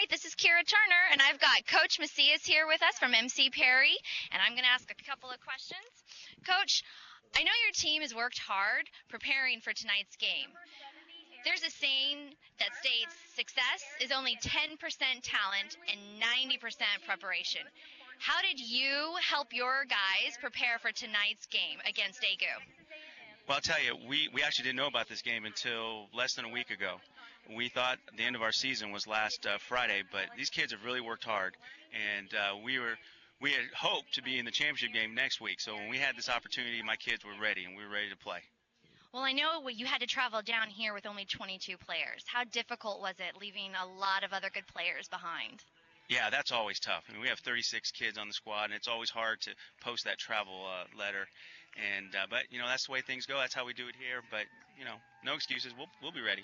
right, this is Kira Turner, and I've got Coach Macias here with us from MC Perry, and I'm going to ask a couple of questions. Coach, I know your team has worked hard preparing for tonight's game. There's a saying that states success is only 10% talent and 90% preparation. How did you help your guys prepare for tonight's game against Daegu? Well, I'll tell you, we actually didn't know about this game until less than a week ago. We thought the end of our season was last Friday, but these kids have really worked hard, and we had hoped to be in the championship game next week. So when we had this opportunity, my kids were ready, and we were ready to play. Well, I know you had to travel down here with only 22 players. How difficult was it leaving a lot of other good players behind? Yeah, that's always tough. I mean, we have 36 kids on the squad, and it's always hard to post that travel letter. And but that's the way things go. That's how we do it here. But no excuses. We'll be ready.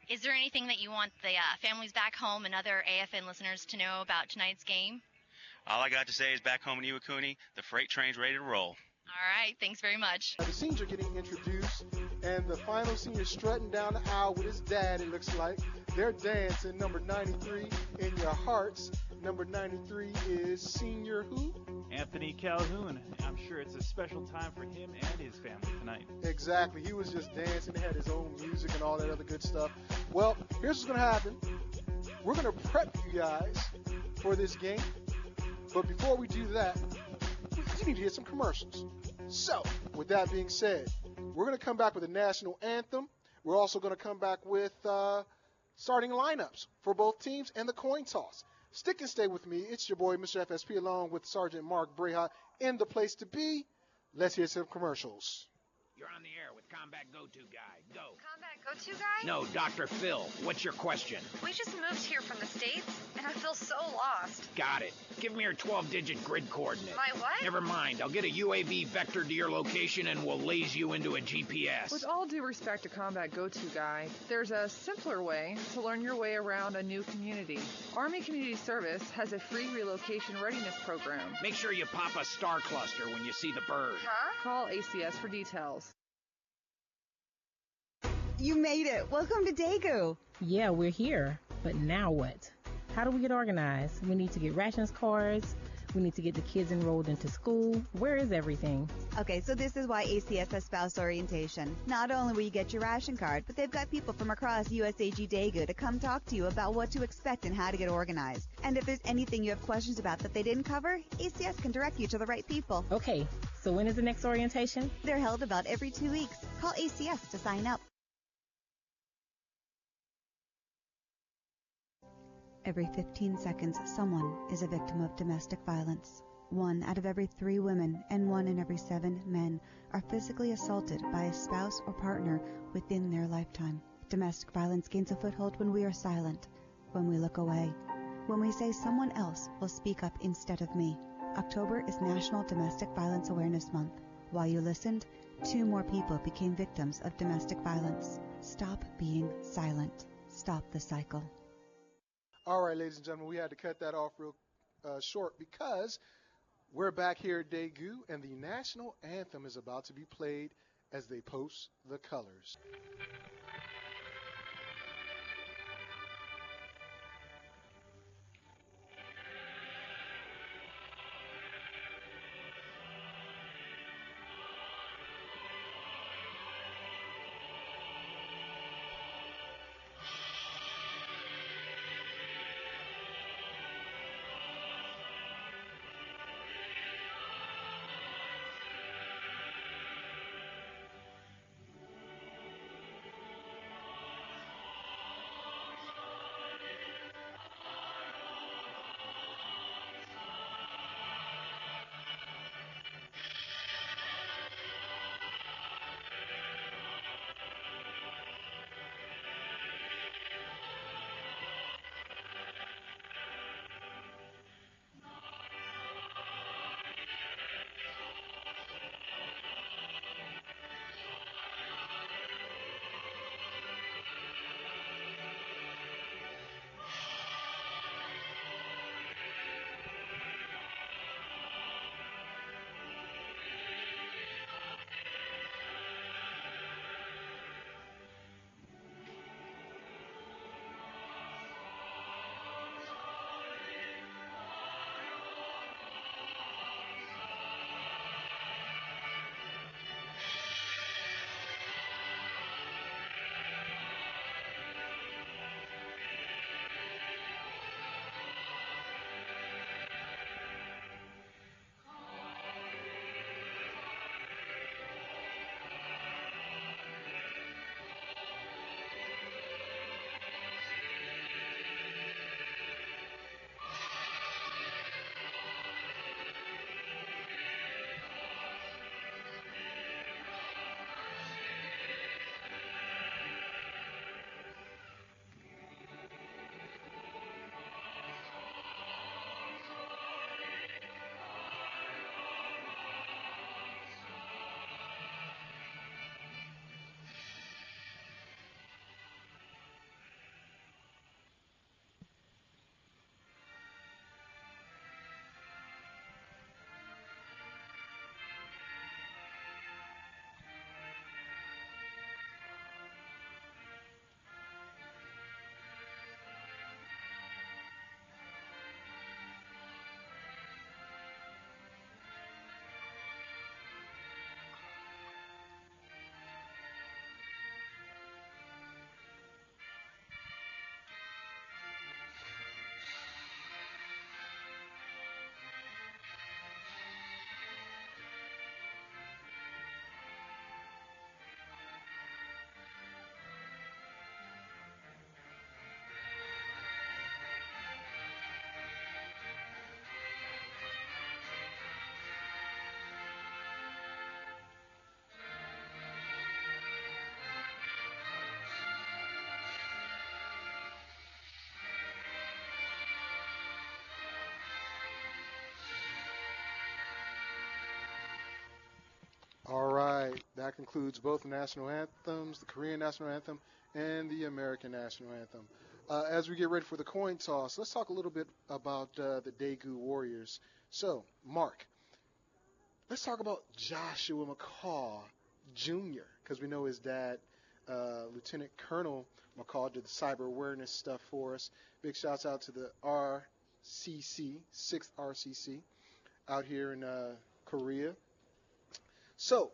Is there anything that you want the families back home and other AFN listeners to know about tonight's game? All I got to say is back home in Iwakuni, the freight train's ready to roll. All right, thanks very much. The seniors are getting introduced, and the final senior strutting down the aisle with his dad, it looks like. They're dancing number 93, In Your Hearts. Number 93 is senior who? Anthony Calhoun. I'm sure it's a special time for him and his family tonight. Exactly. He was just dancing. He had his own music and all that other good stuff. Well, here's what's going to happen. We're going to prep you guys for this game. But before we do that, we need to get some commercials. So, with that being said, we're going to come back with a national anthem. We're also going to come back with starting lineups for both teams and the coin toss. Stick and stay with me. It's your boy, Mr. FSP, along with Sergeant Mark Brejcha in the place to be. Let's hear some commercials. You're on the air with Combat Go-To Guy. Go. Combat Go-To Guy? No, Dr. Phil. What's your question? We just moved here from the States, and I feel so lost. Got it. Give me your 12-digit grid coordinate. My what? Never mind. I'll get a UAV vector to your location, and we'll laze you into a GPS. With all due respect to Combat Go-To Guy, there's a simpler way to learn your way around a new community. Army Community Service has a free relocation readiness program. Make sure you pop a star cluster when you see the bird. Huh? Call ACS for details. You made it. Welcome to Daegu. Yeah, we're here. But now what? How do we get organized? We need to get rations cards. We need to get the kids enrolled into school. Where is everything? Okay, so this is why ACS has spouse orientation. Not only will you get your ration card, but they've got people from across USAG Daegu to come talk to you about what to expect and how to get organized. And if there's anything you have questions about that they didn't cover, ACS can direct you to the right people. Okay, so when is the next orientation? They're held about every 2 weeks. Call ACS to sign up. Every 15 seconds, someone is a victim of domestic violence. 1 out of every 3 women and 1 in every 7 men are physically assaulted by a spouse or partner within their lifetime. Domestic violence gains a foothold when we are silent, when we look away, when we say someone else will speak up instead of me. October is National Domestic Violence Awareness Month. While you listened, 2 more people became victims of domestic violence. Stop being silent. Stop the cycle. All right, ladies and gentlemen, we had to cut that off real short because we're back here at Daegu, and the national anthem is about to be played as they post the colors. includes both the national anthems, the Korean national anthem, and the American national anthem. As we get ready for the coin toss, let's talk a little bit about the Daegu Warriors. So, Mark, let's talk about Joshua McCall Jr., because we know his dad, Lieutenant Colonel McCall, did the cyber awareness stuff for us. Big shouts out to the RCC, 6th RCC, out here in Korea. So,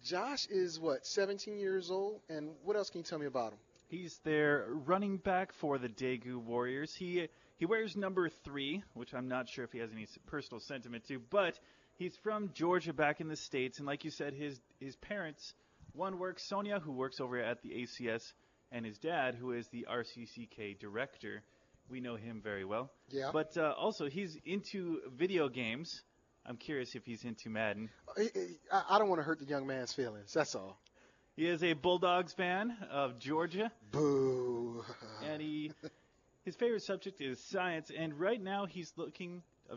Josh is, 17 years old, and what else can you tell me about him? He's their running back for the Daegu Warriors. He wears number 3, which I'm not sure if he has any personal sentiment to, but he's from Georgia back in the States, and like you said, his parents, one works, Sonia, who works over at the ACS, and his dad, who is the RCCK director. We know him very well. Yeah. But also, he's into video games. I'm curious if he's into Madden. I don't want to hurt the young man's feelings, that's all. He is a Bulldogs fan of Georgia. Boo. And his favorite subject is science, and right now he's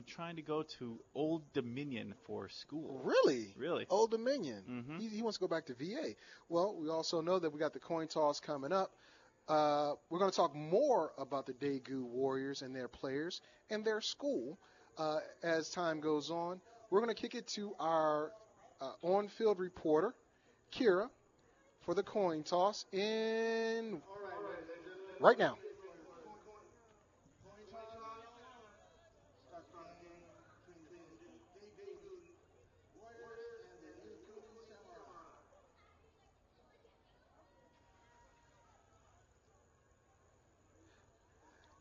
trying to go to Old Dominion for school. Really? Really. Old Dominion. Mm-hmm. He wants to go back to VA. Well, we also know that we got the coin toss coming up. We're going to talk more about the Daegu Warriors and their players and their school as time goes on. We're going to kick it to our on-field reporter, Kira, for the coin toss in right now.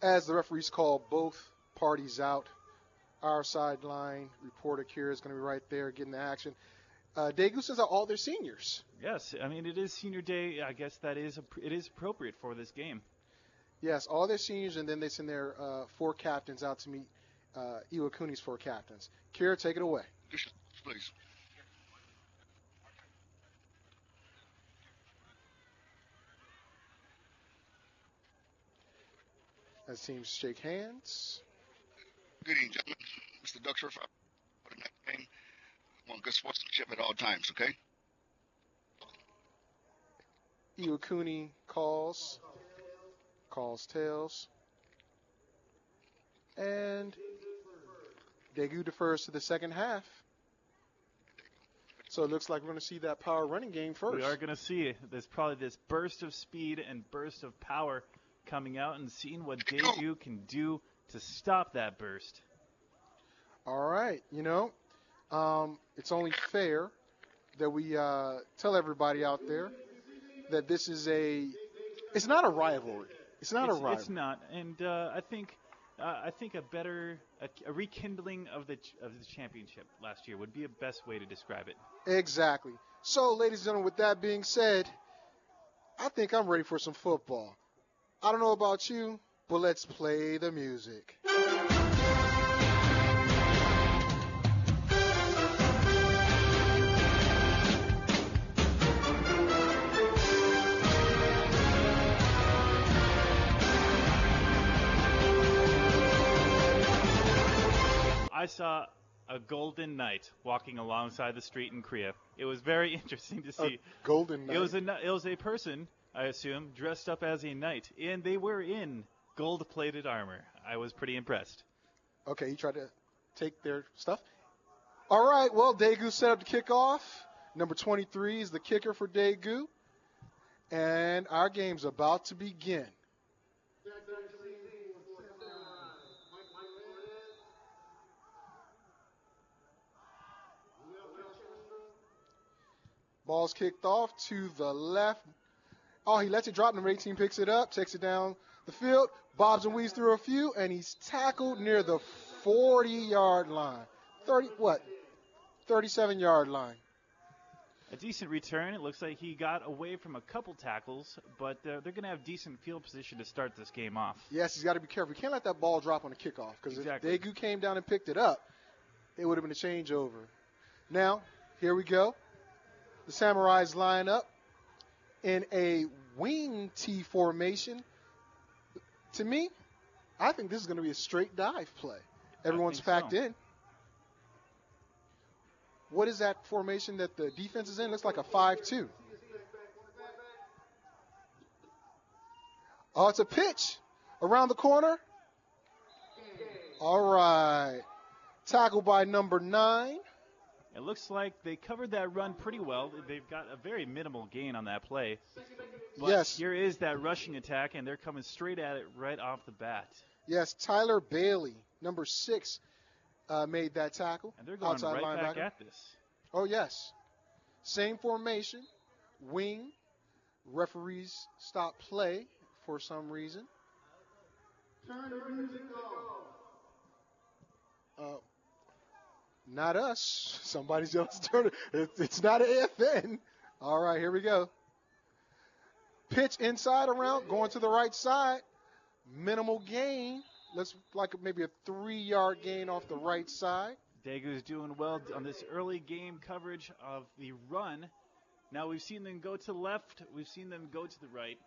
As the referees call both parties out, our sideline reporter Kira is going to be right there getting the action. Daegu sends out all their seniors. Yes, I mean, it is senior day. I guess it is appropriate for this game. Yes, all their seniors, and then they send their 4 captains out to meet Iwakuni's 4 captains. Kira, take it away. Please. As teams shake hands. Good evening, gentlemen. Mr. Duxford, for the next game. I want good sportsmanship at all times, okay? Iwakuni calls tails. And Daegu defers to the second half. So it looks like we're going to see that power running game first. We are going to see it. There's probably this burst of speed and burst of power coming out, and seeing what Daegu can do to stop that burst. All right. It's only fair that we tell everybody out there that this is it's not a rivalry. It's not a rivalry. It's not. And I think a rekindling of the championship last year would be a best way to describe it. Exactly. So, ladies and gentlemen, with that being said, I think I'm ready for some football. I don't know about you, but let's play the music. I saw a golden knight walking alongside the street in Korea. It was very interesting to see. A golden knight? It was a person, I assume, dressed up as a knight, and they were in gold-plated armor. I was pretty impressed. Okay, you tried to take their stuff? All right, well, Daegu set up to kick off. Number 23 is the kicker for Daegu. And our game's about to begin. Ball's kicked off to the left. Oh, he lets it drop. Number 18 picks it up, takes it down the field, bobs and weaves through a few, and he's tackled near the 40-yard line. 37-yard line. A decent return. It looks like he got away from a couple tackles, but they're going to have decent field position to start this game off. Yes, he's got to be careful. He can't let that ball drop on the kickoff, because exactly. if Daegu came down and picked it up, it would have been a changeover. Now, here we go. The Samurais line up in a wing T formation. To me, I think this is going to be a straight dive play. Everyone's packed in. What is that formation that the defense is in? Looks like a 5-2. Oh, it's a pitch around the corner. All right. Tackled by number 9. It looks like they covered that run pretty well. They've got a very minimal gain on that play. But yes. Here is that rushing attack, and they're coming straight at it right off the bat. Yes, Tyler Bailey, number 6, made that tackle. And they're going outside right linebacker. back at this. Oh, yes. Same formation, wing. Referees stop play for some reason. Not us. Somebody's else turn it. It's not AFN. All right, here we go. Pitch inside around, going to the right side. Minimal gain. Looks like maybe a 3-yard gain off the right side. Daegu's doing well on this early game coverage of the run. Now we've seen them go to the left. We've seen them go to the right.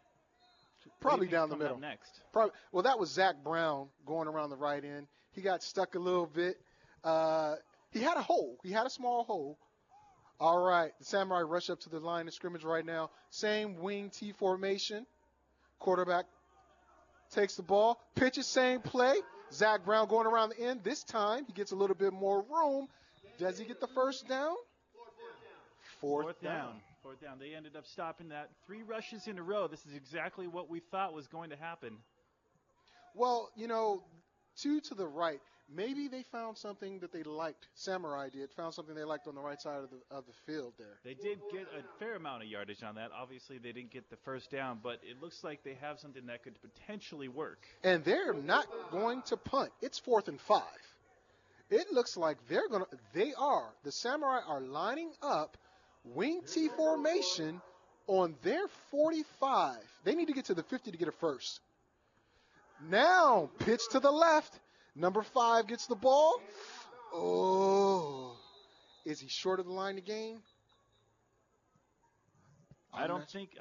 Probably down the middle. Next. Well, that was Zach Brown going around the right end. He got stuck a little bit. He had a hole. He had a small hole. All right. The Samurai rush up to the line of scrimmage right now. Same wing T formation. Quarterback takes the ball. Pitches, same play. Zach Brown going around the end. This time he gets a little bit more room. Does he get the first down? Fourth down. Fourth down. They ended up stopping that. 3 rushes in a row. This is exactly what we thought was going to happen. Well, 2 to the right. Maybe they found something that they liked. Samurai found something they liked on the right side of the field there. They did get a fair amount of yardage on that. Obviously, they didn't get the first down, but it looks like they have something that could potentially work. And they're not going to punt. It's 4th and 5. It looks like the Samurai are lining up wing T formation on their 45. They need to get to the 50 to get a first. Now, pitch to the left. Number 5 gets the ball. Oh, is he short of the line to gain? I don't think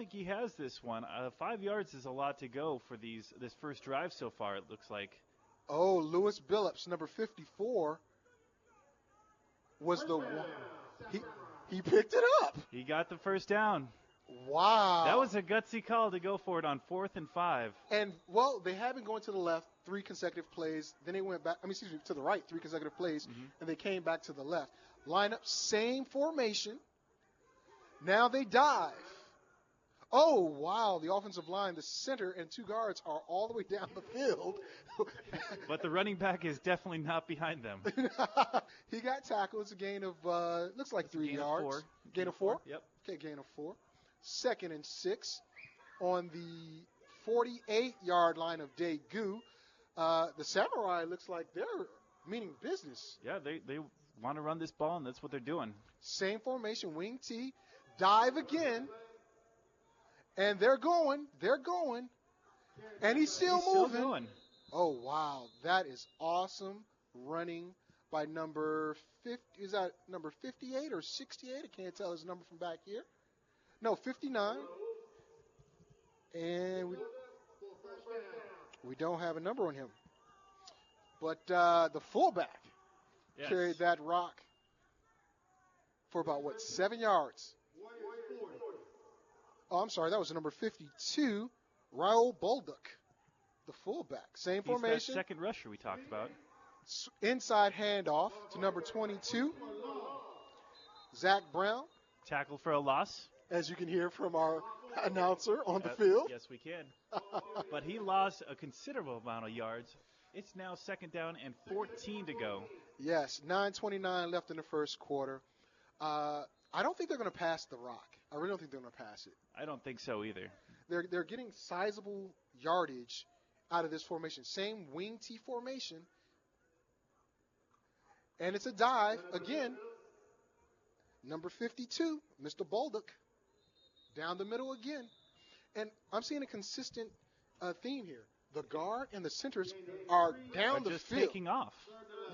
he has this one. 5 yards is a lot to go for this first drive so far. It looks like. Oh, Lewis Billups, number 54, was the one. He picked it up. He got the first down. Wow. That was a gutsy call to go for it on 4th and 5. And, well, they had been going to the left 3 consecutive plays. Then they went back, to the right 3 consecutive plays, and they came back to the left. Line up, same formation. Now they dive. Oh, wow, the offensive line, the center and 2 guards are all the way down the field. But the running back is definitely not behind them. He got tackled. It's a gain of, looks like 3 yards. Gain of 4? Yep. Okay, gain of 4. 2nd and 6 on the 48-yard line of Daegu. The Samurai looks like they're meaning business. Yeah, they want to run this ball, and that's what they're doing. Same formation, wing T, dive again, and they're going, and he's still moving. Going. Oh, wow, that is awesome running by number 50. Is that number 58 or 68? I can't tell his number from back here. No, 59. And we don't have a number on him. But the fullback carried that rock for about, 7 yards? Oh, I'm sorry, that was the number 52, Raul Bolduc, the fullback. Same formation. He's that second rusher we talked about. Inside handoff to number 22, Zach Brown. Tackle for a loss. As you can hear from our announcer on the field. Yes, we can. But he lost a considerable amount of yards. It's now 2nd down and 14 to go. Yes, 9:29 left in the first quarter. I don't think they're going to pass the rock. I really don't think they're going to pass it. I don't think so either. They're getting sizable yardage out of this formation. Same wing T formation. And it's a dive again. Number 52, Mr. Bolduc. Down the middle again. And I'm seeing a consistent theme here. The guard and the centers are down the just field. Taking off.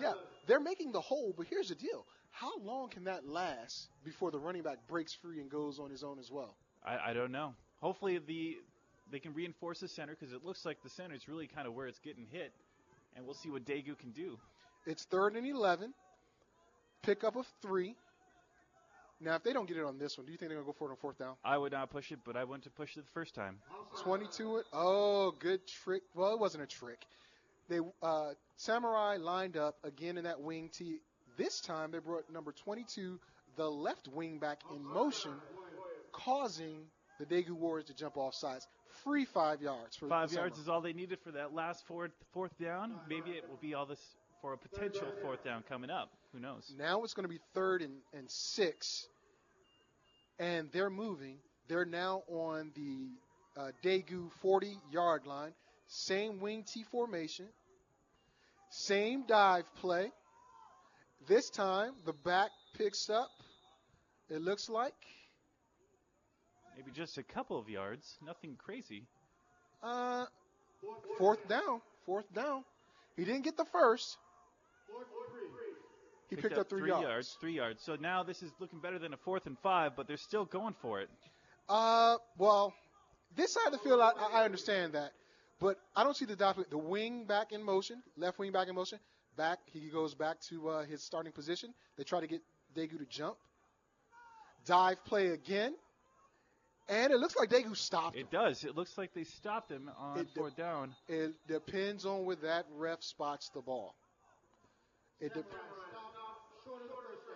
Yeah, they're making the hole, but here's the deal. How long can that last before the running back breaks free and goes on his own as well? I don't know. Hopefully they can reinforce the center because it looks like the center is really kind of where it's getting hit. And we'll see what Daegu can do. It's 3rd and 11. Pickup of 3. Now, if they don't get it on this one, do you think they're going to go for it on 4th down? I would not push it, but I went to push it the first time. 22. Oh, good trick. Well, it wasn't a trick. They Samurai lined up again in that wing tee. This time they brought number 22, the left wing back in motion, causing the Daegu Warriors to jump off sides. Free 5 yards. 5 yards is all they needed for that last fourth down. Maybe it will be all this for a potential 4th down coming up. Who knows? Now it's going to be 3rd and 6, and they're moving. They're now on the Daegu 40-yard line. Same wing T formation. Same dive play. This time the back picks up, it looks like. Maybe just a couple of yards. Nothing crazy. 4th down. 4th down. He didn't get the first. He picked up 3 yards. 3 yards. So now this is looking better than a 4th and 5, but they're still going for it. Well, this side of the field, I understand that. But I don't see the wing back in motion, left wing back in motion. Back, he goes back to his starting position. They try to get Daegu to jump. Dive play again. And it looks like Daegu stopped him. It does. It looks like they stopped him on 4th down. It depends on where that ref spots the ball.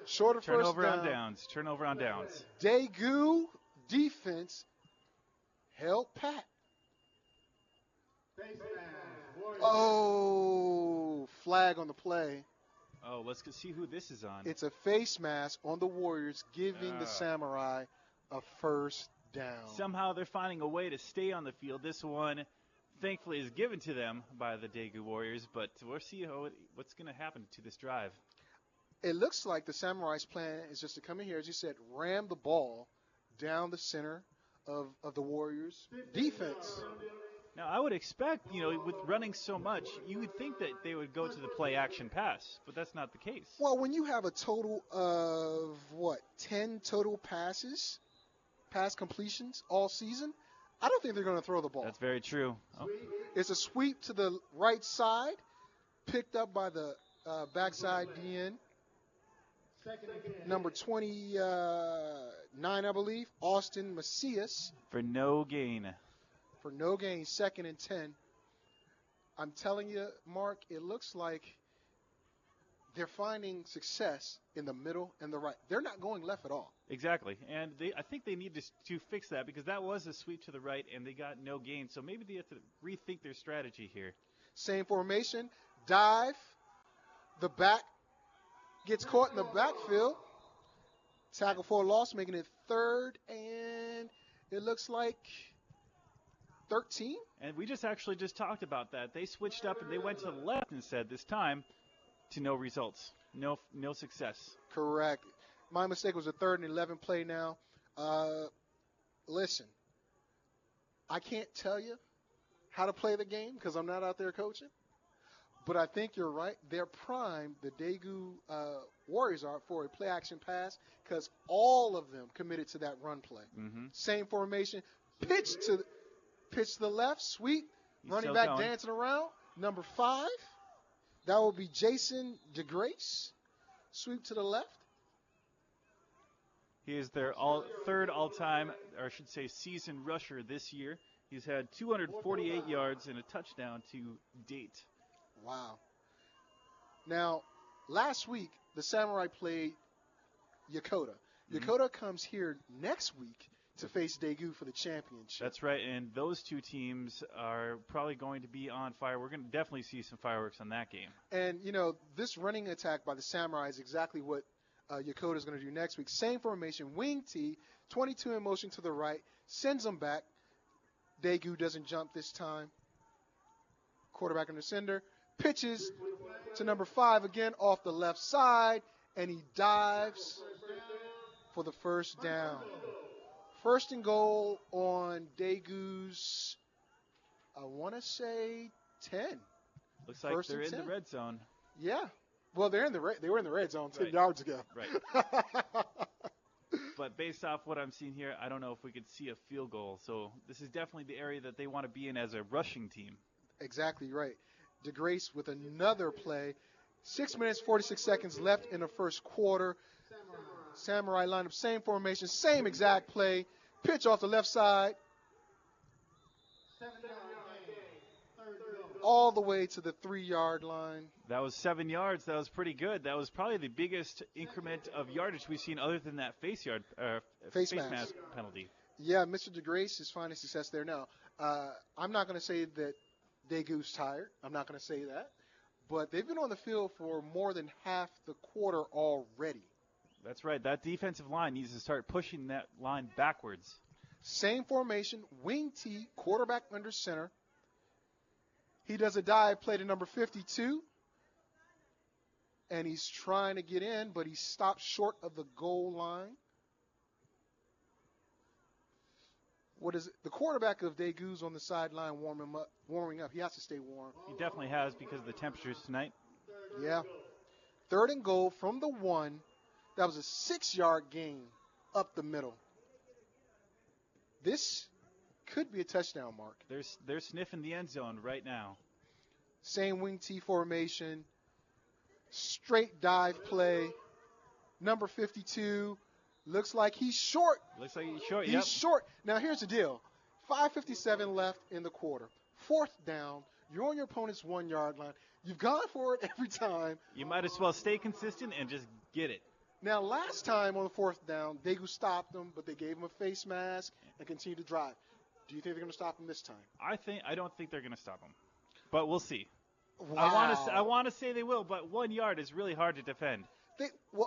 Shorter Turnover first on downs. Turnover on downs. Daegu defense held pat. Oh, flag on the play. Oh, let's see who this is on. It's a face mask on the Warriors, giving the Samurai a first down. Somehow they're finding a way to stay on the field. This one, thankfully, is given to them by the Daegu Warriors, but we'll see what's going to happen to this drive. It looks like the Samurai's plan is just to come in here, as you said, ram the ball down the center of the Warriors' defense. Now, I would expect, with running so much, you would think that they would go to the play-action pass, but that's not the case. Well, when you have a total of, 10 total pass completions all season, I don't think they're going to throw the ball. That's very true. Oh. It's a sweep to the right side, picked up by the backside DN. Number 29, I believe, Austin Macias. For no gain. 2nd and 10. I'm telling you, Mark, it looks like they're finding success in the middle and the right. They're not going left at all. Exactly, and I think they need to fix that because that was a sweep to the right and they got no gain. So maybe they have to rethink their strategy here. Same formation, dive, the back gets caught in the backfield. Tackle for a loss, making it 3rd, and it looks like 13. And we just talked about that. They switched up and they went to the left instead this time to no results. No success. Correct. My mistake was a 3rd and 11 play now. Listen, I can't tell you how to play the game because I'm not out there coaching. But I think you're right. They're primed, the Daegu Warriors are, for a play-action pass because all of them committed to that run play. Mm-hmm. Same formation. Pitch to the left, sweep, running back going. dancing around. Number 5, that will be Jason DeGrace. Sweep to the left. He is their third all-time, or I should say season rusher this year. He's had 248 yards and a touchdown to date. Wow. Now, last week, the Samurai played Yokota. Yokota comes here next week to face Daegu for the championship. That's right, and those two teams are probably going to be on fire. We're going to definitely see some fireworks on that game. And, this running attack by the Samurai is exactly what Yokota is going to do next week. Same formation, wing T, 22 in motion to the right, sends them back. Daegu doesn't jump this time. Quarterback under center. Pitches to number 5 again off the left side, and he dives for the first down. First and goal on Daegu's, I want to say 10. Looks like they're in the red zone. Yeah. Well, they were in the red zone 10 yards ago. Right. But based off what I'm seeing here, I don't know if we could see a field goal. So this is definitely the area that they want to be in as a rushing team. Exactly right. DeGrace with another play. 6 minutes, 46 seconds left in the first quarter. Samurai lineup, same formation, same exact play. Pitch off the left side. All the way to the 3-yard line. That was 7 yards. That was pretty good. That was probably the biggest increment of yardage we've seen other than that face mask penalty. Yeah, Mr. DeGrace is finding success there. Now, I'm not going to say that Daegu's tired. I'm not going to say that. But they've been on the field for more than half the quarter already. That's right. That defensive line needs to start pushing that line backwards. Same formation, wing T, quarterback under center. He does a dive play to number 52. And he's trying to get in, but he stopped short of the goal line. What is it? The quarterback of Daegu's on the sideline warming up. He has to stay warm. He definitely has because of the temperatures tonight. Yeah. 3rd and goal from the 1. That was a 6-yard gain up the middle. This could be a touchdown, Mark. They're sniffing the end zone right now. Same wing T formation. Straight dive play. Number 52. Looks like he's short. He's short. Now, here's the deal. 5:57 left in the quarter. 4th down. You're on your opponent's 1-yard line. You've gone for it every time. You might as well stay consistent and just get it. Now, last time on the 4th down, Daegu stopped them, but they gave him a face mask and continued to drive. Do you think they're going to stop him this time? I don't think they're going to stop him, but we'll see. Wow. I want to say they will, but 1 yard is really hard to defend.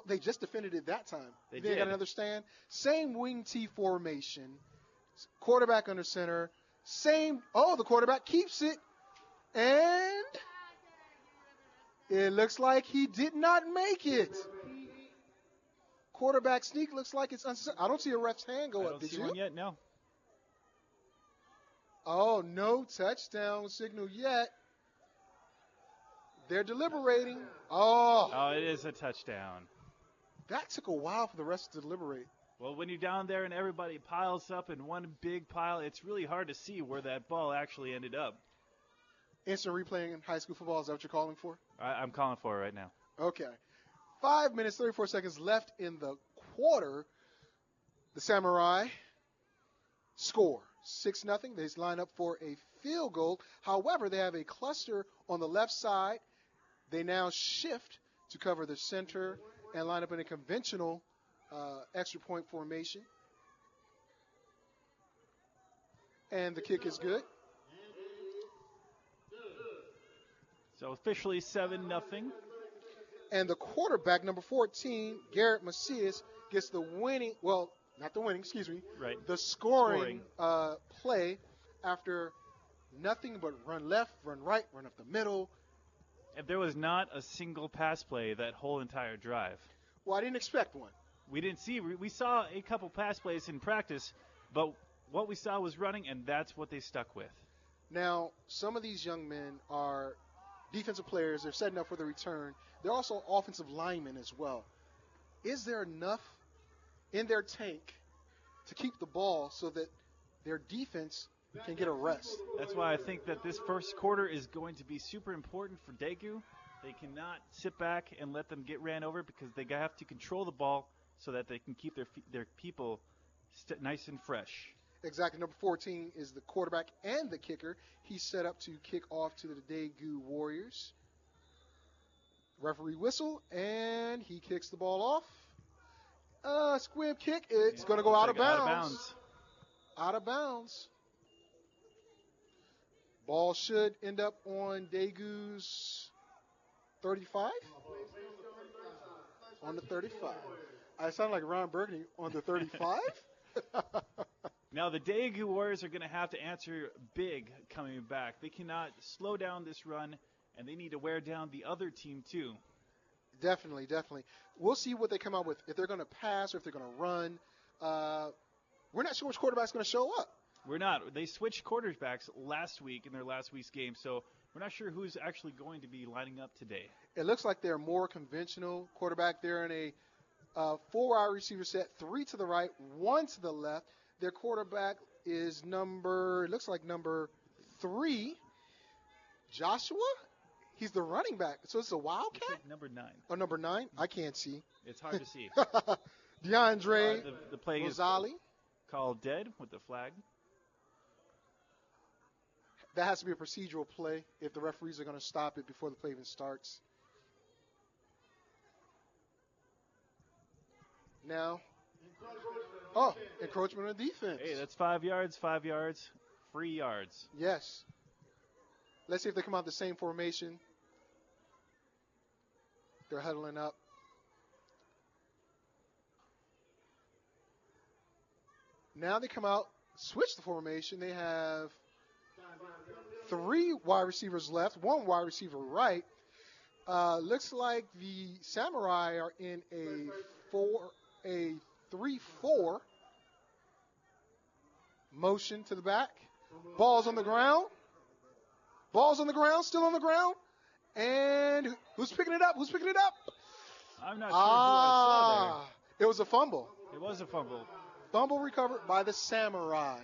They just defended it that time. They got to understand. Same wing T formation. Quarterback under center. The quarterback keeps it. And it looks like he did not make it. Quarterback sneak looks like it's unsuccessful. I don't see a ref's hand go up. Did you? One yet? No. Oh, no touchdown signal yet. They're deliberating. Oh, it is a touchdown. That took a while for the rest to deliberate. Well, when you're down there and everybody piles up in one big pile, it's really hard to see where that ball actually ended up. Instant replaying in high school football, is that what you're calling for? I'm calling for it right now. Okay. 5 minutes, 34 seconds left in the quarter. The Samurai score 6-0. They line up for a field goal. However, they have a cluster on the left side. They now shift to cover the center and line up in a conventional extra point formation. And the kick is good. So officially 7-0. And the quarterback, number 14, Garrett Macias, gets the winning, the scoring play after nothing but run left, run right, run up the middle. And there was not a single pass play that whole entire drive. Well, I didn't expect one. We saw a couple pass plays in practice, but what we saw was running, and that's what they stuck with. Now, some of these young men are defensive players. They're setting up for the return. They're also offensive linemen as well. Is there enough in their tank to keep the ball so that their defense can get a rest? That's why I think that this first quarter is going to be super important for Daegu. They cannot sit back and let them get ran over because they have to control the ball so that they can keep their people nice and fresh. Exactly. Number 14 is the quarterback and the kicker. He's set up to kick off to the Daegu Warriors. Referee whistle, and he kicks the ball off. Squib kick. It's going to go out of bounds. Out of bounds. Ball should end up on Daegu's 35? On the 35. I sound like Ron Burgundy on the 35? Now, the Daegu Warriors are going to have to answer big coming back. They cannot slow down this run, and they need to wear down the other team, too. Definitely. We'll see what they come out with, if they're going to pass or if they're going to run. We're not sure which quarterback's going to show up. We're not. They switched quarterbacks last week in their last week's game, so we're not sure who's actually going to be lining up today. It looks like they're more conventional quarterback. They're in a 4-wide receiver set, 3 to the right, 1 to the left. Their quarterback is number 3, Joshua. He's the running back. So it's a Wildcat? It's like number 9. Oh, number 9? I can't see. It's hard to see. DeAndre the play is Rosali. called dead with the flag. That has to be a procedural play if the referees are going to stop it before the play even starts. Now, encroachment on defense. Hey, that's 5 yards, 5 yards, free yards. Yes. Let's see if they come out the same formation. They're huddling up. Now they come out, switch the formation. They have 3 wide receivers left, 1 wide receiver right. Looks like the Samurai are in a 3-4 motion to the back. Ball's on the ground. Still on the ground. And who's picking it up? I'm not sure who I saw there. It was a fumble. It was a fumble. Fumble recovered by the Samurai.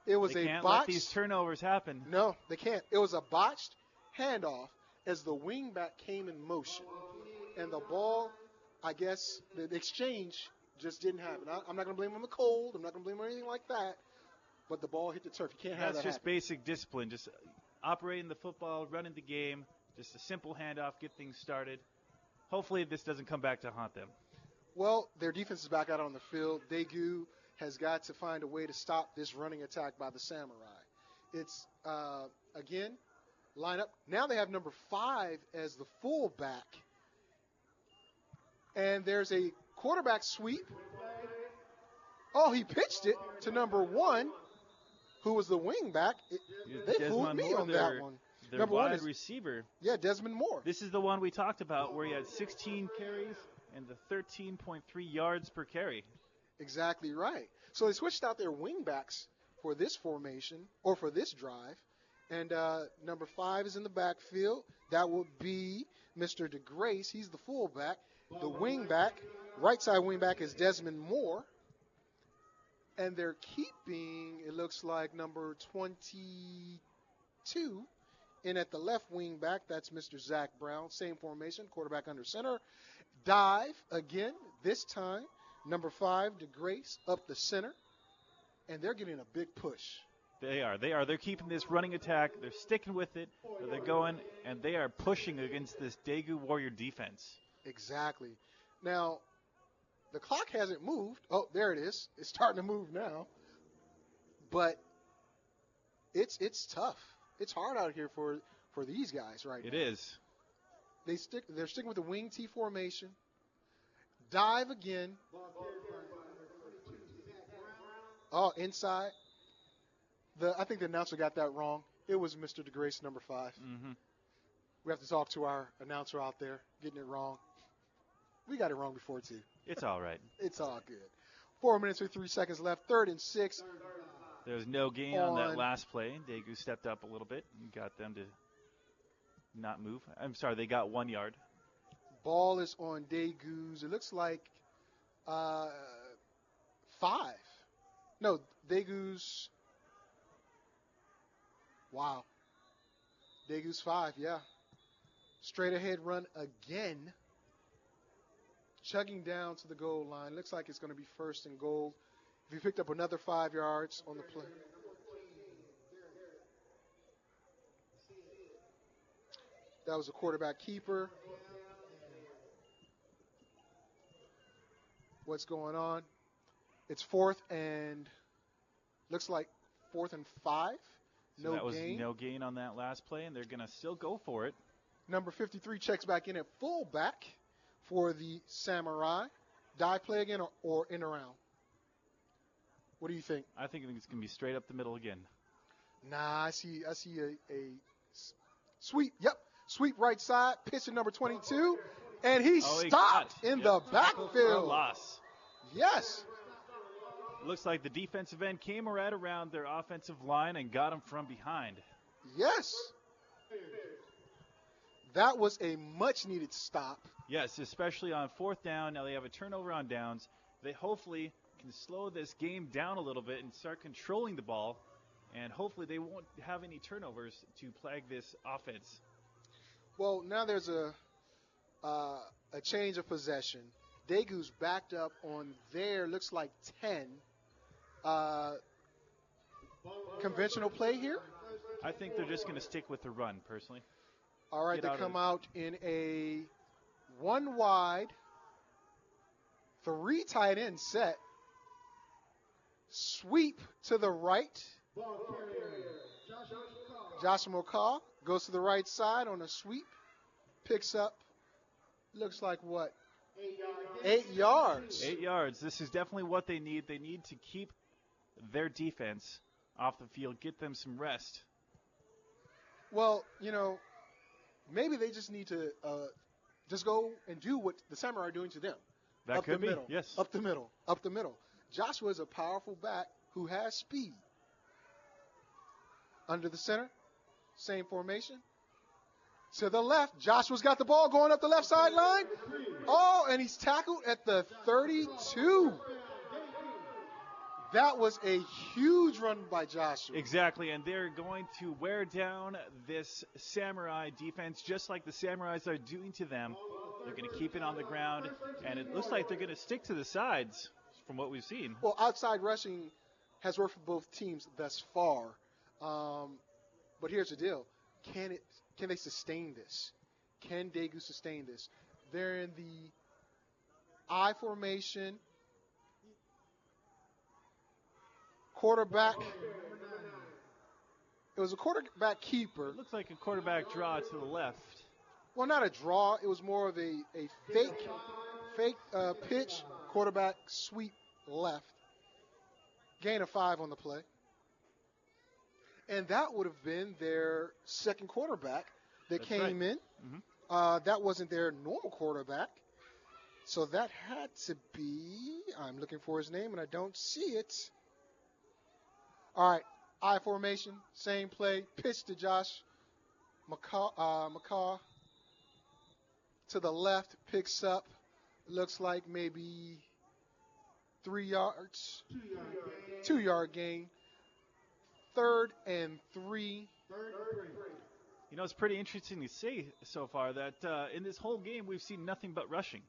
It was They a can't botched. let these turnovers happen. No, they can't. It was a botched handoff as the wingback came in motion. And the ball, I guess, the exchange just didn't happen. I'm not going to blame him on the cold. I'm not going to blame him on anything like that. But the ball hit the turf. You can't have that That's just happen. basic discipline. Just operating the football, running the game. Just a simple handoff, get things started. Hopefully this doesn't come back to haunt them. Well, their defense is back out on the field. Daegu has got to find a way to stop this running attack by the Samurai. It's, again, line up. Now they have number 5 as the fullback. And there's a quarterback sweep. Oh, he pitched it to number 1, who was the wingback. They fooled me on that one. Their Number 1 wide is receiver. Yeah, Desmond Moore. This is the one we talked about where he had 16 carries and the 13.3 yards per carry. Exactly right. So they switched out their wingbacks for this formation, or for this drive. And number 5 is in the backfield. That would be Mr. DeGrace. He's the fullback. The wingback, right side wingback, is Desmond Moore. And they're keeping, it looks like, number 22 in at the left wing back. That's Mr. Zach Brown. Same formation, quarterback under center. Dive again, this time. Number 5, DeGrace, up the center. And they're getting a big push. They are. They're keeping this running attack. They're sticking with it. They're going, and they are pushing against this Daegu Warrior defense. Exactly. Now, the clock hasn't moved. Oh, there it is. It's starting to move now. But it's tough. It's hard out here for these guys right now. It is. They're sticking with the wing T formation. Dive again. Oh, inside. I think the announcer got that wrong. It was Mr. DeGrace, number 5. Mm-hmm. We have to talk to our announcer out there, getting it wrong. We got it wrong before, too. It's all right. It's all good. 4 minutes and 3 seconds left. 3rd and 6. There's no gain on that last play. Daegu stepped up a little bit and got them to not move. I'm sorry, they got 1 yard. Ball is on Daegu's. It looks like 5. No, Daegu's. Wow. Daegu's 5, yeah. Straight ahead run again. Chugging down to the goal line. Looks like it's going to be 1st and goal. If he picked up another 5 yards on the play. That was a quarterback keeper. What's going on? It's 4th and looks like 4th and 5. So that was no gain on that last play, and they're going to still go for it. Number 53 checks back in at fullback for the Samurai. Dive play again or in around? What do you think? I think it's going to be straight up the middle again. Nah, I see a sweep. Yep, sweep right side. Pitch to number 22, and he stopped in the backfield. Loss. Yes. Looks like the defensive end came right around their offensive line and got him from behind. Yes. That was a much-needed stop. Yes, especially on 4th down. Now they have a turnover on downs. They hopefully can slow this game down a little bit and start controlling the ball, and hopefully they won't have any turnovers to plague this offense. Well, now there's a change of possession. Daegu's backed up on their, looks like 10. Conventional play here? I think they're just going to stick with the run, personally. All right, they come out in a 1 wide, 3 tight end set. Sweep to the right. Joshua McCaw goes to the right side on a sweep. Picks up, looks like what? 8 yards. 8 yards. This is definitely what they need. They need to keep their defense off the field, get them some rest. Well, maybe they just need to just go and do what the Samurai are doing to them. That up could the be, middle, yes. Up the middle. Joshua is a powerful back who has speed. Under the center, same formation. To the left, Joshua's got the ball going up the left sideline. Oh, and he's tackled at the 32. That was a huge run by Joshua. Exactly, and they're going to wear down this Samurai defense just like the Samurais are doing to them. They're going to keep it on the ground, and it looks like they're going to stick to the sides from what we've seen. Well, outside rushing has worked for both teams thus far. But here's the deal. Can they sustain this? Can Daegu sustain this? They're in the I formation. Quarterback. It was a quarterback keeper. It looks like a quarterback draw to the left. Well, not a draw. It was more of a fake pitch, quarterback sweep left. Gain of 5 on the play. And that would have been their second quarterback that came in. Mm-hmm. That wasn't their normal quarterback. So that had to be, I'm looking for his name and I don't see it. All right, I formation, same play, pitch to Josh McCaw to the left, picks up, looks like maybe 3 yards, 2 yard gain, 3rd and 3. It's pretty interesting to see so far that in this whole game we've seen nothing but rushing.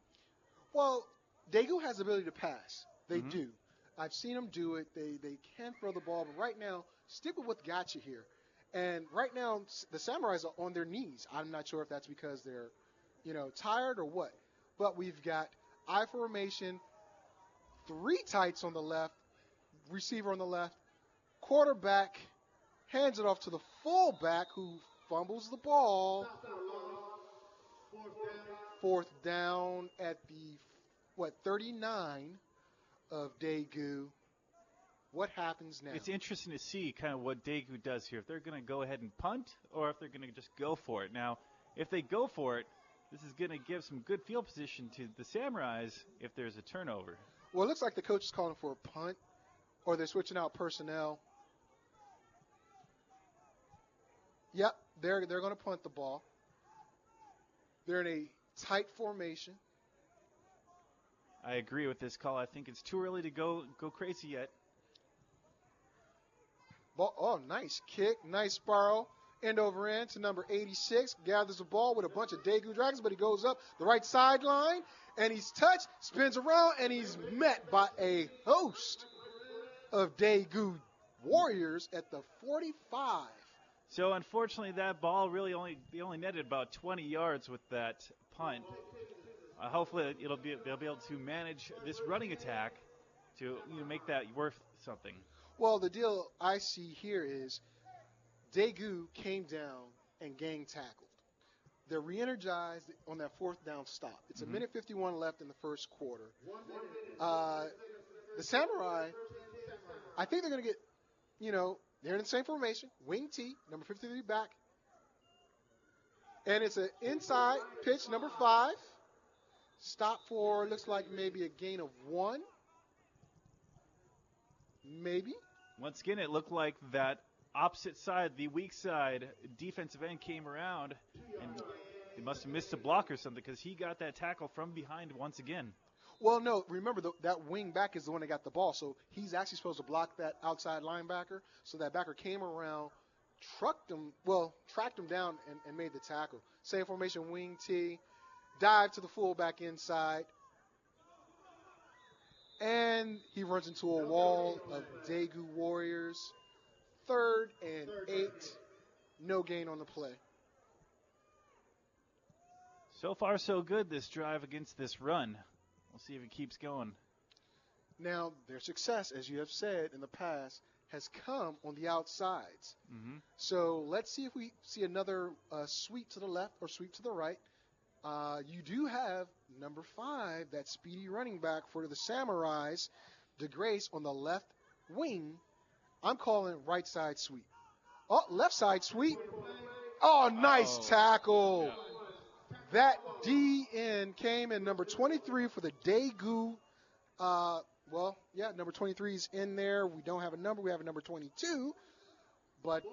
Well, Daegu has the ability to pass. They do. I've seen them do it. They can throw the ball, but right now, stick with what got you here. And right now, the Samurais are on their knees. I'm not sure if that's because they're, tired or what. But we've got I formation, 3 tights on the left, receiver on the left, quarterback hands it off to the fullback who fumbles the ball. 4th down at the, 39 of Daegu. What happens now? It's interesting to see kind of what Daegu does here. If they're going to go ahead and punt or if they're going to just go for it. Now, if they go for it, this is going to give some good field position to the Samurais if there's a turnover. Well, it looks like the coach is calling for a punt or they're switching out personnel. Yep, they're going to punt the ball. They're in a tight formation. I agree with this call. I think it's too early to go crazy yet. Ball, oh, nice kick, nice spiral, end over end to number 86. Gathers the ball with a bunch of Daegu Dragons, but he goes up the right sideline, and he's touched, spins around, and he's met by a host of Daegu Warriors at the 45. So unfortunately, that ball they only netted about 20 yards with that punt. Hopefully, they'll be able to manage this running attack to make that worth something. Well, the deal I see here is Daegu came down and gang tackled. They're re-energized on that 4th down stop. It's a minute 51 left in the first quarter. The Samurai, I think they're going to get, they're in the same formation, wing T, number 53 back. And it's an inside pitch, number 5. Stop for, looks like maybe a gain of 1. Maybe. Once again, it looked like that opposite side, the weak side, defensive end came around, and they must have missed a block or something because he got that tackle from behind once again. Well, no, remember, that wing back is the one that got the ball, so he's actually supposed to block that outside linebacker. So that backer came around, tracked him down and made the tackle. Same formation, wing T, dive to the fullback inside, and he runs into a wall of Daegu Warriors. 3rd and 8, no gain on the play. So far, so good this drive against this run. We'll see if it keeps going. Now, their success, as you have said in the past, has come on the outsides. Mm-hmm. So let's see if we see another sweep to the left or sweep to the right. You do have number 5, that speedy running back for the Samurais, DeGrace, on the left wing. I'm calling right side sweep. Oh, left side sweep. Oh, nice tackle. Yeah. That DN came in number 23 for the Daegu. Number 23 is in there. We don't have a number. We have a number 22. But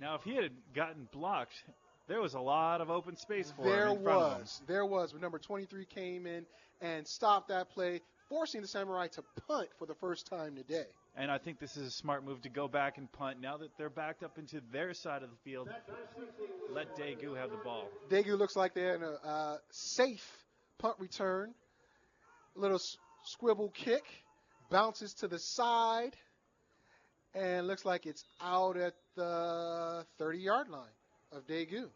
now, if he had gotten blocked, there was a lot of open space for him in front of him. There was. When number 23 came in and stopped that play, forcing the Samurai to punt for the first time today. And I think this is a smart move to go back and punt. Now that they're backed up into their side of the field, let Daegu have the ball. Daegu looks like they're in a safe punt return. A little swivel kick, bounces to the side, and looks like it's out at the 30-yard line of Daegu.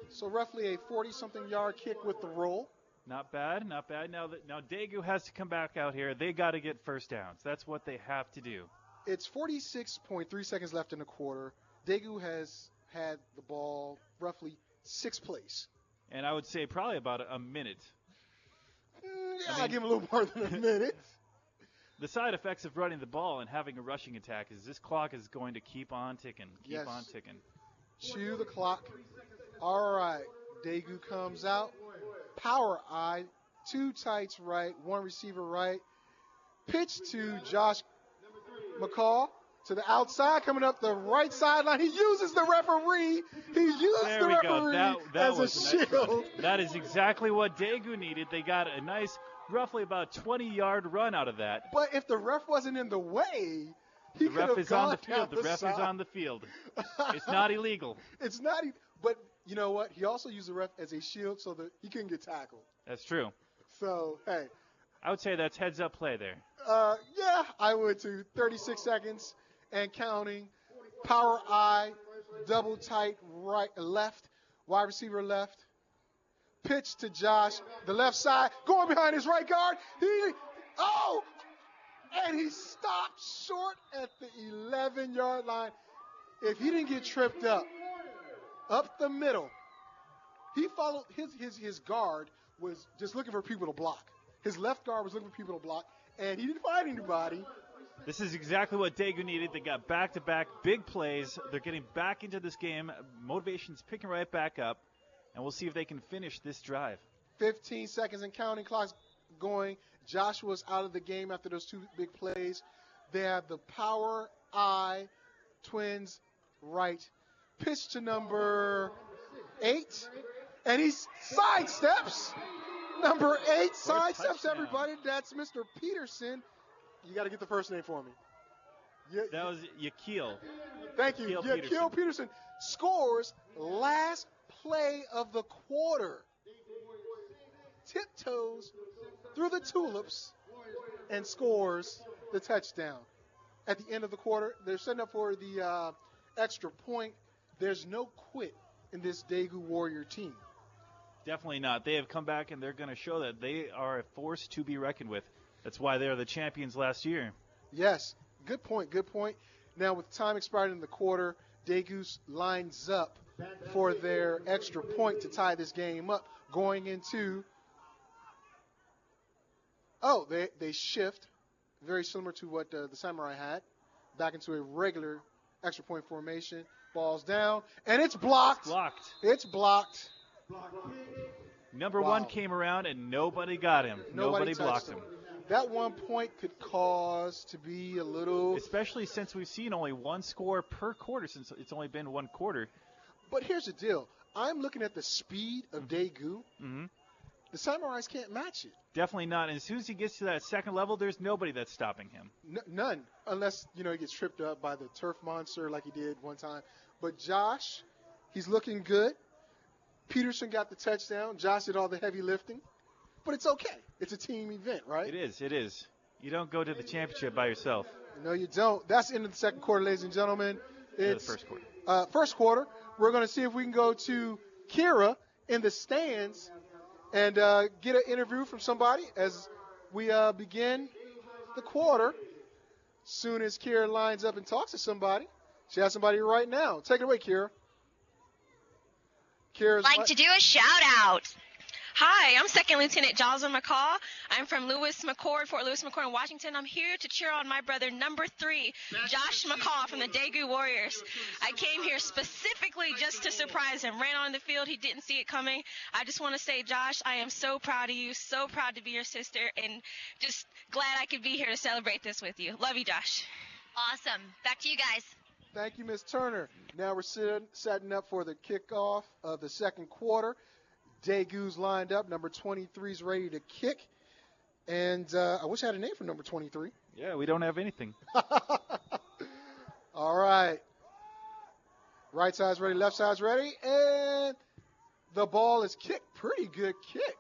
So roughly a 40-something yard kick with the roll. Not bad, not bad. Now Daegu has to come back out here. They got to get first downs. That's what they have to do. It's 46.3 seconds left in the quarter. Daegu has had the ball roughly 6 plays. And I would say probably about a minute. I'll give him a little more than a minute. The side effects of running the ball and having a rushing attack is this clock is going to keep on ticking. Keep on ticking. Chew the clock. All right. Daegu comes out. Power I, 2 tights right, 1 receiver right. Pitch to Josh McCall to the outside, coming up the right sideline. He uses the referee. He used the referee as a shield. That is exactly what Daegu needed. They got a nice, roughly about 20-yard run out of that. But if the ref wasn't in the way, the ref is on the field. The ref is on the field. It's not illegal. It's not. But you know what? He also used the ref as a shield so that he couldn't get tackled. That's true. So, hey. I would say that's heads-up play there. Yeah, I would too. 36 seconds and counting. Power I, double tight right, left, wide receiver left. Pitch to Josh, the left side, going behind his right guard. And he stopped short at the 11-yard line. If he didn't get tripped up the middle, he followed his guard was just looking for people to block. His left guard was looking for people to block, and he didn't find anybody. This is exactly what Daegu needed. They got back-to-back big plays. They're getting back into this game. Motivation's picking right back up, and we'll see if they can finish this drive. 15 seconds and counting, clock's going. Joshua's out of the game after those 2 big plays. They have the power I, twins right. Pitch to number 8, and he sidesteps. Number 8 sidesteps everybody. That's Mr. Peterson. You got to get the first name for me. That was Yakil. Thank you. Yakil Peterson scores last play of the quarter. Tiptoes through the tulips and scores the touchdown. At the end of the quarter, they're setting up for the extra point. There's no quit in this Daegu Warrior team. Definitely not. They have come back, and they're going to show that they are a force to be reckoned with. That's why they're the champions last year. Yes. Good point. Now, with time expired in the quarter, Daegu lines up for their extra point to tie this game up. Going into they shift, very similar to what the Samurai had, back into a regular extra point formation. Ball's down, and it's blocked. It's blocked. Number 1 came around, and nobody got him. Nobody blocked him. That 1 point could cause to be a little... Especially since we've seen only 1 score per quarter since it's only been 1 quarter. But here's the deal. I'm looking at the speed of Daegu. Mm-hmm. the Samurais can't match it. Definitely not. And as soon as he gets to that second level, there's nobody that's stopping him. None, unless, he gets tripped up by the turf monster like he did one time. But Josh, he's looking good. Peterson got the touchdown. Josh did all the heavy lifting. But it's okay. It's a team event, right? It is. You don't go to the championship by yourself. No, you don't. That's the end of the second quarter, ladies and gentlemen. It's the first quarter. First quarter. We're going to see if we can go to Kira in the stands and get an interview from somebody as we begin the quarter. Soon as Kira lines up and talks to somebody, she has somebody right now. Take it away, Kira. I'd like to do a shout out. Hi, I'm Second Lieutenant Joslyn McCaw. I'm from Fort Lewis McCord in Washington. I'm here to cheer on my brother, number 3, Josh McCaw from the Daegu Warriors. I came here specifically just to surprise him. Ran on the field. He didn't see it coming. I just want to say, Josh, I am so proud of you, so proud to be your sister, and just glad I could be here to celebrate this with you. Love you, Josh. Awesome. Back to you guys. Thank you, Ms. Turner. Now we're setting up for the kickoff of the second quarter. Daegu's lined up. Number 23 is ready to kick. And I wish I had a name for number 23. Yeah, we don't have anything. All right. Right side's ready, left side's ready. And the ball is kicked. Pretty good kick.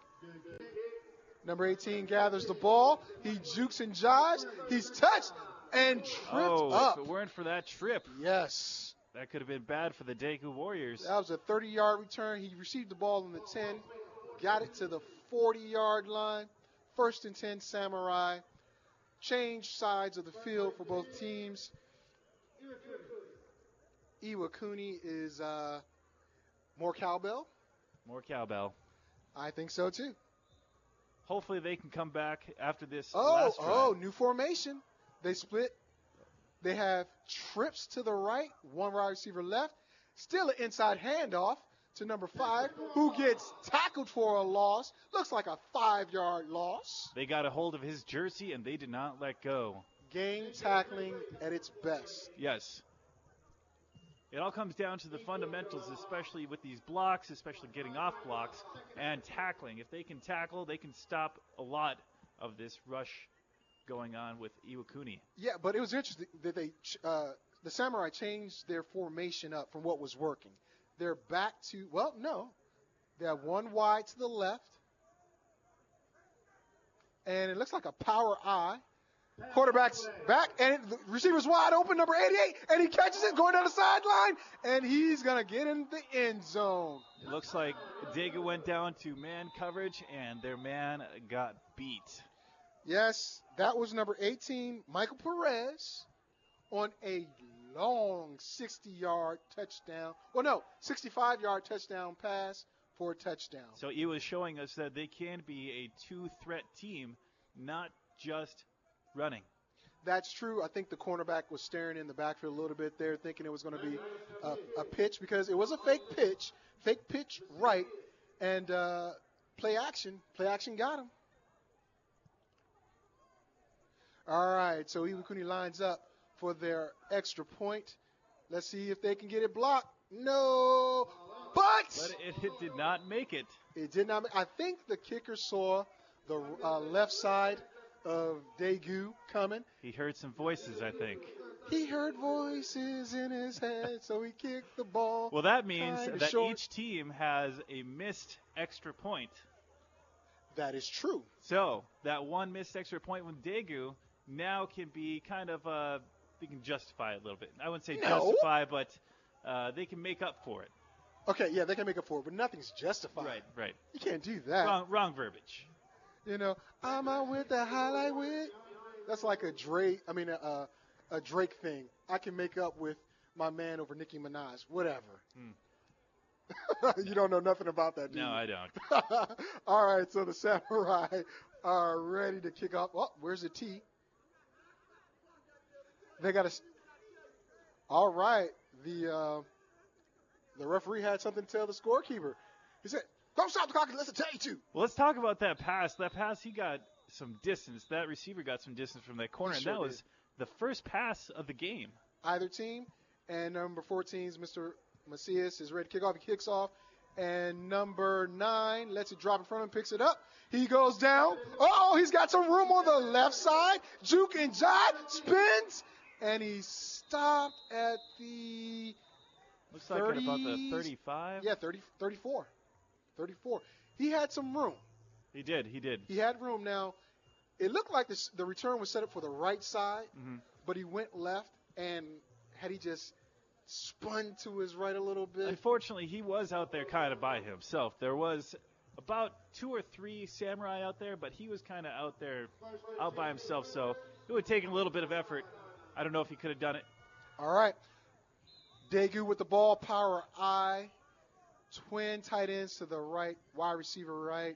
Number 18 gathers the ball. He jukes and jives. He's touched and tripped up. If it weren't for that trip. Yes. That could have been bad for the Daegu Warriors. That was a 30-yard return. He received the ball on the 10, got it to the 40-yard line. First and 10, Samurai. Change sides of the field for both teams. Iwakuni is more cowbell. More cowbell. I think so, too. Hopefully they can come back after this last drive. New formation. They split. They have trips to the right, one wide receiver left. Still an inside handoff to number 5, who gets tackled for a loss. Looks like a 5-yard loss. They got a hold of his jersey, and they did not let go. Game tackling at its best. Yes. It all comes down to the fundamentals, especially with these blocks, especially getting off blocks, and tackling. If they can tackle, they can stop a lot of this rush going on with Iwakuni. Yeah, but it was interesting that the Samurai changed their formation up from what was working. They're back to, they have one wide to the left, and it looks like a power I. Quarterback's back, and the receiver's wide open, number 88, and he catches it going down the sideline, and he's going to get in the end zone. It looks like Daegu went down to man coverage, and their man got beat. Yes, that was number 18, Michael Perez, on a long 60-yard touchdown. 65-yard touchdown pass for a touchdown. So he was showing us that they can be a two-threat team, not just running. That's true. I think the cornerback was staring in the backfield a little bit there, thinking it was going to be a pitch because it was a fake pitch right, and play action got him. All right, so Iwakuni lines up for their extra point. Let's see if they can get it blocked. No, but it did not make it. It did not. I think the kicker saw the left side of Daegu coming. He heard some voices, I think. He heard voices in his head, so he kicked the ball. Well, that means that each team has a missed extra point. That is true. So that one missed extra point with Daegu now can be kind of they can justify it a little bit. I wouldn't say justify, but they can make up for it. Okay, yeah, they can make up for it, but nothing's justified. Right. You can't do that. Wrong verbiage. I'm out with the highlight with. That's like a Drake thing. I can make up with my man over Nicki Minaj. Whatever. You don't know nothing about that, do you? No, I don't. All right, so the Samurai are ready to kick off. Oh, where's the T? They got to. All right, the referee had something to tell the scorekeeper. He said, "Don't stop the clock unless I tell you to." Well, let's talk about that pass. That pass, he got some distance. That receiver got some distance from that corner, and that was the first pass of the game. Either team, and number 14's Mr. Macias is ready to kick off. He kicks off, And number 9 lets it drop in front of him, picks it up. He goes down. Oh, he's got some room on the left side. Juke and jive, spins, and he stopped at the Looks like at about the 35. Yeah, 34. 34. He had some room. He did. He had room. Now, it looked like the return was set up for the right side, but he went left, and had he just spun to his right a little bit. Unfortunately, he was out there kind of by himself. There was about 2 or 3 samurai out there, but he was kind of out by himself, so it would take a little bit of effort. I don't know if he could have done it. All right. Daegu with the ball, power I. Twin tight ends to the right, wide receiver right.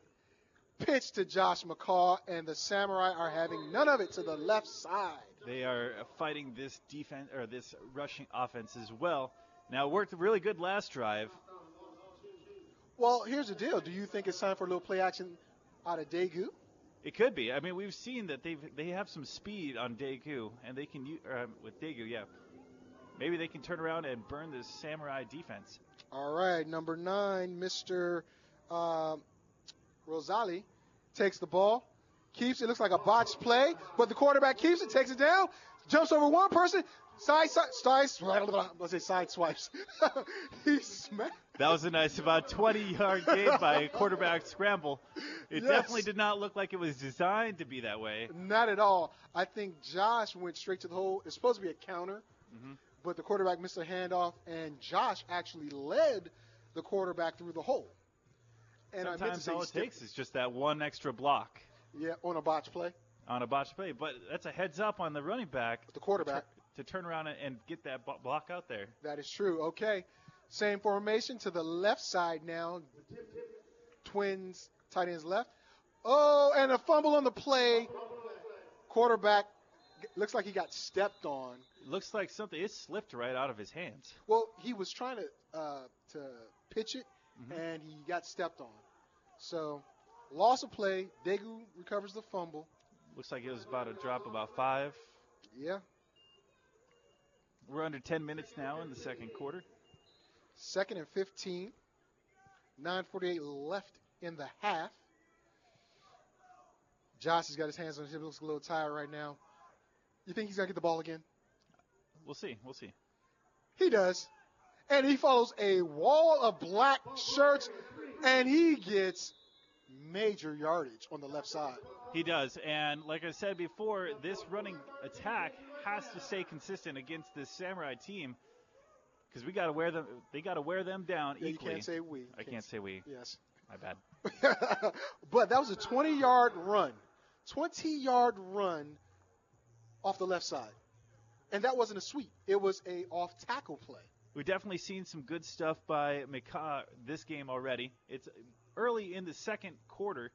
Pitch to Josh McCall, and the Samurai are having none of it to the left side. They are fighting this defense or this rushing offense as well. Now, it worked really good last drive. Well, here's the deal. Do you think it's time for a little play action out of Daegu? It could be. I mean, we've seen that they have some speed on Daegu, and they can with Daegu, yeah. Maybe they can turn around and burn this Samurai defense. All right, number 9, Mr. Rosali takes the ball, keeps it. Looks like a botched play, but the quarterback keeps it, takes it down, jumps over one person, side swipes. He smacked. That was a nice about 20-yard gain by a quarterback scramble. It definitely did not look like it was designed to be that way. Not at all. I think Josh went straight to the hole. It's supposed to be a counter, but the quarterback missed a handoff, and Josh actually led the quarterback through the hole. And sometimes all it takes is just that one extra block. Yeah, on a botch play. On a botch play, but that's a heads up on the running back. The quarterback. To turn around and get that block out there. That is true. Okay. Same formation to the left side now. Twins, tight ends left. Oh, and a fumble on the play. Quarterback looks like he got stepped on. Looks like it slipped right out of his hands. Well, he was trying to pitch it, and he got stepped on. So, loss of play. Daegu recovers the fumble. Looks like it was about a drop about 5. Yeah. We're under 10 minutes now in the second quarter. 2nd and 15. 9:48 left in the half. Josh has got his hands on his hip. Looks a little tired right now. You think he's going to get the ball again? We'll see. He does. And he follows a wall of black shirts, and he gets major yardage on the left side. He does. And like I said before, this running attack has to stay consistent against this Samurai team because we got to wear them. They got to wear them down equally. You can't say we. I can't say we. Yes. My bad. But that was a 20-yard run. 20-yard run off the left side. And that wasn't a sweep. It was a off-tackle play. We've definitely seen some good stuff by Mika this game already. It's early in the second quarter,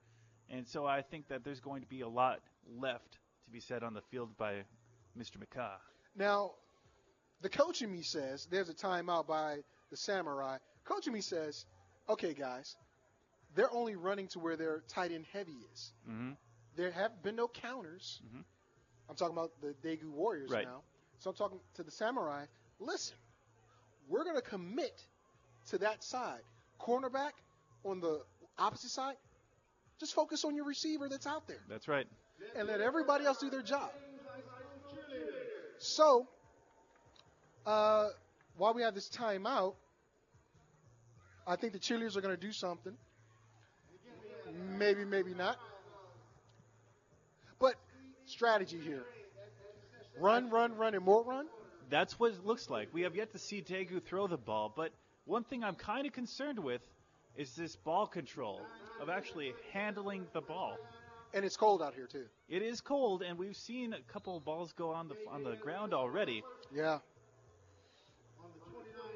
and so I think that there's going to be a lot left to be said on the field by Mr. Mika. Now, the coach in me says, there's a timeout by the Samurai. Coach in me says, okay, guys, they're only running to where their tight end heavy is. There have been no counters. I'm talking about the Daegu Warriors now. So I'm talking to the Samurai. Listen, we're going to commit to that side. Cornerback on the opposite side, just focus on your receiver that's out there. That's right. And let everybody else do their job. So, while we have this timeout, I think the cheerleaders are going to do something. Maybe, maybe not. But strategy here. Run, and more run? That's what it looks like. We have yet to see Daegu throw the ball, but one thing I'm kind of concerned with is this ball control of actually handling the ball. And it's cold out here, too. It is cold, and we've seen a couple of balls go on the ground already. Yeah.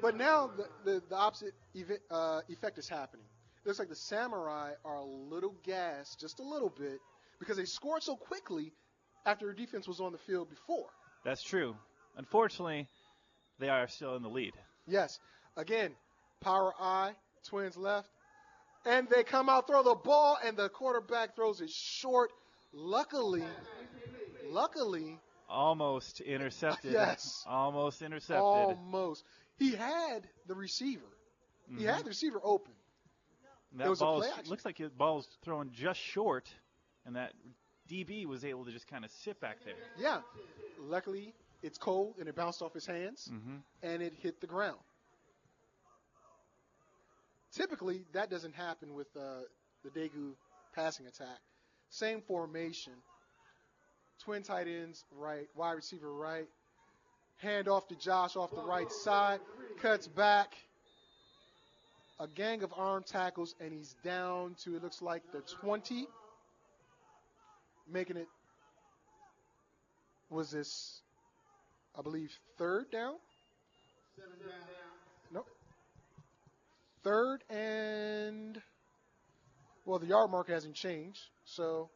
But now the opposite effect is happening. It looks like the Samurai are a little gassed, just a little bit, because they scored so quickly after their defense was on the field before. That's true. Unfortunately, they are still in the lead. Yes. Again, power I, Twins left. And they come out, throw the ball, and the quarterback throws it short. Luckily. Almost intercepted. Yes. Almost intercepted. Almost. He had the receiver. He had the receiver open. That it was a ball play action. looks like the ball's thrown just short, and that DB was able to just kind of sit back there. Yeah. Luckily, it's cold, and it bounced off his hands, and it hit the ground. Typically, that doesn't happen with the Daegu passing attack. Same formation. Twin tight ends right, wide receiver right. Hand off to Josh off the right side. Cuts back. A gang of arm tackles, and he's down to, it looks like, the 20. Making it, was this, I believe, third down? Nope. Third and, well, the yard marker hasn't changed, so.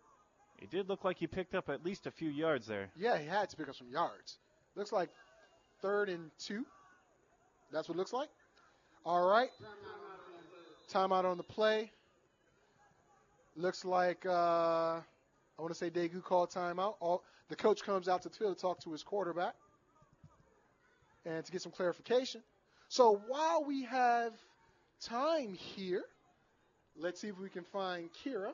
It did look like he picked up at least a few yards there. Yeah, he had to pick up some yards. Looks like 3rd and 2. That's what it looks like. All right. Timeout on the play. Looks like, I want to say Daegu called timeout. The coach comes out to the field to talk to his quarterback and to get some clarification. So while we have time here, let's see if we can find Kira.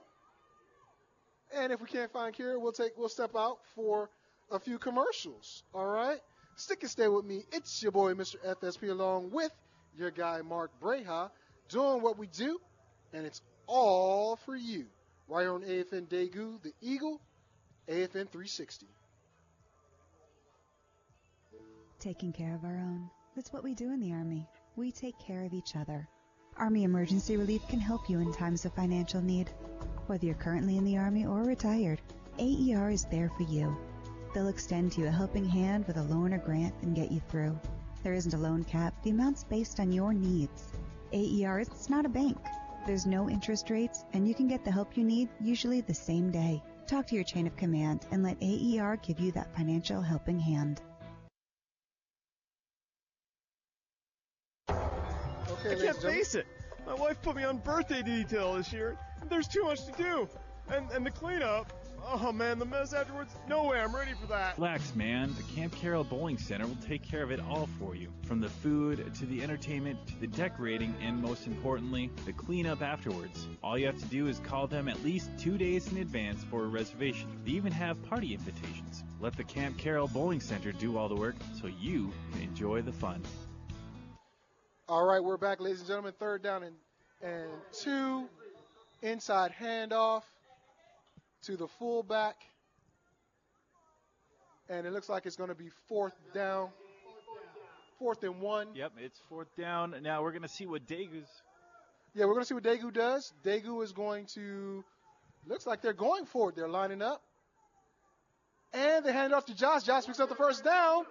And if we can't find Kira, we'll step out for a few commercials. All right? Stick and stay with me. It's your boy, Mr. FSP, along with your guy, Mark Brejcha, doing what we do, and it's all for you. Right here on AFN Daegu, the Eagle, AFN 360. Taking care of our own. That's what we do in the Army. We take care of each other. Army Emergency Relief can help you in times of financial need. Whether you're currently in the Army or retired, AER is there for you. They'll extend to you a helping hand with a loan or grant and get you through. There isn't a loan cap. The amount's based on your needs. AER is not a bank. There's no interest rates, and you can get the help you need usually the same day. Talk to your chain of command and let AER give you that financial helping hand. Okay, I can't face it. My wife put me on birthday detail this year. There's too much to do. And the cleanup. Oh, man, the mess afterwards. No way, I'm ready for that. Relax, man. The Camp Carroll Bowling Center will take care of it all for you. From the food, to the entertainment, to the decorating, and most importantly, the cleanup afterwards. All you have to do is call them at least 2 days in advance for a reservation. They even have party invitations. Let the Camp Carroll Bowling Center do all the work so you can enjoy the fun. All right, we're back, ladies and gentlemen. 3rd down and 2. Inside handoff to the fullback. And it looks like it's going to be 4th down. 4th and 1. Yep, it's 4th down. Now we're going to see what Daegu's. Yeah, we're going to see what Daegu does. Daegu is going to, looks like they're going for it. They're lining up. And they hand it off to Josh. Josh picks up the 1st down.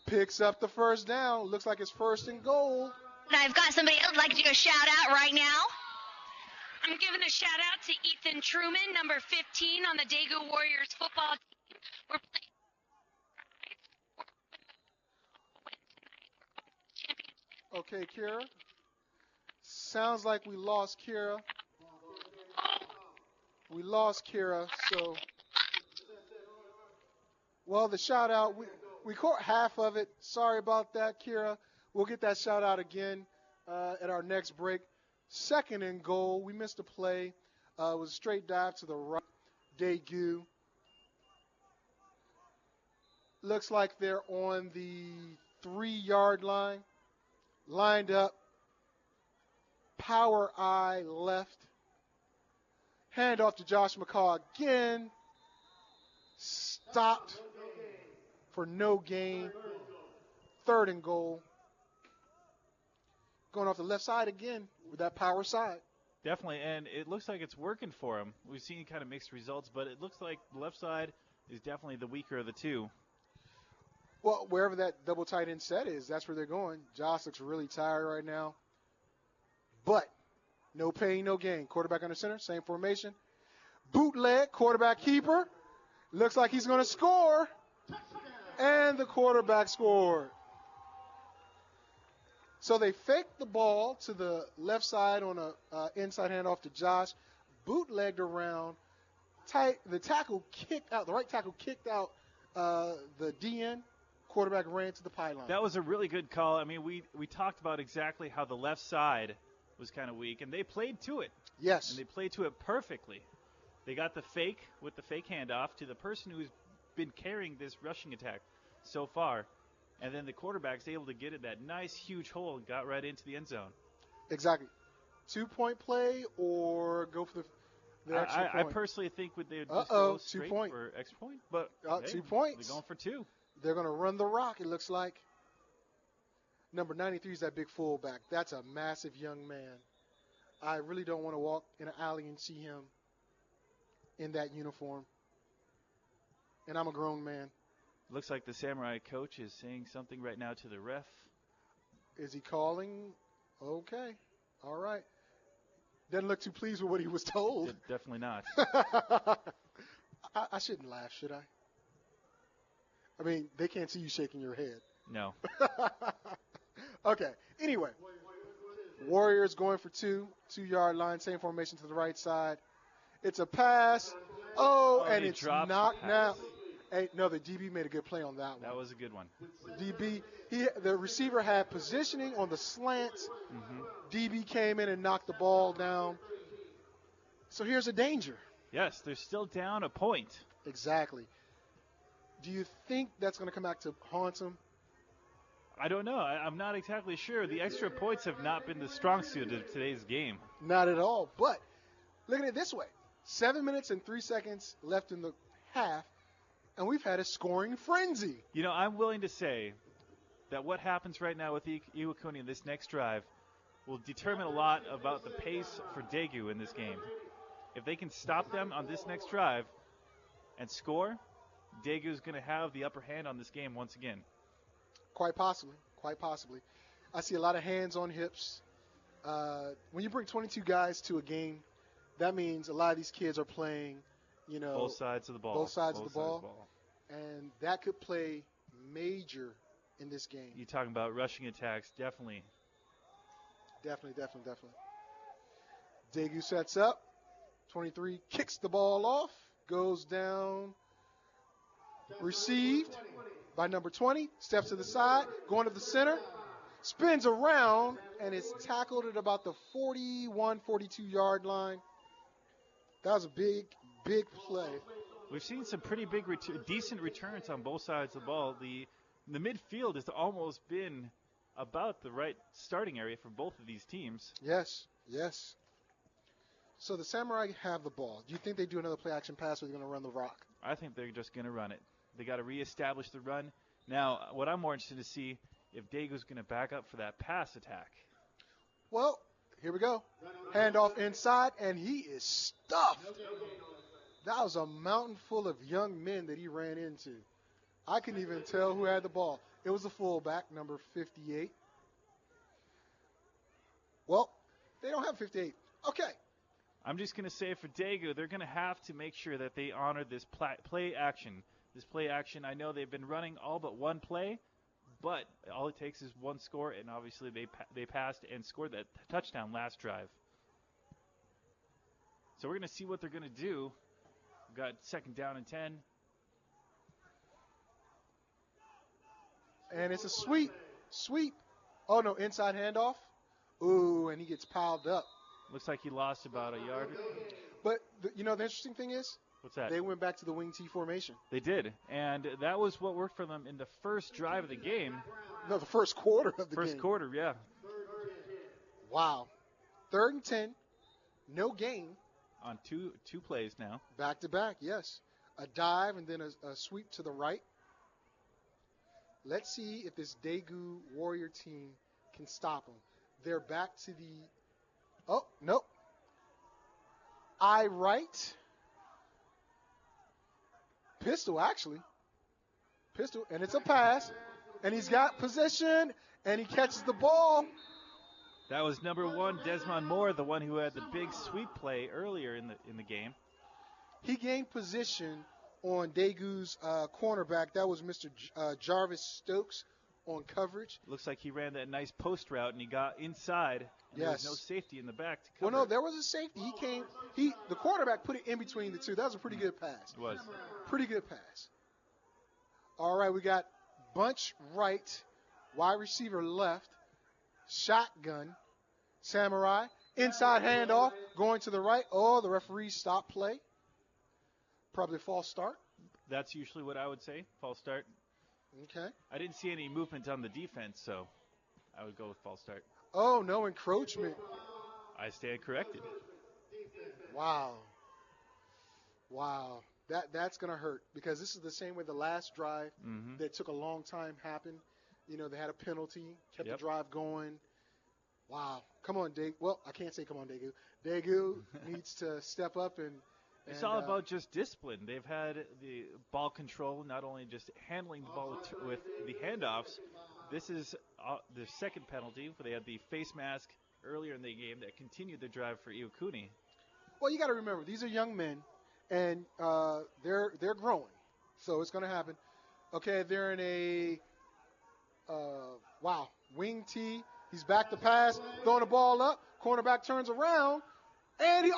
Picks up the 1st down. Looks like it's 1st and goal. And I've got somebody else like to do a shout out right now. I'm giving a shout out to Ethan Truman, number 15 on the Daegu Warriors football team. We're playing. Okay, Kira. Sounds like we lost Kira. We lost Kira, so. Well, the shout out, we caught half of it. Sorry about that, Kira. We'll get that shout out again at our next break. 2nd and goal. We missed a play. It was a straight dive to the right. Daegu. Looks like they're on the 3-yard line. Lined up. Power eye left. Hand off to Josh McCall again. Stopped for no gain. 3rd and goal. Going off the left side again with that power side. Definitely, and it looks like it's working for him. We've seen kind of mixed results, but it looks like the left side is definitely the weaker of the two. Well, wherever that double tight end set is, that's where they're going. Josh looks really tired right now. But no pain, no gain. Quarterback under center, same formation. Bootleg, quarterback keeper. Looks like he's going to score. And the quarterback scored. So they faked the ball to the left side on a inside handoff to Josh. Bootlegged around. The right tackle kicked out the DN. Quarterback ran to the pylon. That was a really good call. I mean, we talked about exactly how the left side was kind of weak, and they played to it. Yes. And they played to it perfectly. They got the fake with the fake handoff to the person who's been carrying this rushing attack so far, and then the quarterback's able to get in that nice huge hole and got right into the end zone. Exactly. 2-point play or go for the extra point? I personally think they would just go straight 2 point for extra point, but 2 points. They're going for 2. They're going to run the rock, it looks like. Number 93 is that big fullback. That's a massive young man. I really don't want to walk in an alley and see him in that uniform. And I'm a grown man. Looks like the Samurai coach is saying something right now to the ref. Is he calling? Okay. All right. Doesn't look too pleased with what he was told. Definitely not. I shouldn't laugh, should I? I mean, they can't see you shaking your head. No. Okay. Anyway, Warriors going for 2-yard line, same formation to the right side. It's a pass. And it's knocked down. Hey, no, the DB made a good play on that one. That was a good one. DB, the receiver had positioning on the slants. Mm-hmm. DB came in and knocked the ball down. So here's a danger. Yes, they're still down a point. Exactly. Do you think that's going to come back to haunt them? I don't know. I'm not exactly sure. The extra points have not been the strong suit of today's game. Not at all. But look at it this way. 7 minutes and 3 seconds left in the half, and we've had a scoring frenzy. You know, I'm willing to say that what happens right now with Iwakuni in this next drive will determine a lot about the pace for Daegu in this game. If they can stop them on this next drive and score, Daegu's going to have the upper hand on this game once again. Quite possibly. Quite possibly. I see a lot of hands on hips. When you bring 22 guys to a game, that means a lot of these kids are playing, you know, both sides of the ball. Both sides of the ball. And that could play major in this game. You're talking about rushing attacks, definitely. Definitely. Daegu sets up. 23 kicks the ball off. Goes down. Received by number 20. Steps to the side. Going to the center. Spins around. And is tackled at about the 41, 42-yard line. That was a big play. We've seen some pretty big, decent returns on both sides of the ball. The midfield has almost been about the right starting area for both of these teams. Yes. So the Samurai have the ball. Do you think they do another play-action pass or are they going to run the rock? I think they're just going to run it. They got to reestablish the run. Now, what I'm more interested to see if Daegu's going to back up for that pass attack. Well, here we go. Handoff inside, and he is stuffed. That was a mountain full of young men that he ran into. I couldn't even tell who had the ball. It was the fullback, number 58. Well, they don't have 58. Okay. I'm just going to say for Daegu, they're going to have to make sure that they honor this play action. This play action, I know they've been running all but one play, but all it takes is one score, and obviously they passed and scored that touchdown last drive. So we're going to see what they're going to do. We've got 2nd down and 10. And it's a sweep. Oh, no, inside handoff. Ooh, and he gets piled up. Looks like he lost about a yard. But, the interesting thing is? What's that? They went back to the wing T formation. They did. And that was what worked for them in the first drive of the game. No, the first quarter of the game. First quarter, yeah. Wow. 3rd and 10. No gain. On two plays now. Back to back, yes. A dive and then a sweep to the right. Let's see if this Daegu Warrior team can stop them. They're back to the... Oh, nope. Right. Pistol, actually. And it's a pass. And he's got possession. And he catches the ball. That was number 1, Desmond Moore, the one who had the big sweep play earlier in the game. He gained position on Daegu's cornerback. That was Mr. Jarvis Stokes on coverage. Looks like he ran that nice post route, and he got inside. And there was no safety in the back to cover. Well, no, there was a safety. The quarterback put it in between the two. That was a pretty good pass. It was. Pretty good pass. All right, we got bunch right, wide receiver left, shotgun, Samurai. Inside handoff, going to the right. Oh, the referee stopped play. Probably a false start. That's usually what I would say, false start. Okay. I didn't see any movement on the defense, so I would go with false start. Oh, no encroachment. I stand corrected. Wow. Wow. That's going to hurt because this is the same way the last drive that took a long time happened. You know, they had a penalty, kept the drive going. Wow. Come on, Daegu. Well, I can't say come on, Daegu. Daegu needs to step up and it's all about just discipline. They've had the ball control, not only just handling the ball with the handoffs. This is the second penalty where they had the face mask earlier in the game that continued the drive for Iwakuni. Well, you got to remember, these are young men, and they're growing. So it's going to happen. Okay, they're in a, wing tee. He's back to pass, throwing the ball up. Cornerback turns around, and it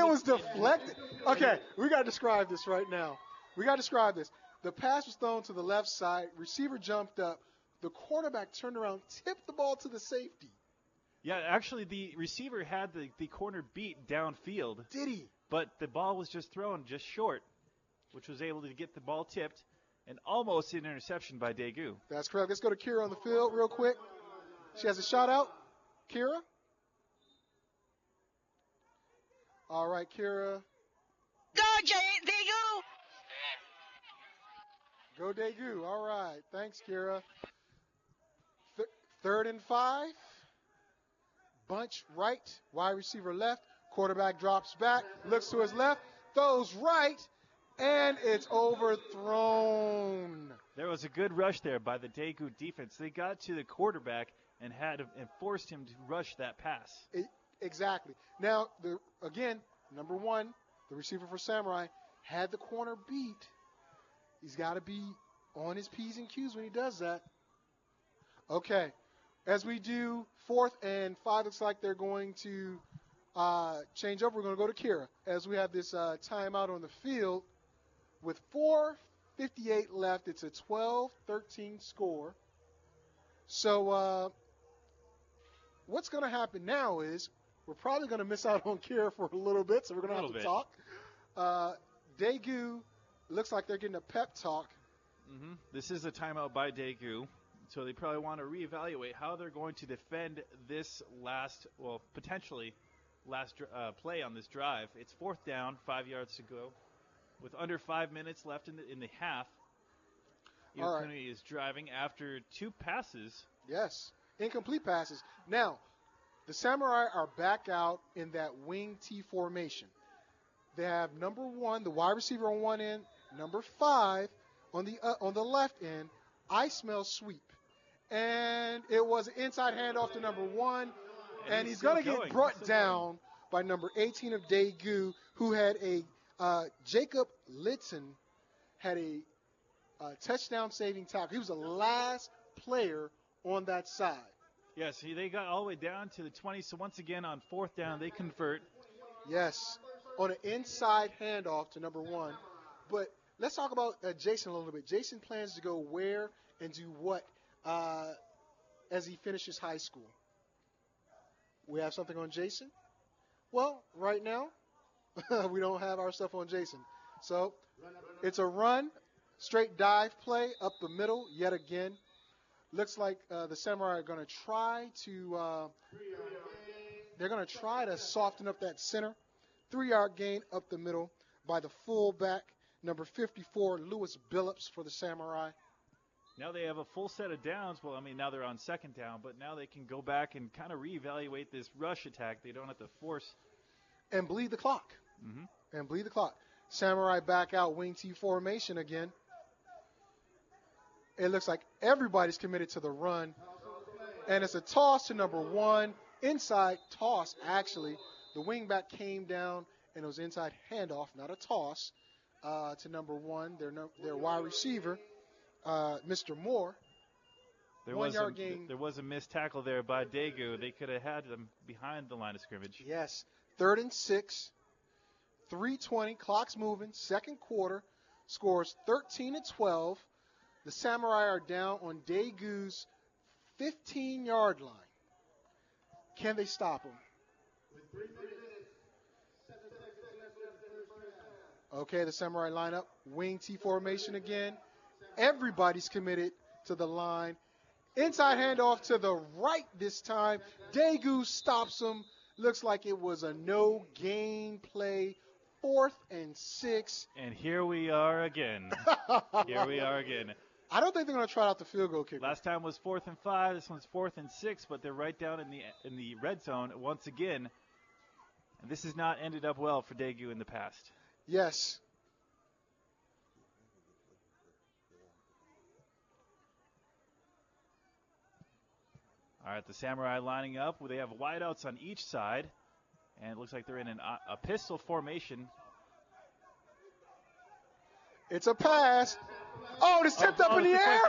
was deflected. Okay, we got to describe this right now. The pass was thrown to the left side. Receiver jumped up. The quarterback turned around, tipped the ball to the safety. Yeah, actually, the receiver had the corner beat downfield. Did he? But the ball was just thrown just short, which was able to get the ball tipped and almost an interception by Daegu. That's correct. Let's go to Kira on the field real quick. She has a shot out. Kira? All right, Kira. Go, Daegu! Go, Daegu. All right. Thanks, Kira. 3rd and 5. Bunch right. Wide receiver left. Quarterback drops back. Looks to his left. Throws right. And it's overthrown. There was a good rush there by the Daegu defense. They got to the quarterback and forced him to rush that pass. Exactly. Now, again, number 1, the receiver for Samurai, had the corner beat. He's got to be on his P's and Q's when he does that. Okay. As we do 4th and 5, looks like they're going to change up. We're going to go to Kira as we have this timeout on the field. With 4:58 left, it's a 12-13 score. So what's going to happen now is we're probably going to miss out on Kira for a little bit, so we're going to have to talk. Daegu looks like they're getting a pep talk. This is a timeout by Daegu, so they probably want to reevaluate how they're going to defend this potentially last play on this drive. It's 4th down, 5 yards to go. With under 5 minutes left in the half, Iwakuni is driving after 2 passes. Yes, incomplete passes. Now, the Samurai are back out in that wing T formation. They have number 1, the wide receiver on one end, number 5 on the left end. I smell sweep, and it was an inside handoff to number 1, and he's going to get brought down by number 18 of Daegu, who had a Jacob Litton had a touchdown saving tackle. He was the last player on that side. Yes, they got all the way down to the 20. So once again on 4th down, they convert. Yes, on an inside handoff to number 1. But let's talk about Jason a little bit. Jason plans to go where and do what as he finishes high school. We have something on Jason? Well, right now, we don't have our stuff on Jason. So it's a run, straight dive play up the middle yet again. Looks like the Samurai are going to try to soften up that center. 3-yard gain up the middle by the fullback, number 54, Lewis Billups for the Samurai. Now they have a full set of downs. Well, now they're on 2nd down, but now they can go back and kind of reevaluate this rush attack. They don't have to force. And bleed the clock. Samurai back out wing T formation again. It looks like everybody's committed to the run. And it's a toss to number 1. Inside toss, actually. The wingback came down, and it was inside handoff, not a toss, to number 1, their wide receiver, Mr. Moore. There was a missed tackle there by Daegu. They could have had them behind the line of scrimmage. Yes. 3rd and 6. 3:20, clock's moving, 2nd quarter, scores 13-12. The Samurai are down on Daegu's 15-yard line. Can they stop him? Okay, the Samurai lineup. Wing T formation again. Everybody's committed to the line. Inside handoff to the right this time. Daegu stops him. Looks like it was a no gain play. 4th and 6. And here we are again. I don't think they're going to try out the field goal kicker. Last time was 4th and 5. This one's 4th and 6, but they're right down in the red zone once again. And this has not ended up well for Daegu in the past. Yes. All right, the Samurai lining up. They have wideouts on each side, and it looks like they're in a pistol formation. It's a pass. Oh, it's tipped up in the air.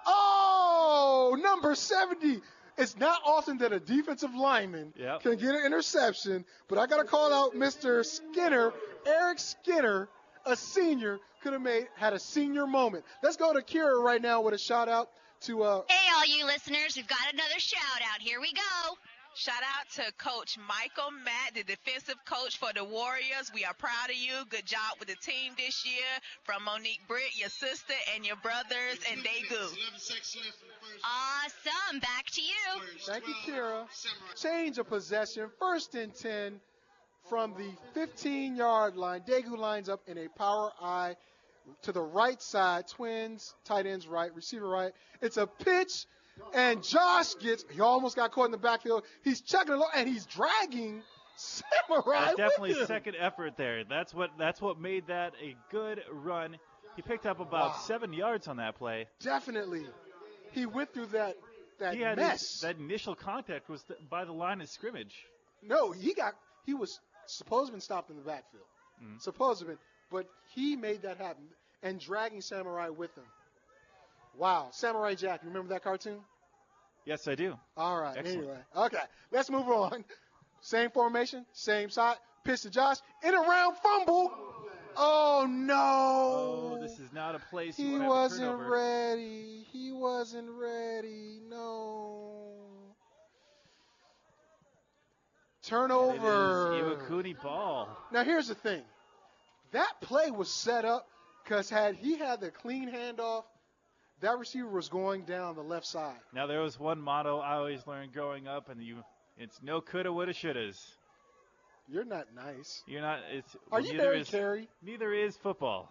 Oh, number 70. It's not often that a defensive lineman can get an interception, but I got to call out Mr. Skinner, Eric Skinner, a senior, could have had a senior moment. Let's go to Kira right now with a shout out to Hey, all you listeners, we've got another shout out. Here we go. Shout out to Coach Michael Matt, the defensive coach for the Warriors. We are proud of you. Good job with the team this year. From Monique Britt, your sister, and your brothers, and Daegu. Awesome. Back to you. Thank you, Kira. Change of possession. 1st and 10 from the 15-yard line. Daegu lines up in a power I to the right side. Twins, tight ends right, receiver right. It's a pitch. And Josh he almost got caught in the backfield. He's checking along, and he's dragging Samurai That's definitely with him. Second effort there. That's what made that a good run. He picked up about 7 yards on that play. Definitely. He went through that That mess. That initial contact was by the line of scrimmage. No, he was supposed to have been stopped in the backfield. Supposed to have been. But he made that happen, and dragging Samurai with him. Wow. Samurai Jack, you remember that cartoon? Yes, I do. All right. Excellent. Anyway. Okay. Let's move on. Same formation, same side. Pitch to Josh. In around fumble. Oh, no. Oh, this is not a place you want to have a turnover. He wasn't ready. No. Turnover. It is Iwakuni ball. Now, here's the thing. That play was set up because had he had the clean handoff, that receiver was going down the left side. Now, there was one motto I always learned growing up, and it's no coulda, woulda, shouldas. You're not nice. You're not. Are you Mary Carey? Neither is football.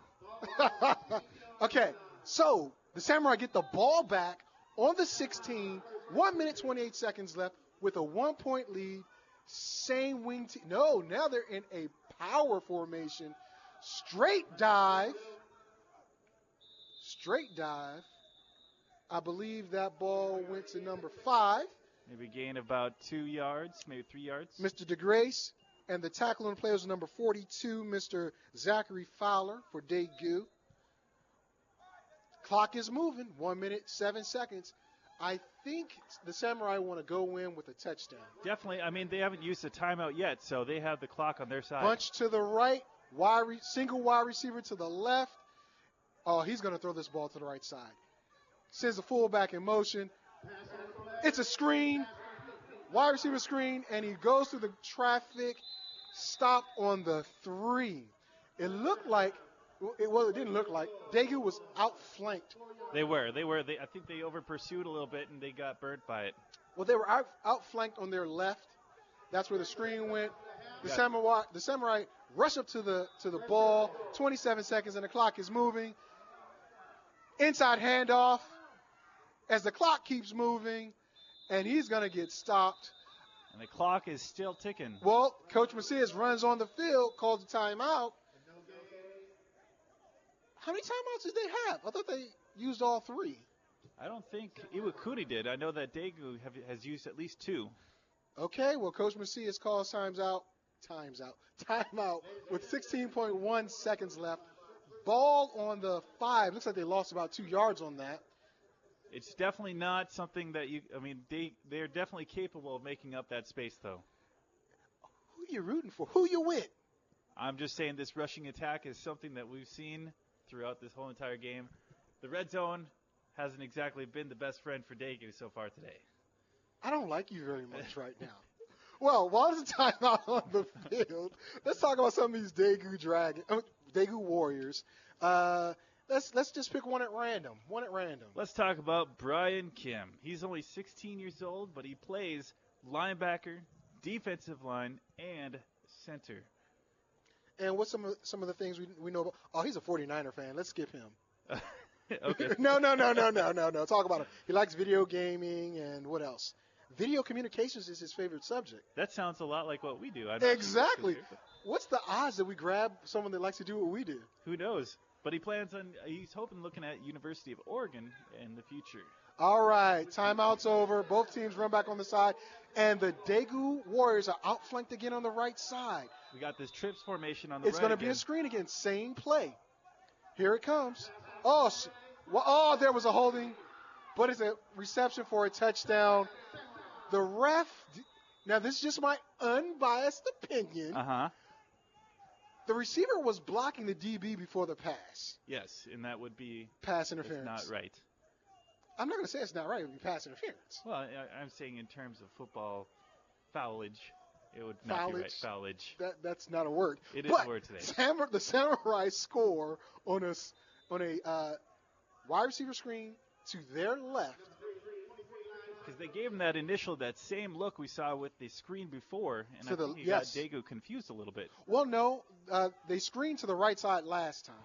Okay, so the Samurai get the ball back on the 16, 1 minute, 28 seconds left with a 1-point lead. Same wing team. No, now they're in a power formation. Straight dive. I believe that ball went to number 5. Maybe gain about 2 yards, maybe 3 yards. Mr. DeGrace, and the tackle on the play was number 42, Mr. Zachary Fowler for Daegu. Clock is moving, 1 minute, 7 seconds. I think the Samurai want to go in with a touchdown. Definitely. I mean, they haven't used a timeout yet, so they have the clock on their side. Bunch to the right, single wide receiver to the left. Oh, he's going to throw this ball to the right side. Sends the fullback in motion. It's a screen, wide receiver screen, and he goes through the traffic, stop on the 3. It looked like, it didn't look like, Daegu was outflanked. They were. I think they over-pursued a little bit, and they got burnt by it. Well, they were outflanked on their left. That's where the screen went. The Samurai rush up to the ball. 27 seconds, and the clock is moving. Inside handoff. As the clock keeps moving, and he's going to get stopped. And the clock is still ticking. Well, Coach Macias runs on the field, calls a timeout. How many timeouts did they have? I thought they used all 3. I don't think Iwakuni did. I know that Daegu has used at least 2. Okay, well, Coach Macias calls timeout with 16.1 seconds left. Ball on the 5. Looks like they lost about 2 yards on that. It's definitely not something that they're definitely capable of making up that space, though. Who are you rooting for? Who you with? I'm just saying this rushing attack is something that we've seen throughout this whole entire game. The red zone hasn't exactly been the best friend for Daegu so far today. I don't like you very much right now. Well, while it's time out on the field, let's talk about some of these Daegu Warriors. Let's just pick one at random. Let's talk about Brian Kim. He's only 16 years old, but he plays linebacker, defensive line, and center. And what's some of the things we know about? Oh, he's a 49er fan. Let's skip him. Okay. No. Talk about him. He likes video gaming and what else? Video communications is his favorite subject. That sounds a lot like what we do. Exactly. What's the odds that we grab someone that likes to do what we do? Who knows? But he's hoping looking at University of Oregon in the future. All right, timeout's over. Both teams run back on the side. And the Daegu Warriors are outflanked again on the right side. We got this trips formation on the It's right. Going to be a screen again. Same play. Here it comes. Oh, there was a holding. But it's a reception for a touchdown. The ref, now this is just my unbiased opinion. The receiver was blocking the DB before the pass. Yes, and that would be pass interference. Not right. I'm not going to say it's not right. It would be pass interference. Well, I'm saying in terms of football foulage, it would not be right. Foulage. That's not a word. It is a word today. The Samurai score on a wide receiver screen to their left. Because they gave him that same look we saw with the screen before, and I think he got Daegu confused a little bit. Well, no, they screened to the right side last time.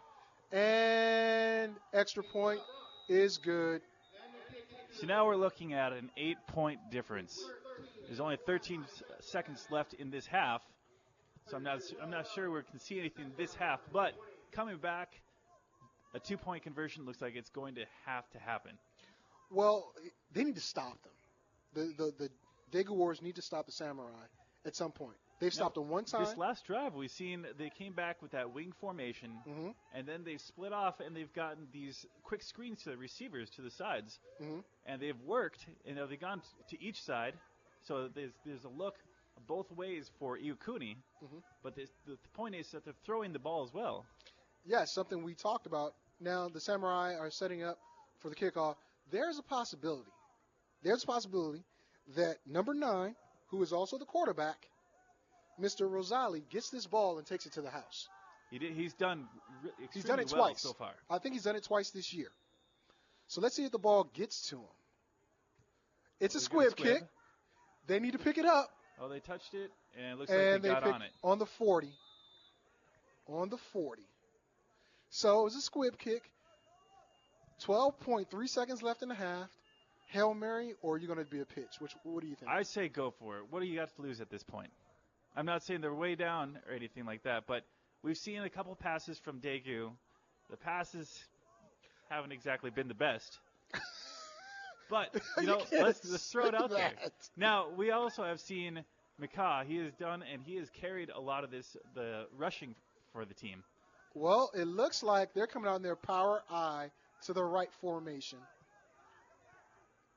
And extra point is good. So now we're looking at an 8-point difference. There's only 13 seconds left in this half, so I'm not sure we can see anything this half. But coming back, a 2-point conversion looks like it's going to have to happen. Well, they need to stop them. The Daegu Warriors need to stop the Samurai at some point. They've stopped them one time. This last drive, we've seen they came back with that wing formation, and then they've split off, and they've gotten these quick screens to the receivers to the sides, and they've worked. And they've gone to each side, so there's a look both ways for Iwakuni, but the point is that they're throwing the ball as well. Yes, something we talked about. Now the Samurai are setting up for the kickoff. There's a possibility that number 9, who is also the quarterback, Mr. Rosali, gets this ball and takes it to the house. He's done it well twice so far. I think he's done it twice this year. So let's see if the ball gets to him. It's a squib kick. They need to pick it up. Oh, they touched it, and it looks like they got on it. On the 40. On the 40. So it was a squib kick. 12.3 seconds left in the half. Hail Mary, or are you going to be a pitch? What do you think? I'd say go for it. What do you got to lose at this point? I'm not saying they're way down or anything like that, but we've seen a couple passes from Daegu. The passes haven't exactly been the best. But, let's throw it out there. Now, we also have seen Mika. He has done, and he has carried a lot of the rushing for the team. Well, it looks like they're coming out in their power I to the right formation.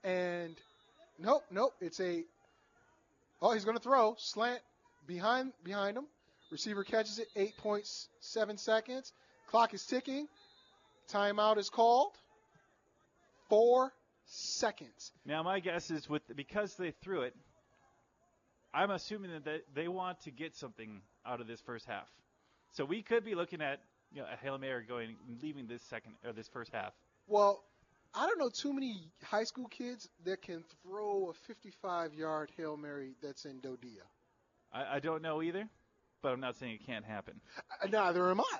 And nope, it's he's going to throw slant behind him. Receiver catches it, 8.7 seconds. Clock is ticking. Timeout is called. 4 seconds. Now my guess is because they threw it, I'm assuming that they want to get something out of this first half. So we could be looking at a Hail Mary leaving this first half. Well, I don't know too many high school kids that can throw a 55-yard Hail Mary that's in Dodia. I don't know either, but I'm not saying it can't happen. Neither am I.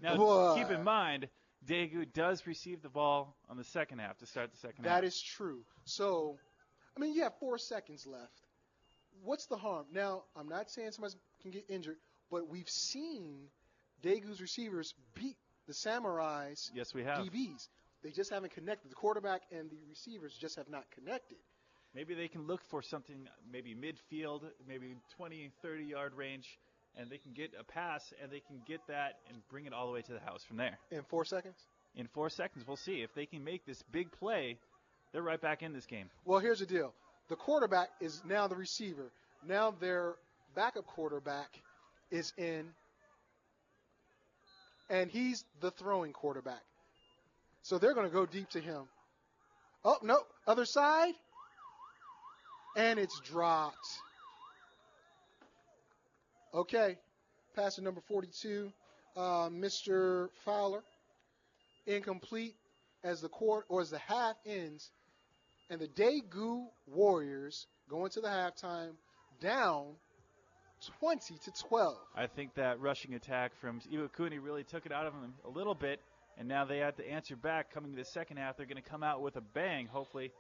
Now, keep in mind, Daegu does receive the ball on the second half to start the second half. That is true. So, you have 4 seconds left. What's the harm? Now, I'm not saying somebody can get injured, but we've seen Daegu's receivers beat the Samurai's DBs. They just haven't connected. The quarterback and the receivers just have not connected. Maybe they can look for something, maybe midfield, maybe 20, 30-yard range, and they can get a pass, and they can get that and bring it all the way to the house from there. In 4 seconds? In 4 seconds. We'll see. If they can make this big play, they're right back in this game. Well, here's the deal. The quarterback is now the receiver. Now their backup quarterback is in, and he's the throwing quarterback. So they're going to go deep to him. Oh, no. Other side. And it's dropped. Okay, passer number 42, Mr. Fowler, incomplete as the half ends, and the Daegu Warriors go into the halftime down 20-12. I think that rushing attack from Iwakuni really took it out of them a little bit, and now they have to answer back. Coming to the second half, they're going to come out with a bang, hopefully,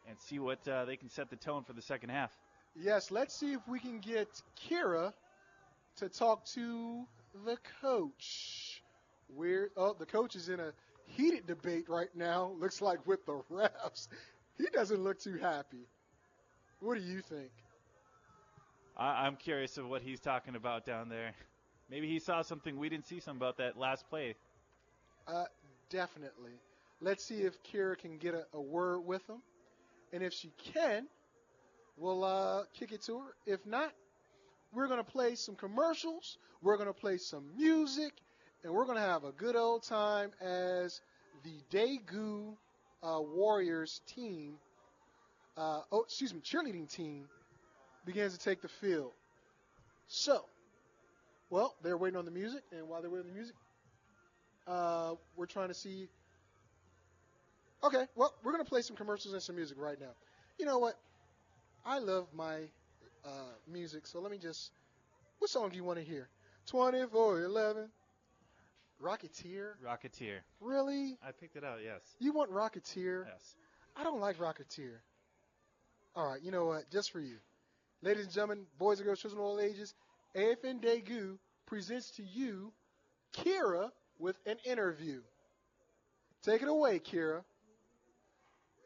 and see what they can set the tone for the second half. Yes, let's see if we can get Kira to talk to the coach. The coach is in a heated debate right now, looks like with the refs. He doesn't look too happy. What do you think? I'm curious of what he's talking about down there. Maybe he saw something we didn't see something about that last play. Definitely. Let's see if Kira can get a word with him. And if she can, we'll kick it to her. If not, we're going to play some commercials. We're going to play some music. And we're going to have a good old time as the Daegu Warriors team, cheerleading team, begins to take the field. So, well, they're waiting on the music. And while they're waiting on the music, we're trying to see. Okay, well, we're going to play some commercials and some music right now. You know what? I love my music, so let me just. What song do you want to hear? 24/11. Rocketeer? Rocketeer. Really? I picked it out, yes. You want Rocketeer? Yes. I don't like Rocketeer. All right, you know what? Just for you. Ladies and gentlemen, boys and girls, children of all ages, AFN Daegu presents to you Kira with an interview. Take it away, Kira.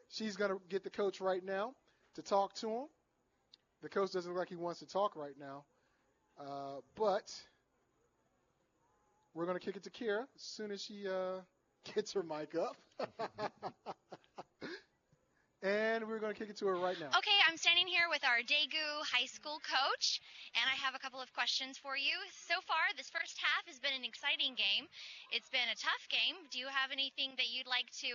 She's going to get the coach right now to talk to him. The coach doesn't look like he wants to talk right now. But we're going to kick it to Kira as soon as she gets her mic up. And we're going to kick it to her right now. Okay, I'm standing here with our Daegu High School coach, and I have a couple of questions for you. So far, this first half has been an exciting game. It's been a tough game. Do you have anything that you'd like to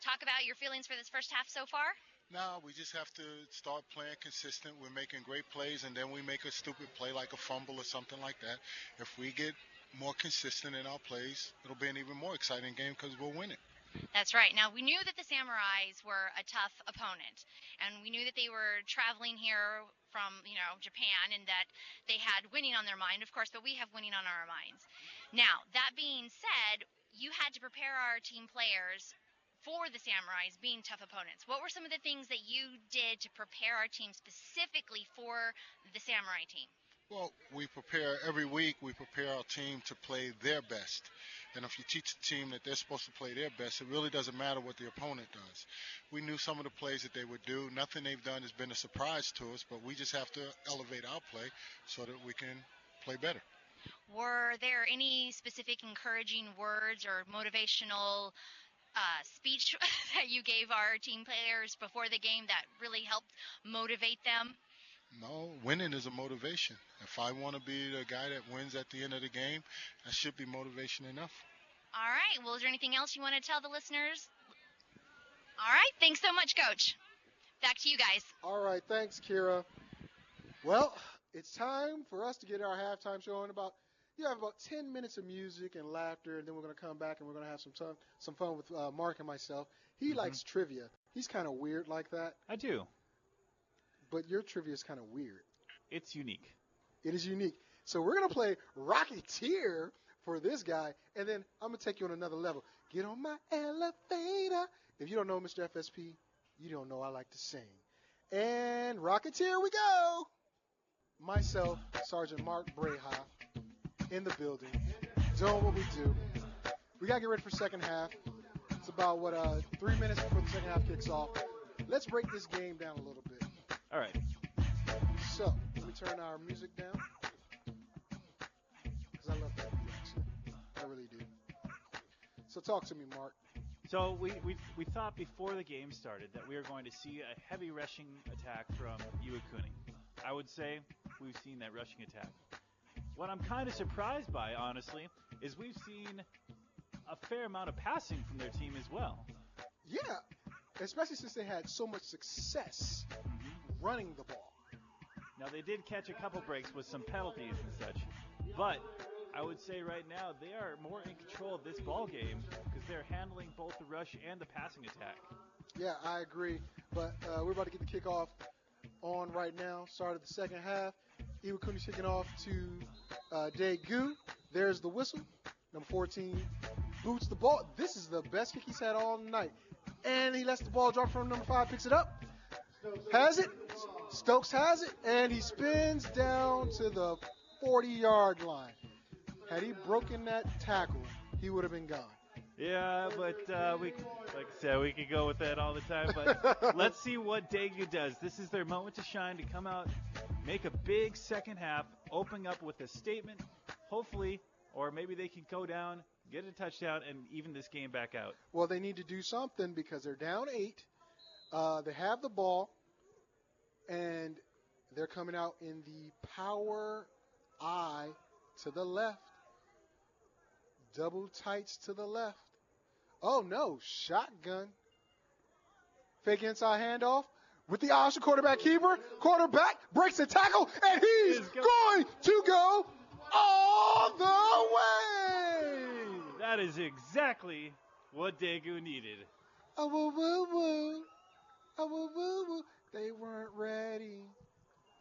talk about your feelings for this first half so far? No, we just have to start playing consistent. We're making great plays, and then we make a stupid play like a fumble or something like that. If we get more consistent in our plays, it'll be an even more exciting game because we'll win it. That's right. Now, we knew that the Samurais were a tough opponent, and we knew that they were traveling here from, Japan, and that they had winning on their mind, of course, but we have winning on our minds. Now, that being said, you had to prepare our team players for the Samurais being tough opponents. What were some of the things that you did to prepare our team specifically for the Samurai team? Well, every week we prepare our team to play their best. And if you teach the team that they're supposed to play their best, it really doesn't matter what the opponent does. We knew some of the plays that they would do. Nothing they've done has been a surprise to us, but we just have to elevate our play so that we can play better. Were there any specific encouraging words or motivational speech that you gave our team players before the game that really helped motivate them? No, winning is a motivation. If I want to be the guy that wins at the end of the game, that should be motivation enough. All right. Well, is there anything else you want to tell the listeners? All right. Thanks so much, Coach. Back to you guys. All right. Thanks, Kira. Well, it's time for us to get our halftime show in about 10 minutes of music and laughter, and then we're going to come back and we're going to have some fun with Mark and myself. He likes trivia. He's kind of weird like that. I do. But your trivia is kind of weird. It's unique. It is unique. So we're going to play Rocketeer for this guy, and then I'm going to take you on another level. Get on my elevator. If you don't know Mr. FSP, you don't know I like to sing. And Rocketeer we go. Myself, Sergeant Mark Brejcha, in the building, doing what we do. We got to get ready for second half. It's about, 3 minutes before the second half kicks off. Let's break this game down a little bit. All right. So, let me turn our music down. Because I love that music. I really do. So talk to me, Mark. So we thought before the game started that we were going to see a heavy rushing attack from Iwakuni. I would say we've seen that rushing attack. What I'm kind of surprised by, honestly, is we've seen a fair amount of passing from their team as well. Yeah, especially since they had so much success running the ball. Now, they did catch a couple breaks with some penalties and such, but I would say right now they are more in control of this ball game because they're handling both the rush and the passing attack. Yeah, I agree. But we're about to get the kickoff on right now. Start of the second half. Iwakuni's kicking off to Daegu. There's the whistle. Number 14 boots the ball. This is the best kick he's had all night. And he lets the ball drop from number 5, picks it up. Has it. Stokes has it. And he spins down to the 40-yard line. Had he broken that tackle, he would have been gone. Yeah, but like I said, we could go with that all the time. But let's see what Daegu does. This is their moment to shine, to come out, make a big second half, opening up with a statement, hopefully, or maybe they can go down, get a touchdown, and even this game back out. Well, they need to do something because they're down 8. They have the ball, and they're coming out in the power I to the left. Double tights to the left. Oh, no. Shotgun. Fake inside handoff with the option quarterback keeper. Quarterback breaks the tackle, and he's going to go all the way. That is exactly what Daegu needed. Oh, woo, woo, woo. Oh, woo, woo, woo. They weren't ready.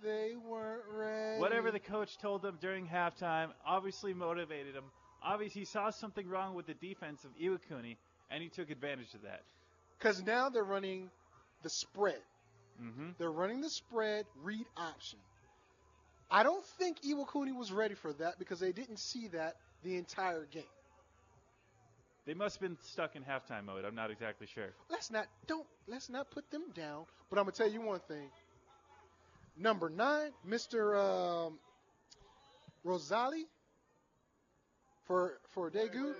They weren't ready. Whatever the coach told them during halftime obviously motivated him. Obviously, he saw something wrong with the defense of Iwakuni, and he took advantage of that. Because now they're running the spread. Mm-hmm. They're running the spread read option. I don't think Iwakuni was ready for that because they didn't see that the entire game. They must have been stuck in halftime mode. I'm not exactly sure. Let's not put them down. But I'm gonna tell you one thing. Number 9, Mr. Rosali for Daegu,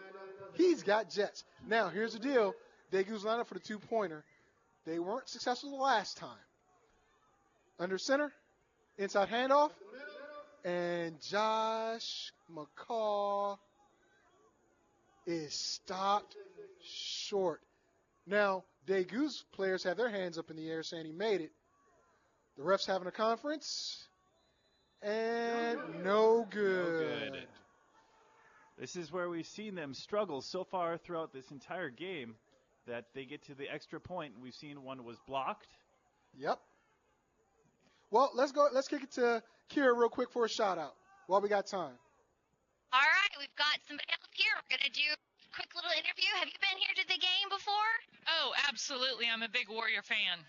he's got jets. Now here's the deal. Daegu's lined up for the 2-pointer. They weren't successful the last time. Under center, inside handoff, and Josh McCaw is stopped short. Now, Daegu's players have their hands up in the air saying he made it. The ref's having a conference, and no good. This is where we've seen them struggle so far throughout this entire game that they get to the extra point. We've seen one was blocked. Yep. Well, let's go. Let's kick it to Kira real quick for a shout out while we got time. All right, we've got somebody else here. We're going to do a quick little interview. Have you been here to the game before? Oh, absolutely. I'm a big Warrior fan.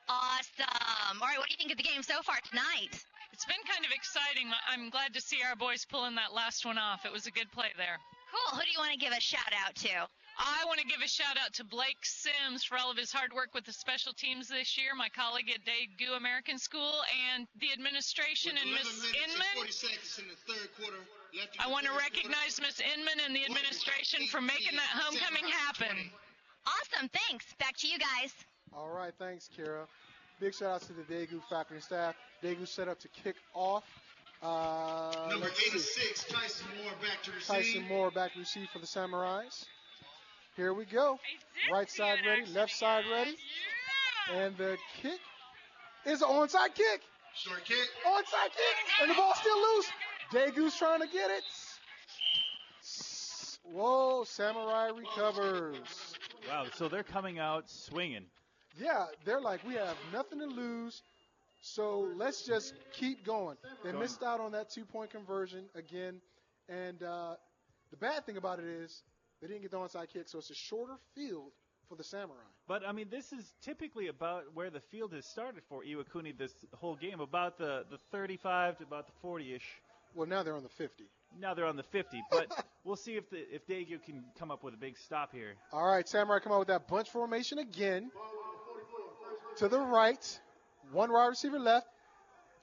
Awesome. All right, what do you think of the game so far tonight? It's been kind of exciting. I'm glad to see our boys pulling that last one off. It was a good play there. Cool. Who do you want to give a shout out to? I want to give a shout out to Blake Sims for all of his hard work with the special teams this year, my colleague at Daegu American School, and the administration and Miss Inman. I want to recognize Miss Inman and the administration for making that homecoming happen. Awesome. Thanks. Back to you guys. All right. Thanks, Kira. Big shout out to the Daegu faculty and staff. Daegu set up to kick off. Number 86, Tyson Moore back to receive. Tyson Moore back to receive for the Samurais. Here we go. Right side ready, left side ready. And the kick is an onside kick. Short kick. Onside kick. And the ball's still loose. Daegu's trying to get it. Whoa, Samurai recovers. Wow, so they're coming out swinging. Yeah, they're like, we have nothing to lose, so let's just keep going. They missed out on that 2-point conversion again. And the bad thing about it is they didn't get the onside kick, so it's a shorter field for the Samurai. But, I mean, this is typically about where the field has started for Iwakuni this whole game, about the 35 to about the 40-ish. Well, now they're on the 50. Now they're on the 50, but we'll see if Daegu can come up with a big stop here. All right, Samurai come out with that bunch formation again. To the right, one wide receiver left.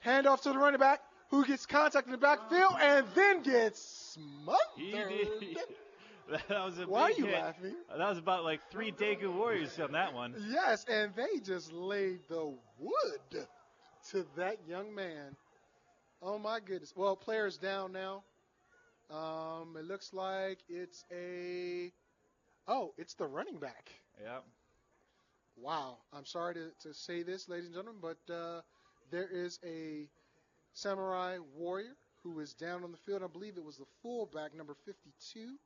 Handoff to the running back, who gets contact in the backfield and then gets smothered. That was a Why big are you hit. laughing? That was about like 3 Daegu Warriors on that one. Yes, and they just laid the wood to that young man. Oh, my goodness. Well, players down now. It looks like it's it's the running back. Yeah. Wow. I'm sorry to say this, ladies and gentlemen, but there is a Samurai Warrior who is down on the field. I believe it was the fullback, number 52.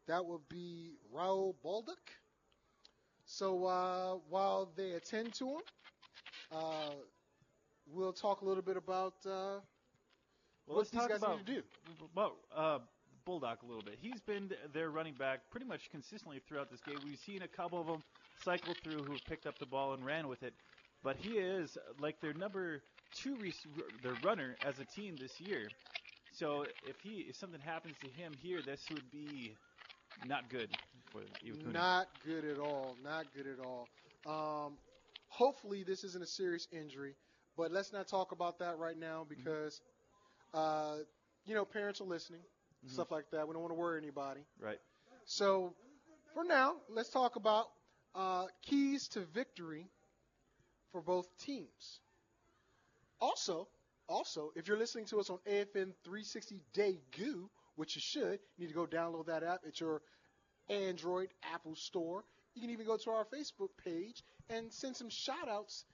That would be Raul Baldock. So while they attend to him, we'll talk a little bit about what these guys need to do. Well, Bulldog a little bit. He's been their running back pretty much consistently throughout this game. We've seen a couple of them cycle through who picked up the ball and ran with it. But he is like their number 2 their runner as a team this year. So if something happens to him here, this would be not good for Iwakuni. Not good at all. Not good at all. Hopefully this isn't a serious injury, but let's not talk about that right now because, parents are listening, stuff like that. We don't want to worry anybody. Right. So for now, let's talk about keys to victory for both teams. Also, if you're listening to us on AFN 360 Daegu, which you should, you need to go download that app at your Android, Apple store. You can even go to our Facebook page and send some shout-outs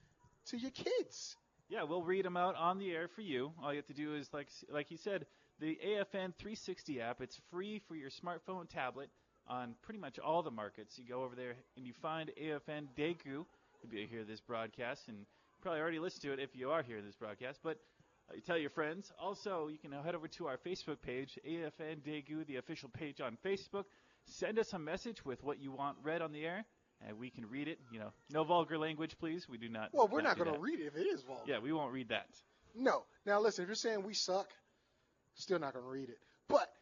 to your kids. Yeah, we'll read them out on the air for you. All you have to do is, like he said, the AFN 360 app. It's free for your smartphone and tablet on pretty much all the markets. You go over there and you find AFN Daegu. You'll be able to hear this broadcast, and you probably already listened to it if you are hearing this broadcast. But tell your friends. Also, you can head over to our Facebook page, AFN Daegu, the official page on Facebook. Send us a message with what you want read on the air, and we can read it. No vulgar language, please. We do not. Well, we're not going to read it if it is vulgar. Yeah, we won't read that. No. Now, listen, if you're saying we suck, still not going to read it. But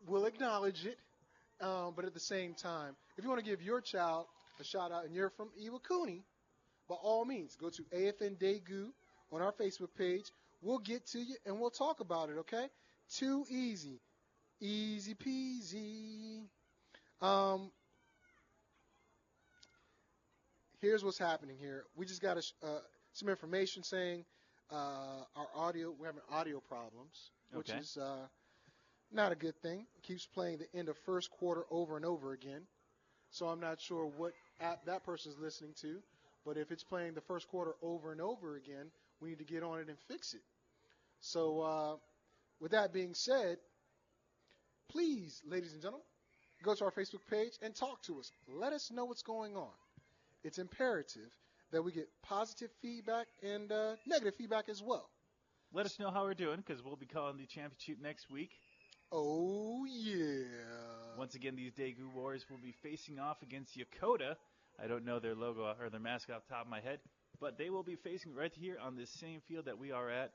we'll acknowledge it. But at the same time, if you want to give your child a shout-out and you're from Iwakuni, by all means, go to AFN Daegu on our Facebook page. We'll get to you, and we'll talk about it, okay? Too easy. Easy peasy. Here's what's happening here. We just got some information saying we're having audio problems, which is not a good thing. It keeps playing the end of first quarter over and over again. So I'm not sure what app that person's listening to, but if it's playing the first quarter over and over again, we need to get on it and fix it. So with that being said, please, ladies and gentlemen, go to our Facebook page and talk to us. Let us know what's going on. It's imperative that we get positive feedback and negative feedback as well. Let us know how we're doing because we'll be calling the championship next week. Oh, yeah. Once again, these Daegu Warriors will be facing off against Yokota. I don't know their logo or their mascot off the top of my head, but they will be facing right here on this same field that we are at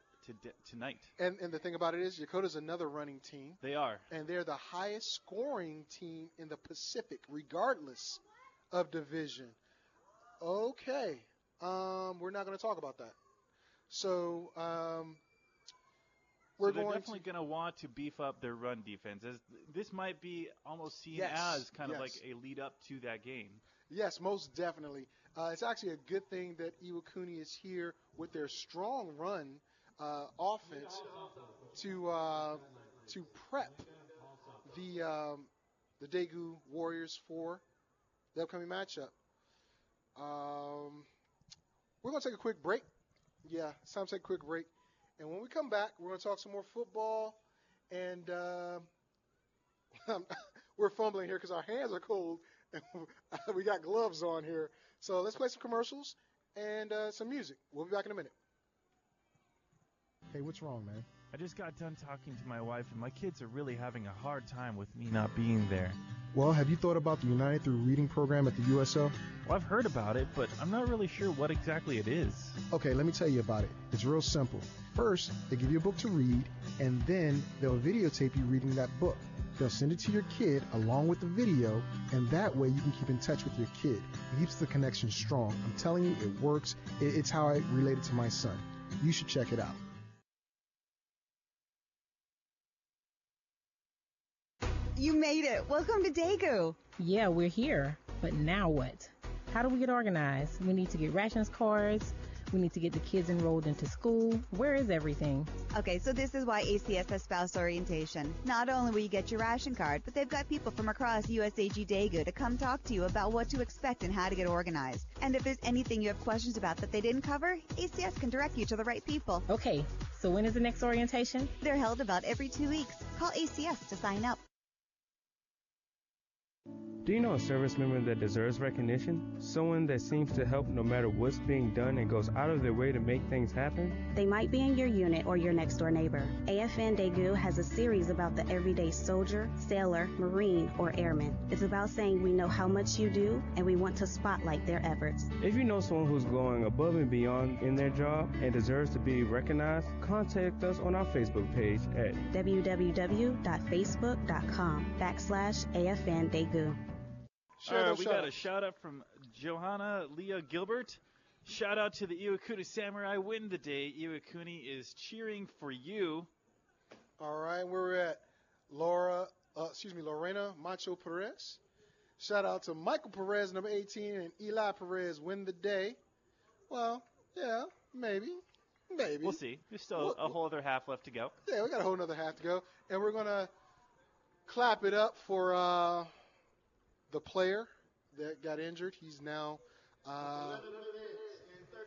tonight. And the thing about it is, Yokota's another running team. They are. And they're the highest scoring team in the Pacific, regardless of division. Okay. We're not going to talk about that. So, they're definitely going to want to beef up their run defense. This might be almost seen as kind of like a lead up to that game. Yes, most definitely. It's actually a good thing that Iwakuni is here with their strong run offense to prep the Daegu Warriors for the upcoming matchup. We're going to take a quick break. Yeah, it's time to take a quick break. And when we come back, we're going to talk some more football. And we're fumbling here because our hands are cold. And we got gloves on here. So let's play some commercials and some music. We'll be back in a minute. Hey, what's wrong, man? I just got done talking to my wife, and my kids are really having a hard time with me not being there. Well, have you thought about the United Through Reading program at the USL? Well, I've heard about it, but I'm not really sure what exactly it is. Okay, let me tell you about it. It's real simple. First, they give you a book to read, and then they'll videotape you reading that book. They'll send it to your kid along with the video, and that way you can keep in touch with your kid. It keeps the connection strong. I'm telling you, it works. It's how I related to my son. You should check it out. You made it. Welcome to Daegu. Yeah, we're here. But now what? How do we get organized? We need to get rations cards. We need to get the kids enrolled into school. Where is everything? Okay, so this is why ACS has spouse orientation. Not only will you get your ration card, but they've got people from across USAG Daegu to come talk to you about what to expect and how to get organized. And if there's anything you have questions about that they didn't cover, ACS can direct you to the right people. Okay, so when is the next orientation? They're held about every 2 weeks. Call ACS to sign up. Do you know a service member that deserves recognition? Someone that seems to help no matter what's being done and goes out of their way to make things happen? They might be in your unit or your next door neighbor. AFN Daegu has a series about the everyday soldier, sailor, marine, or airman. It's about saying we know how much you do and we want to spotlight their efforts. If you know someone who's going above and beyond in their job and deserves to be recognized, contact us on our Facebook page at www.facebook.com/AFN Daegu. We got a shout out from Johanna Leah Gilbert. Shout out to the Iwakuni Samurai. Win the day. Iwakuni is cheering for you. All right, we're at Lorena Macho Perez. Shout out to Michael Perez, number 18, and Eli Perez. Win the day. Well, yeah, maybe. We'll see. There's still a whole other half left to go. Yeah, we got a whole other half to go, and we're gonna clap it up for the player that got injured. He's now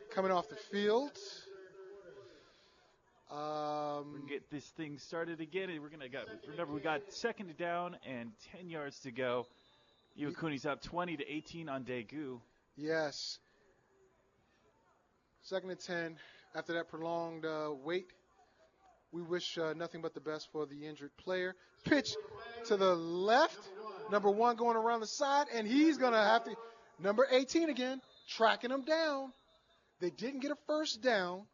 coming off the field. We can get this thing started again. Remember, we got second down and 10 yards to go. Iwakuni's up 20-18 on Daegu. Yes. Second and 10. After that prolonged wait, we wish nothing but the best for the injured player. Pitch to the left. Number 1 going around the side, and he's going to have to. Number 18 again, tracking him down. They didn't get a first down,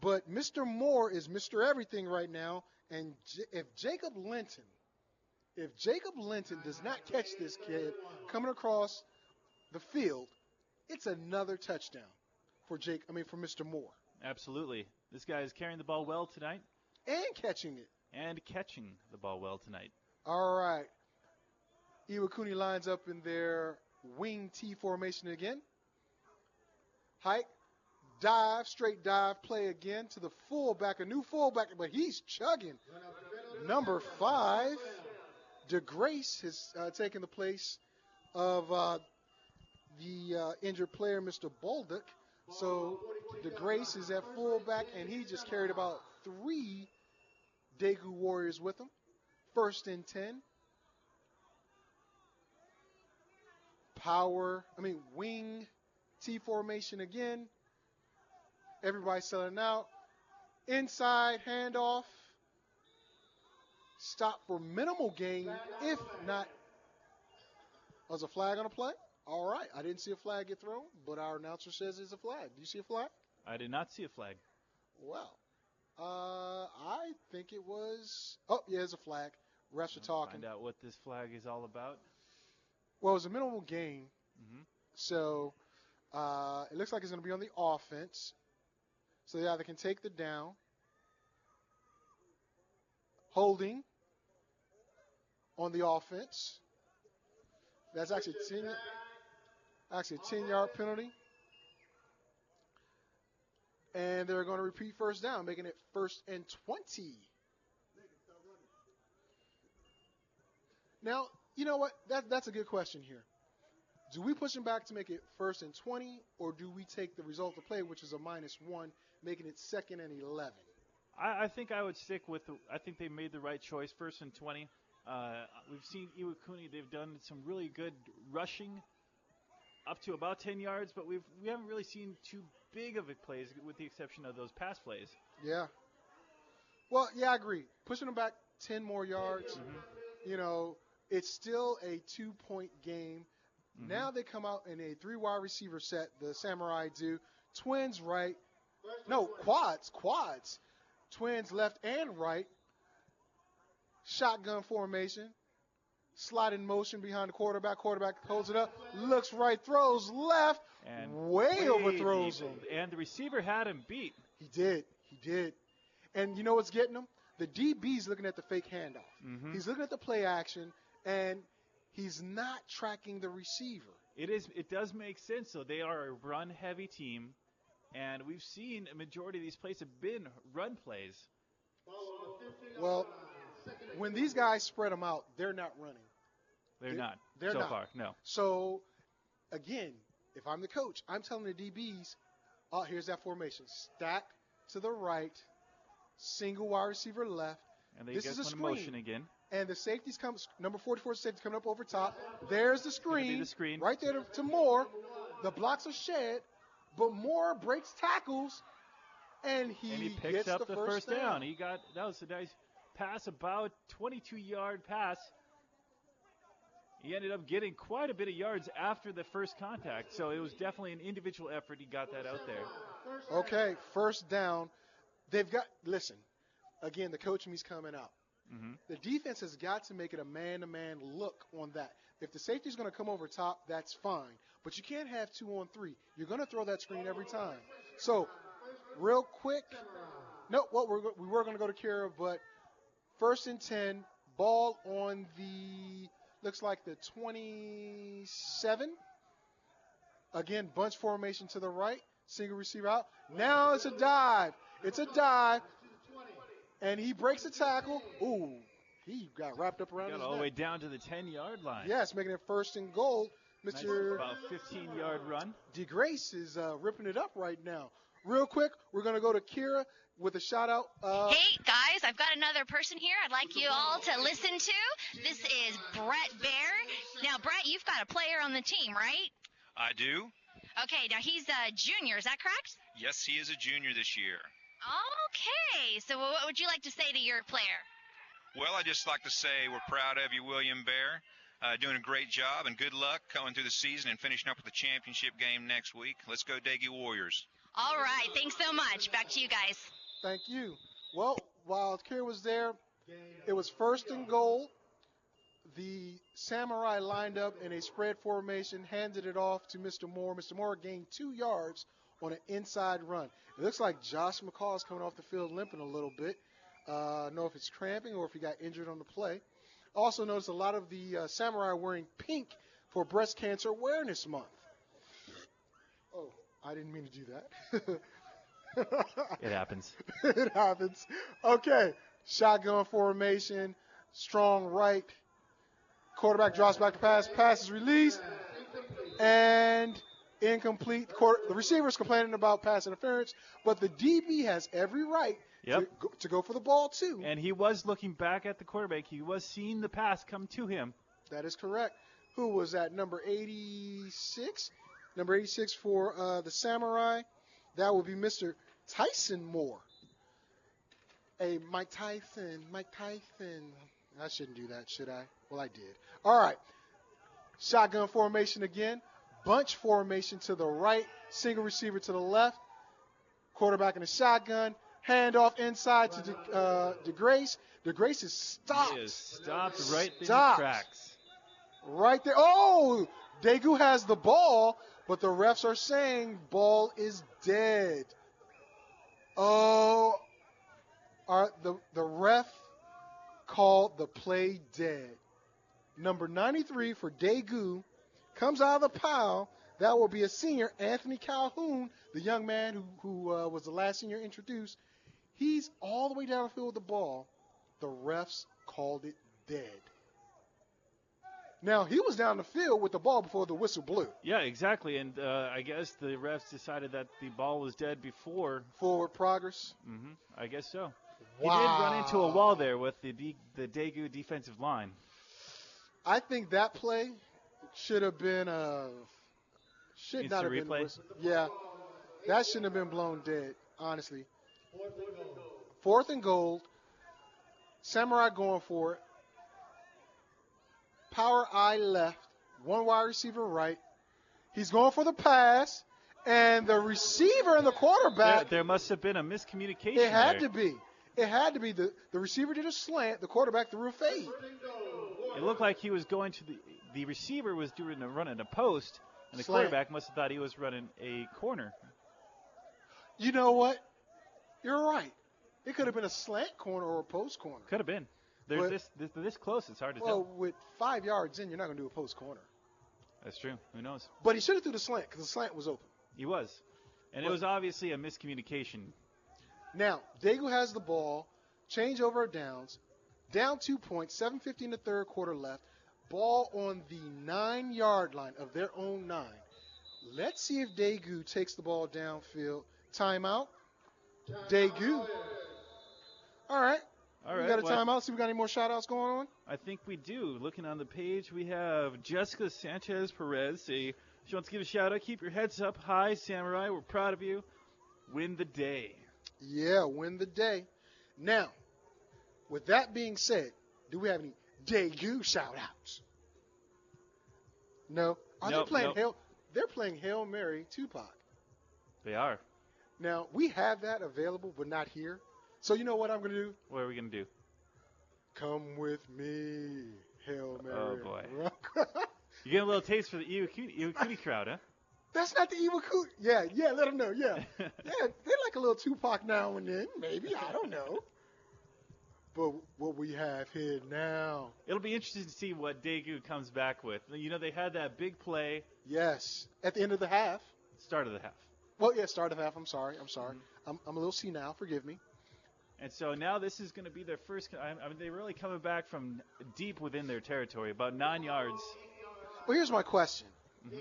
but Mr. Moore is Mr. Everything right now. And if Jacob Linton does not catch this kid coming across the field, it's another touchdown for Mr. Moore. Absolutely. This guy is carrying the ball well tonight. And catching it. And catching the ball well tonight. All right. Iwakuni lines up in their wing T formation again. Hike, dive, straight dive, play again to the fullback, a new fullback, but he's chugging. Number 5, DeGrace has taken the place of the injured player, Mr. Bolduc. So DeGrace is at fullback, and he just carried about 3 Daegu Warriors with him. First and 10. Wing T formation again. Everybody selling out. Inside handoff. Stop for minimal gain. If not, was a flag on a play? All right. I didn't see a flag get thrown, but our announcer says it's a flag. Do you see a flag? I did not see a flag. Well, I think it was. Oh, yeah, there's a flag. Refs are talking. Find out what this flag is all about. Well, it was a minimal gain, so it looks like it's going to be on the offense. So they either can take the down, holding on the offense. That's actually a 10-yard penalty. And they're going to repeat first down, making it 1st and 20. Now, you know what? That's a good question here. Do we push them back to make it 1st and 20, or do we take the result of play, which is a -1, making it 2nd and 11? I think I would stick with I think they made the right choice, 1st and 20. We've seen Iwakuni. They've done some really good rushing up to about 10 yards, but we haven't really seen too big of a plays, with the exception of those pass plays. Yeah. Well, yeah, I agree. Pushing them back 10 more yards, it's still a 2-point game. Now they come out in a 3 wide receiver set, the Samurai do. Twins right. No, quads. Twins left and right. Shotgun formation. Slide in motion behind the quarterback. Quarterback holds it up, looks right, throws left, and way overthrows him. And the receiver had him beat. He did. And you know what's getting him? The DB's looking at the fake handoff. He's looking at the play action, and he's not tracking the receiver. It does make sense, though. They are a run-heavy team, and we've seen a majority of these plays have been run plays. Well, when these guys spread them out, they're not running. They're not. They're so not. far, no. So, again, if I'm the coach, I'm telling the DBs, oh, here's that formation. Stack to the right, single wide receiver left. And they This get is a one in screen. motion again. And the safeties come, number 44 safety coming up over top. There's the screen. The screen. Right there to Moore. The blocks are shed, but Moore breaks tackles, and he picks gets up the first down. That was a nice pass, about 22-yard pass. He ended up getting quite a bit of yards after the first contact, so it was definitely an individual effort. He got that out there. Okay, first down. Listen, again, the coach me's coming out. Mm-hmm. The defense has got to make it a man-to-man look on that. If the safety's going to come over top, that's fine. But you can't have 2-on-3. You're going to throw that screen every time. So, real quick, we were going to go to Kira, but 1st and 10, ball on the, looks like the 27. Again, bunch formation to the right, single receiver out. Now it's a dive. It's a dive. And he breaks a tackle. Ooh, he got wrapped up around his neck. All the way down to the 10-yard line. Yes, making it 1st and goal. Nice, Mr. about 15-yard run. DeGrace is ripping it up right now. Real quick, we're going to go to Kira with a shout-out. Hey, guys, I've got another person here I'd like you all to listen to. This is Brett Bear. Now, Brett, you've got a player on the team, right? I do. Okay, now he's a junior, is that correct? Yes, he is a junior this year. Okay, so what would you like to say to your player? Well, I'd just like to say we're proud of you, William Bear. Doing a great job, and good luck coming through the season and finishing up with the championship game next week. Let's go Daegu Warriors. All right, thanks so much. Back to you guys. Thank you. Well, while Kira was there, it was 1st and goal. The Samurai lined up in a spread formation, handed it off to Mr. Moore. Mr. Moore gained 2 yards on an inside run. It looks like Josh McCall is coming off the field limping a little bit. I don't know if it's cramping or if he got injured on the play. Also notice a lot of the Samurai are wearing pink for Breast Cancer Awareness Month. Oh, I didn't mean to do that. It happens. It happens. Okay, shotgun formation, strong right. Quarterback drops back to pass. Pass is released. And incomplete. The receiver's complaining about pass interference, but the DB has every right to go for the ball, too. And he was looking back at the quarterback. He was seeing the pass come to him. That is correct. Who was that? Number 86? Number 86 for the Samurai. That would be Mr. Tyson Moore. Hey, Mike Tyson. I shouldn't do that, should I? Well, I did. All right. Shotgun formation again. Bunch formation to the right. Single receiver to the left. Quarterback in the shotgun. Handoff inside to DeGrace. DeGrace is stopped. He is stopped right in the tracks. Right there. Oh, Daegu has the ball, but the refs are saying ball is dead. Oh, the ref called the play dead. Number 93 for Daegu comes out of the pile. That will be a senior, Anthony Calhoun, the young man who was the last senior introduced. He's all the way down the field with the ball. The refs called it dead. Now, he was down the field with the ball before the whistle blew. Yeah, exactly. And I guess the refs decided that the ball was dead before. Forward progress? Mm-hmm. I guess so. Wow. He did run into a wall there with the Daegu defensive line. I think that play should have been should not have been. Yeah, that shouldn't have been blown dead, honestly. 4th and goal. Samurai going for it. Power I left. 1 wide receiver right. He's going for the pass. And the receiver and the quarterback. There must have been a miscommunication. It had to be. It had to be. The receiver did a slant. The quarterback threw a fade. It looked like he was going to the receiver was doing a run in a post, and the quarterback must have thought he was running a corner. You know what? You're right. It could have been a slant corner or a post corner. Could have been. They're this close. It's hard to tell. Well, with 5 yards in, you're not going to do a post corner. That's true. Who knows? But he should have threw the slant because the slant was open. He was. And it was obviously a miscommunication. Now, Daegu has the ball. changeover of downs, down 2 points, 7:50 in the third quarter left, ball on the 9-yard line of their own 9. Let's see if Daegu takes the ball downfield. Timeout. Daegu. All right. We got a timeout. See if we got any more shout-outs going on? I think we do. Looking on the page, we have Jessica Sanchez Perez. She wants to give a shout-out. Keep your heads up high, Samurai. We're proud of you. Win the day. Yeah, win the day. Now, with that being said, do we have any Daegu shout-outs? No. They playing They're playing Hail Mary Tupac. They are. Now, we have that available, but not here. So you know what I'm going to do? What are we going to do? Come with me, Hail Mary. Oh, boy. You get a little taste for the Iwakuni crowd, huh? That's not the Iwakuni. Yeah, let them know, yeah. Yeah, they like a little Tupac now and then, maybe. I don't know. But what we have here now. It'll be interesting to see what Daegu comes back with. You know, they had that big play. Yes, at the end of the half. Start of the half. Well, yeah, start of the half. I'm sorry. I'm a little senile. Forgive me. And so now this is going to be their first. I mean, they're really coming back from deep within their territory, about 9 yards. Well, here's my question. Mm-hmm.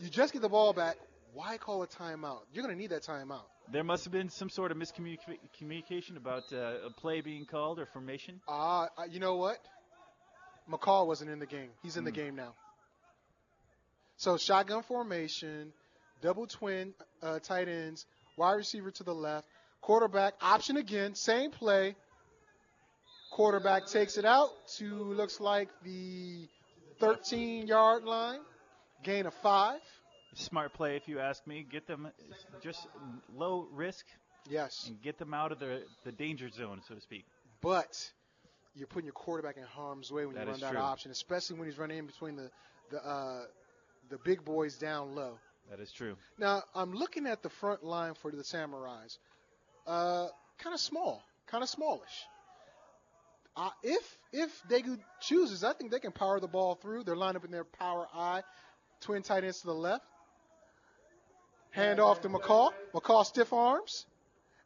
You just get the ball back. Why call a timeout? You're going to need that timeout. There must have been some sort of miscommunication about a play being called or formation. You know what? McCall wasn't in the game. He's in the game now. So shotgun formation, double twin tight ends, wide receiver to the left, quarterback option again, same play. Quarterback takes it out to looks like the 13-yard line, gain of 5. Smart play, if you ask me. Get them just low risk. Yes. And get them out of the danger zone, so to speak. But you're putting your quarterback in harm's way when you run that option, especially when he's running in between the big boys down low. That is true. Now, I'm looking at the front line for the Samurais. Kind of small, kind of smallish. If Daegu chooses, I think they can power the ball through. They're lined up in their power I. Twin tight ends to the left. Hand off to McCall. McCall stiff arms.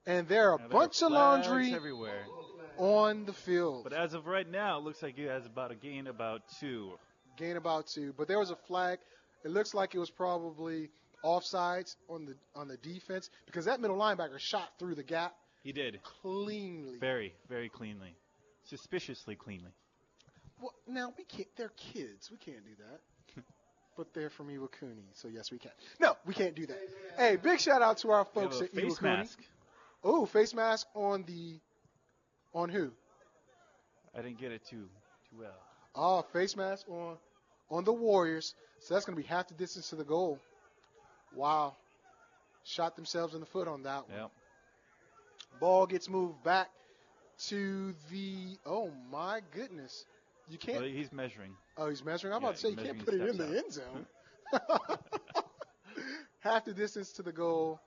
And there are a bunch of laundry everywhere on the field. But as of right now, it looks like he has about a gain about 2. Gain about 2. But there was a flag. It looks like it was probably offsides on the defense because that middle linebacker shot through the gap. He did. Cleanly. Very, very cleanly. Suspiciously cleanly. Well, now we can't. They're kids. We can't do that. But they're from Iwakuni, so yes, we can. No, we can't do that. Hey, big shout out to our folks at face Iwakuni. Mask. Oh, face mask on who? I didn't get it too well. Oh, face mask on the Warriors. So that's going to be half the distance to the goal. Wow. Shot themselves in the foot on that one. Yep. Ball gets moved back to the, oh my goodness. You can't. Well, he's measuring. Oh, he's measuring? I'm about to say you can't put it in the end zone. Half the distance to the goal.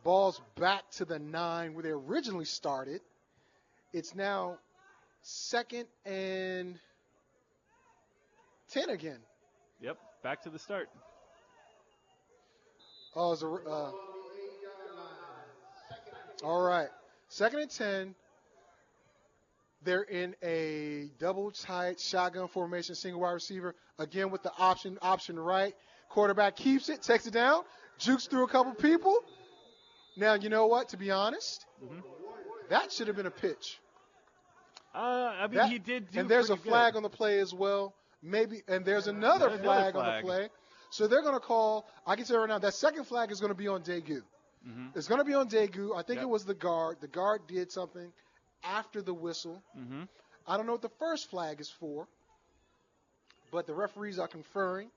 Ball's back to the 9 where they originally started. It's now 2nd and 10 again. Yep, back to the start. Oh, it's all right. 2nd and 10. They're in a double tight shotgun formation, single wide receiver. Again with the option right. Quarterback keeps it, takes it down, jukes through a couple people. Now, you know what? To be honest, that should have been a pitch. I mean, he did do. And there's a flag good on the play as well. Maybe, and there's another flag on the play. So they're going to call. I can tell you right now, that second flag is going to be on Daegu. It's going to be on Daegu. I think it was the guard. The guard did something after the whistle. I don't know what the first flag is for, but the referees are conferring.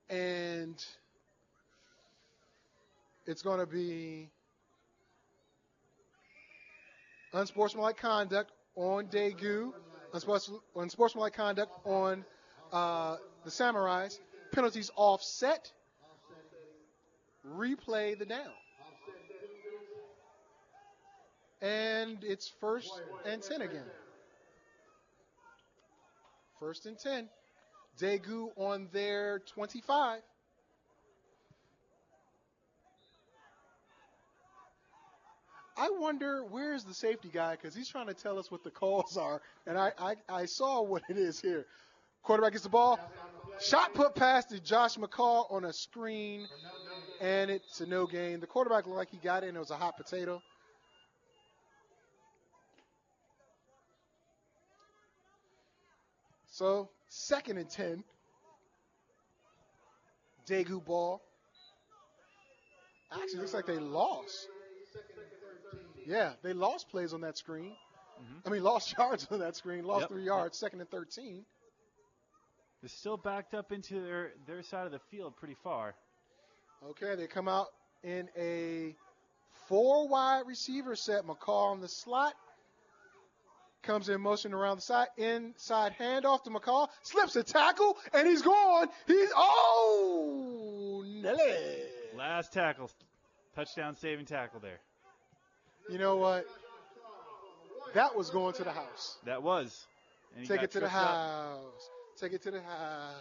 And it's going to be unsportsmanlike conduct on Daegu, unsportsmanlike conduct on the Samurais, penalties offset, replay the down. And it's 1st and 10 again. 1st and 10. Daegu on their 25. I wonder where's the safety guy because he's trying to tell us what the calls are, and I saw what it is here. Quarterback gets the ball. Shot put past to Josh McCall on a screen, and it's a no gain. The quarterback looked like he got it, and it was a hot potato. So, 2nd and 10. Daegu ball. Actually, looks like they lost. Yeah, they lost plays on that screen. I mean, lost yards on that screen. Lost 3 yards. 2nd and 13. They're still backed up into their side of the field pretty far. Okay, they come out in a 4 wide receiver set. McCall on the slot. Comes in motion around the side. Inside handoff to McCall. Slips a tackle, and he's gone. Nelly. Last tackle. Touchdown saving tackle there. You know what? That was going to the house. That was. Take it to the house. Take it to the house.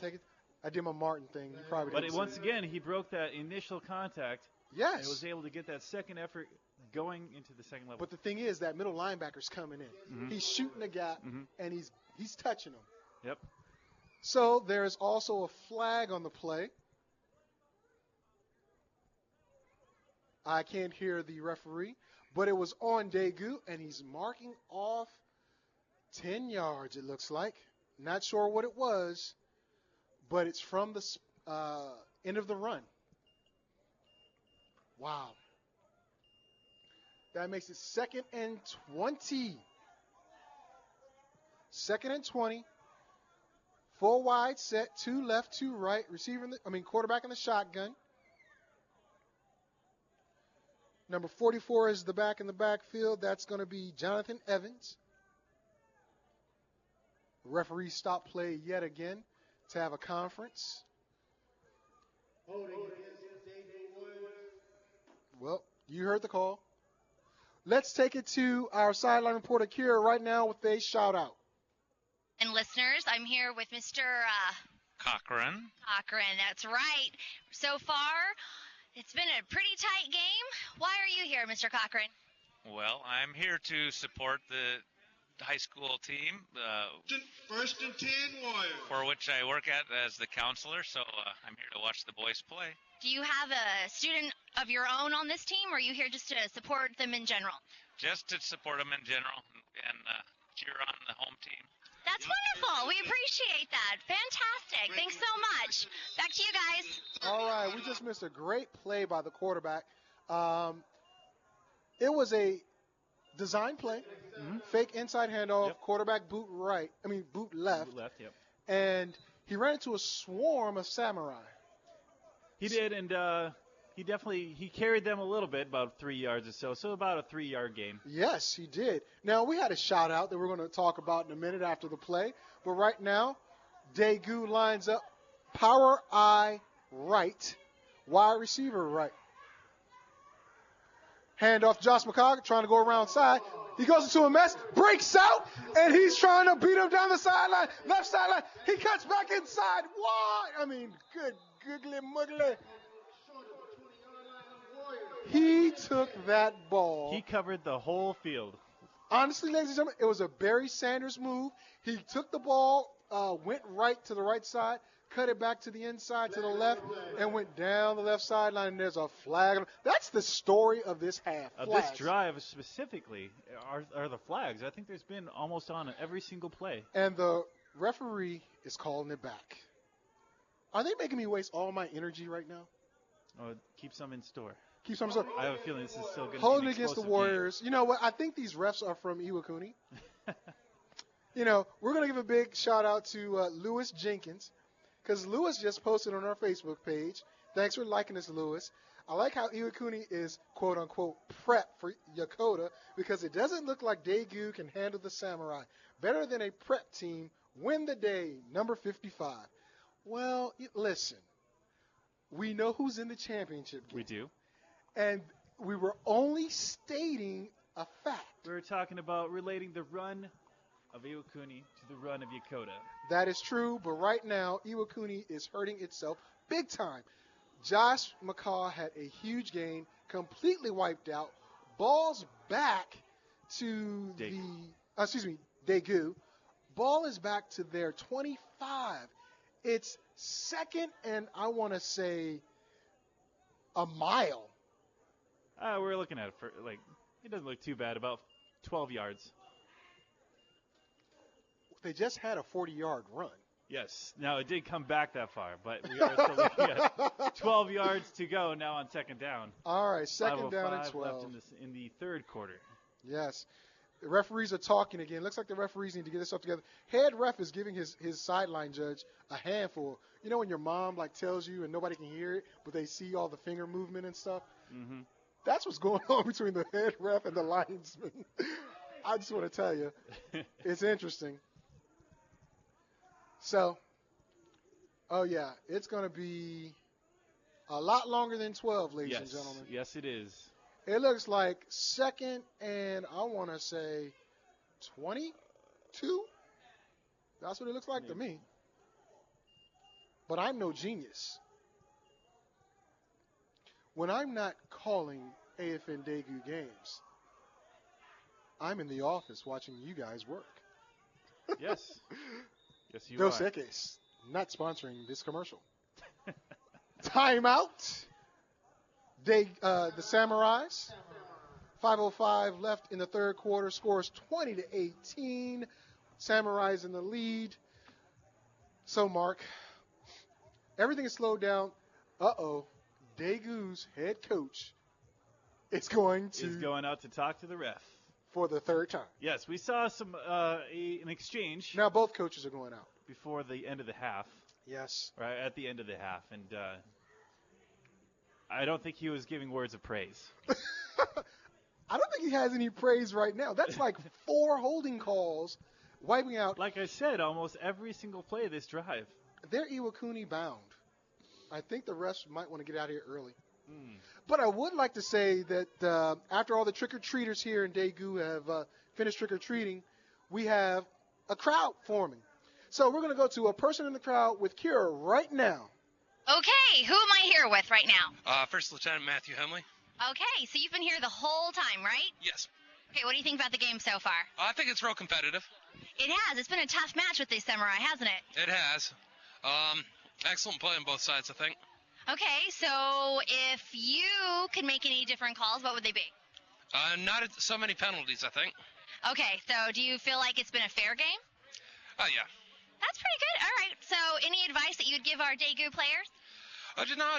Take it. I did my Martin thing. You probably didn't. But once again, he broke that initial contact. Yes. And was able to get that second effort going into the second level. But the thing is, that middle linebacker's coming in. He's shooting the gap, and he's touching him. Yep. So there's also a flag on the play. I can't hear the referee, but it was on Daegu, and he's marking off 10 yards, it looks like. Not sure what it was, but it's from the end of the run. Wow. That makes it 2nd and 20. 2nd and 20. 4 wide set, 2 left, 2 right. Quarterback in the shotgun. Number 44 is the back in the backfield. That's going to be Jonathan Evans. Referee stopped play yet again to have a conference. Well, you heard the call. Let's take it to our sideline reporter, Kira, right now with a shout-out. And listeners, I'm here with Mr. Cochran. Cochran, that's right. So far, it's been a pretty tight game. Why are you here, Mr. Cochran? Well, I'm here to support the high school team. First and 10 Warriors. For which I work at as the counselor, so I'm here to watch the boys play. Do you have a student of your own on this team, or are you here just to support them in general? Just to support them in general and cheer on the home team. That's wonderful. We appreciate that. Fantastic. Thanks so much. Back to you guys. All right, we just missed a great play by the quarterback. It was a design play, fake inside handoff, quarterback boot left. Boot left, yep. And he ran into a swarm of samurai. He did, and he carried them a little bit, about 3 yards or so about a 3-yard gain. Yes, he did. Now, we had a shout-out that we're going to talk about in a minute after the play. But right now, Daegu lines up power I right, wide receiver right. Handoff Josh McCall, trying to go around side. He goes into a mess, breaks out, and he's trying to beat him down the sideline, left sideline. He cuts back inside. What? Good googly muggly. He took that ball. He covered the whole field. Honestly, ladies and gentlemen, it was a Barry Sanders move. He took the ball, went right to the right side, cut it back to the inside, to the left, and went down the left sideline, and there's a flag. That's the story of this half. This drive specifically are the flags. I think there's been almost on every single play. And the referee is calling it back. Are they making me waste all my energy right now? Oh, keep some in store. Keep some in store. I have a feeling this is still going to be holding against the Warriors. Game. You know what? I think these refs are from Iwakuni. We're going to give a big shout-out to Lewis Jenkins, because Lewis just posted on our Facebook page. Thanks for liking us, Lewis. I like how Iwakuni is, quote-unquote, prep for Yokota, because it doesn't look like Daegu can handle the Samurai. Better than a prep team, win the day, number 55. Well, listen, we know who's in the championship game. We do. And we were only stating a fact. We were talking about relating the run of Iwakuni to the run of Yokota. That is true, but right now, Iwakuni is hurting itself big time. Josh McCall had a huge game, completely wiped out, Ball's back to Daegu. Ball is back to their 25. It's second and I want to say a mile. We're looking at it for, it doesn't look too bad, about 12 yards. They just had a 40-yard run. Yes. Now, it did come back that far, but we are still looking at 12 yards to go now on second down. All right, second down and 12. Left in the third quarter. Yes. The referees are talking again. Looks like the referees need to get this stuff together. Head ref is giving his sideline judge a handful. You know when your mom tells you and nobody can hear it, but they see all the finger movement and stuff? Mm-hmm. That's what's going on between the head ref and the linesman. I just want to tell you, it's interesting. So, it's going to be a lot longer than 12, ladies and gentlemen. Yes, it is. It looks like second and I want to say 22. That's what it looks like to me. But I'm no genius. When I'm not calling AFN Daegu games, I'm in the office watching you guys work. Yes. Yes, you Dos are. Equis, not sponsoring this commercial. Timeout. The Samurais. 5:05 left in the third quarter. Scores 20-18. Samurais in the lead. So, Mark, everything is slowed down. Daegu's head coach is going out to talk to the ref for the third time. Yes, we saw an exchange. Now both coaches are going out before the end of the half. Yes, right at the end of the half, and I don't think he was giving words of praise. I don't think he has any praise right now. That's like 4 holding calls, wiping out. Like I said, almost every single play of this drive. They're Iwakuni bound. I think the refs might want to get out of here early. But I would like to say that after all the trick-or-treaters here in Daegu have finished trick-or-treating, we have a crowd forming. So we're going to go to a person in the crowd with Kira right now. Okay, who am I here with right now? First Lieutenant Matthew Hemley. Okay, so you've been here the whole time, right? Yes. Okay, what do you think about the game so far? I think it's real competitive. It has. It's been a tough match with these Samurai, hasn't it? It has. Excellent play on both sides, I think. Okay, so if you could make any different calls, what would they be? Not so many penalties, I think. Okay, so do you feel like it's been a fair game? Oh, yeah. That's pretty good. All right, so any advice that you'd give our Daegu players?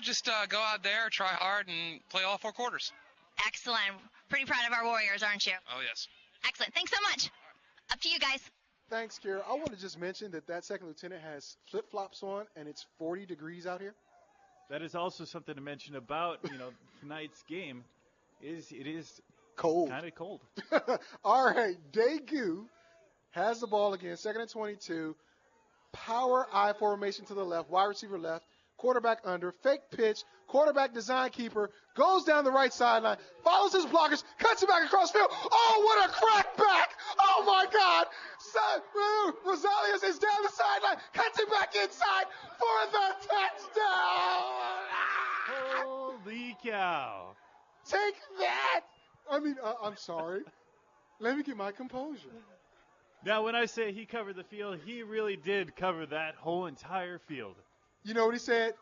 Just go out there, try hard, and play all 4 quarters. Excellent. Pretty proud of our Warriors, aren't you? Oh, yes. Excellent. Thanks so much. Up to you guys. Thanks, Kira. I want to just mention that second lieutenant has flip-flops on, and it's 40 degrees out here. That is also something to mention about, tonight's game. It is cold. Kind of cold. All right, Daegu has the ball again, second and 22. Power I formation to the left, wide receiver left, quarterback under, fake pitch, quarterback design keeper, goes down the right sideline, follows his blockers, cuts it back across field. Oh, what a crackback! Oh, my God! Rosales is down the sideline, cuts it back inside for the touchdown! Holy cow. Take that! I'm sorry. Let me get my composure. Now, when I say he covered the field, he really did cover that whole entire field. You know what he said?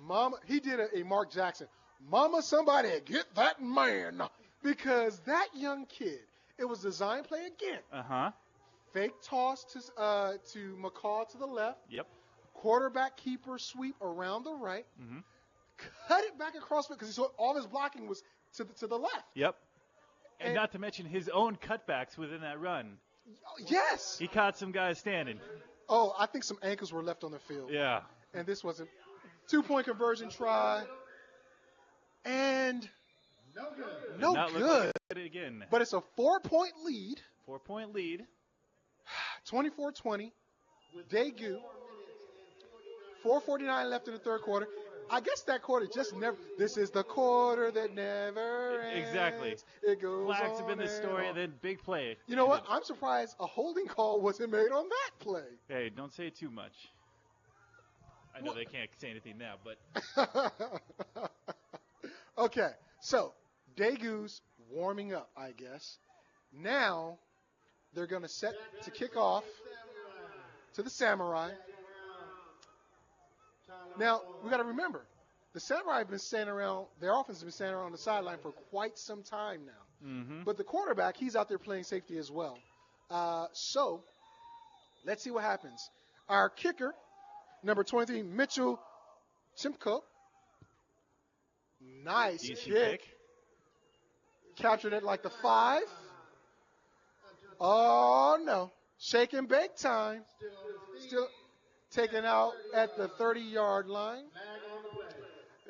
Mama, he did a Mark Jackson. Mama, somebody get that man. Because that young kid, it was design play again. Uh-huh. Fake toss to McCall to the left. Yep. Quarterback keeper sweep around the right. Mm-hmm. Cut it back across because all his blocking was to the left. Yep. And not to mention his own cutbacks within that run. Yes. He caught some guys standing. Oh, I think some ankles were left on the field. Yeah. And this wasn't. 2-point conversion try. And no good. Again. But it's a 4-point lead. 4-point lead. 24-20. Daegu. 4:49 left in the third quarter. I guess that quarter just never. This is the quarter that never ends. Exactly. It goes Flags on have been the story, and then big play. You know what? I'm surprised a holding call wasn't made on that play. Hey, don't say too much. I know they can't say anything now, but. Okay, so Daegu's warming up, I guess. Now they're going to set to kick off to the Samurai. Now, we got to remember, the Samurai have been standing around, their offense has been standing around the sideline for quite some time now. Mm-hmm. But the quarterback, he's out there playing safety as well. So, let's see what happens. Our kicker, number 23, Mitchell Chimko. Nice kick. Captured it like the 5. Oh, no. Shake and bake time. Still taken out at the 30-yard line.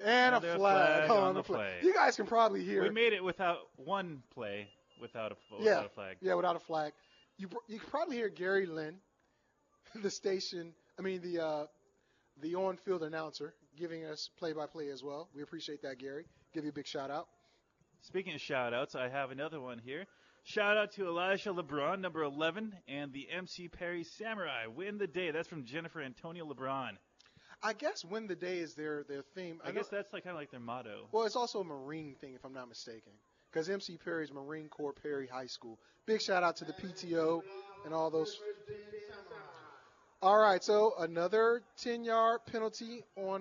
And a flag on the play. You guys can probably hear We it. made it without one play without a flag. Yeah, without a flag. You can probably hear Gary Lynn, the on-field announcer, giving us play-by-play as well. We appreciate that, Gary. Give you a big shout-out. Speaking of shout-outs, I have another one here. Shout-out to Elijah LeBron, number 11, and the MC Perry Samurai. Win the day. That's from Jennifer Antonia LeBron. I guess win the day is their theme. I guess that's kind of like their motto. Well, it's also a Marine thing, if I'm not mistaken, because MC Perry's Marine Corps Perry High School. Big shout-out to the PTO and all those. All right, so another 10-yard penalty on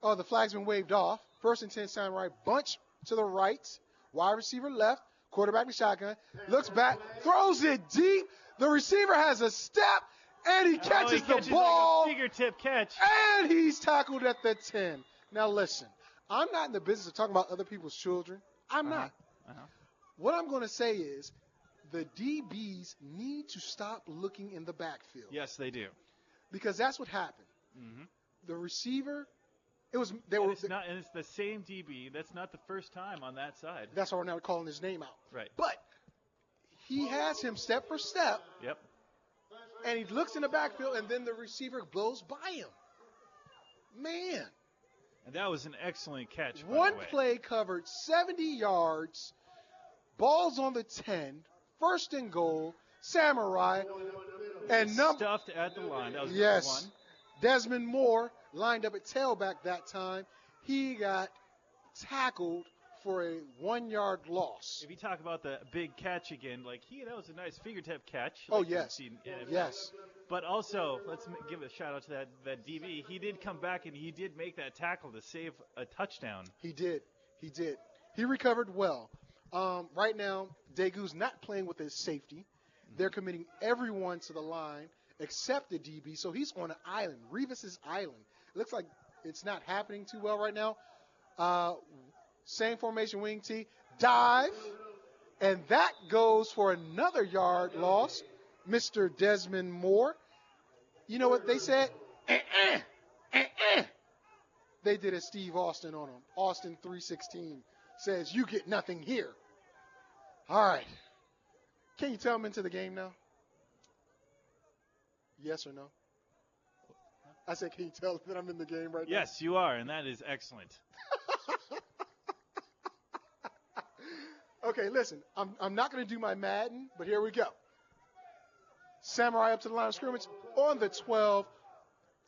the flag's been waved off. First and 10 Samurai, bunch to the right, wide receiver left, quarterback in shotgun, looks back, throws it deep. The receiver has a step, and he catches the ball. Like a fingertip catch. And he's tackled at the 10. Now listen, I'm not in the business of talking about other people's children. I'm not. What I'm going to say is the DBs need to stop looking in the backfield. Yes, they do. Because that's what happened. Mm-hmm. The receiver, and it's the same DB. That's not the first time on that side. That's why we're now calling his name out. Right. But he has him step for step. Yep. And he looks in the backfield, and then the receiver blows by him. Man. And that was an excellent catch. One play covered 70 yards. Ball's on the 10. First and goal. Samurai. And stuffed at the line. That was yes. one. Desmond Moore lined up at tailback that time. He got tackled for a 1-yard loss. If you talk about the big catch again, that was a nice fingertip catch. Oh, yes. Yes. But also, let's give a shout-out to that DB. He did come back, and he did make that tackle to save a touchdown. He did. He recovered well. Right now, Daegu's not playing with his safety. They're committing everyone to the line except the DB, so he's on an island, Revis's island. It looks like it's not happening too well right now. Same formation, wing T, dive, and that goes for another yard loss. Mr. Desmond Moore. You know what they said? They did a Steve Austin on him. Austin 316 says, you get nothing here. All right. Can you tell him into the game now? Yes or no? I said, can you tell that I'm in the game right now? Yes, you are, and that is excellent. Okay, listen, I'm not going to do my Madden, but here we go. Samurai up to the line of scrimmage on the 12.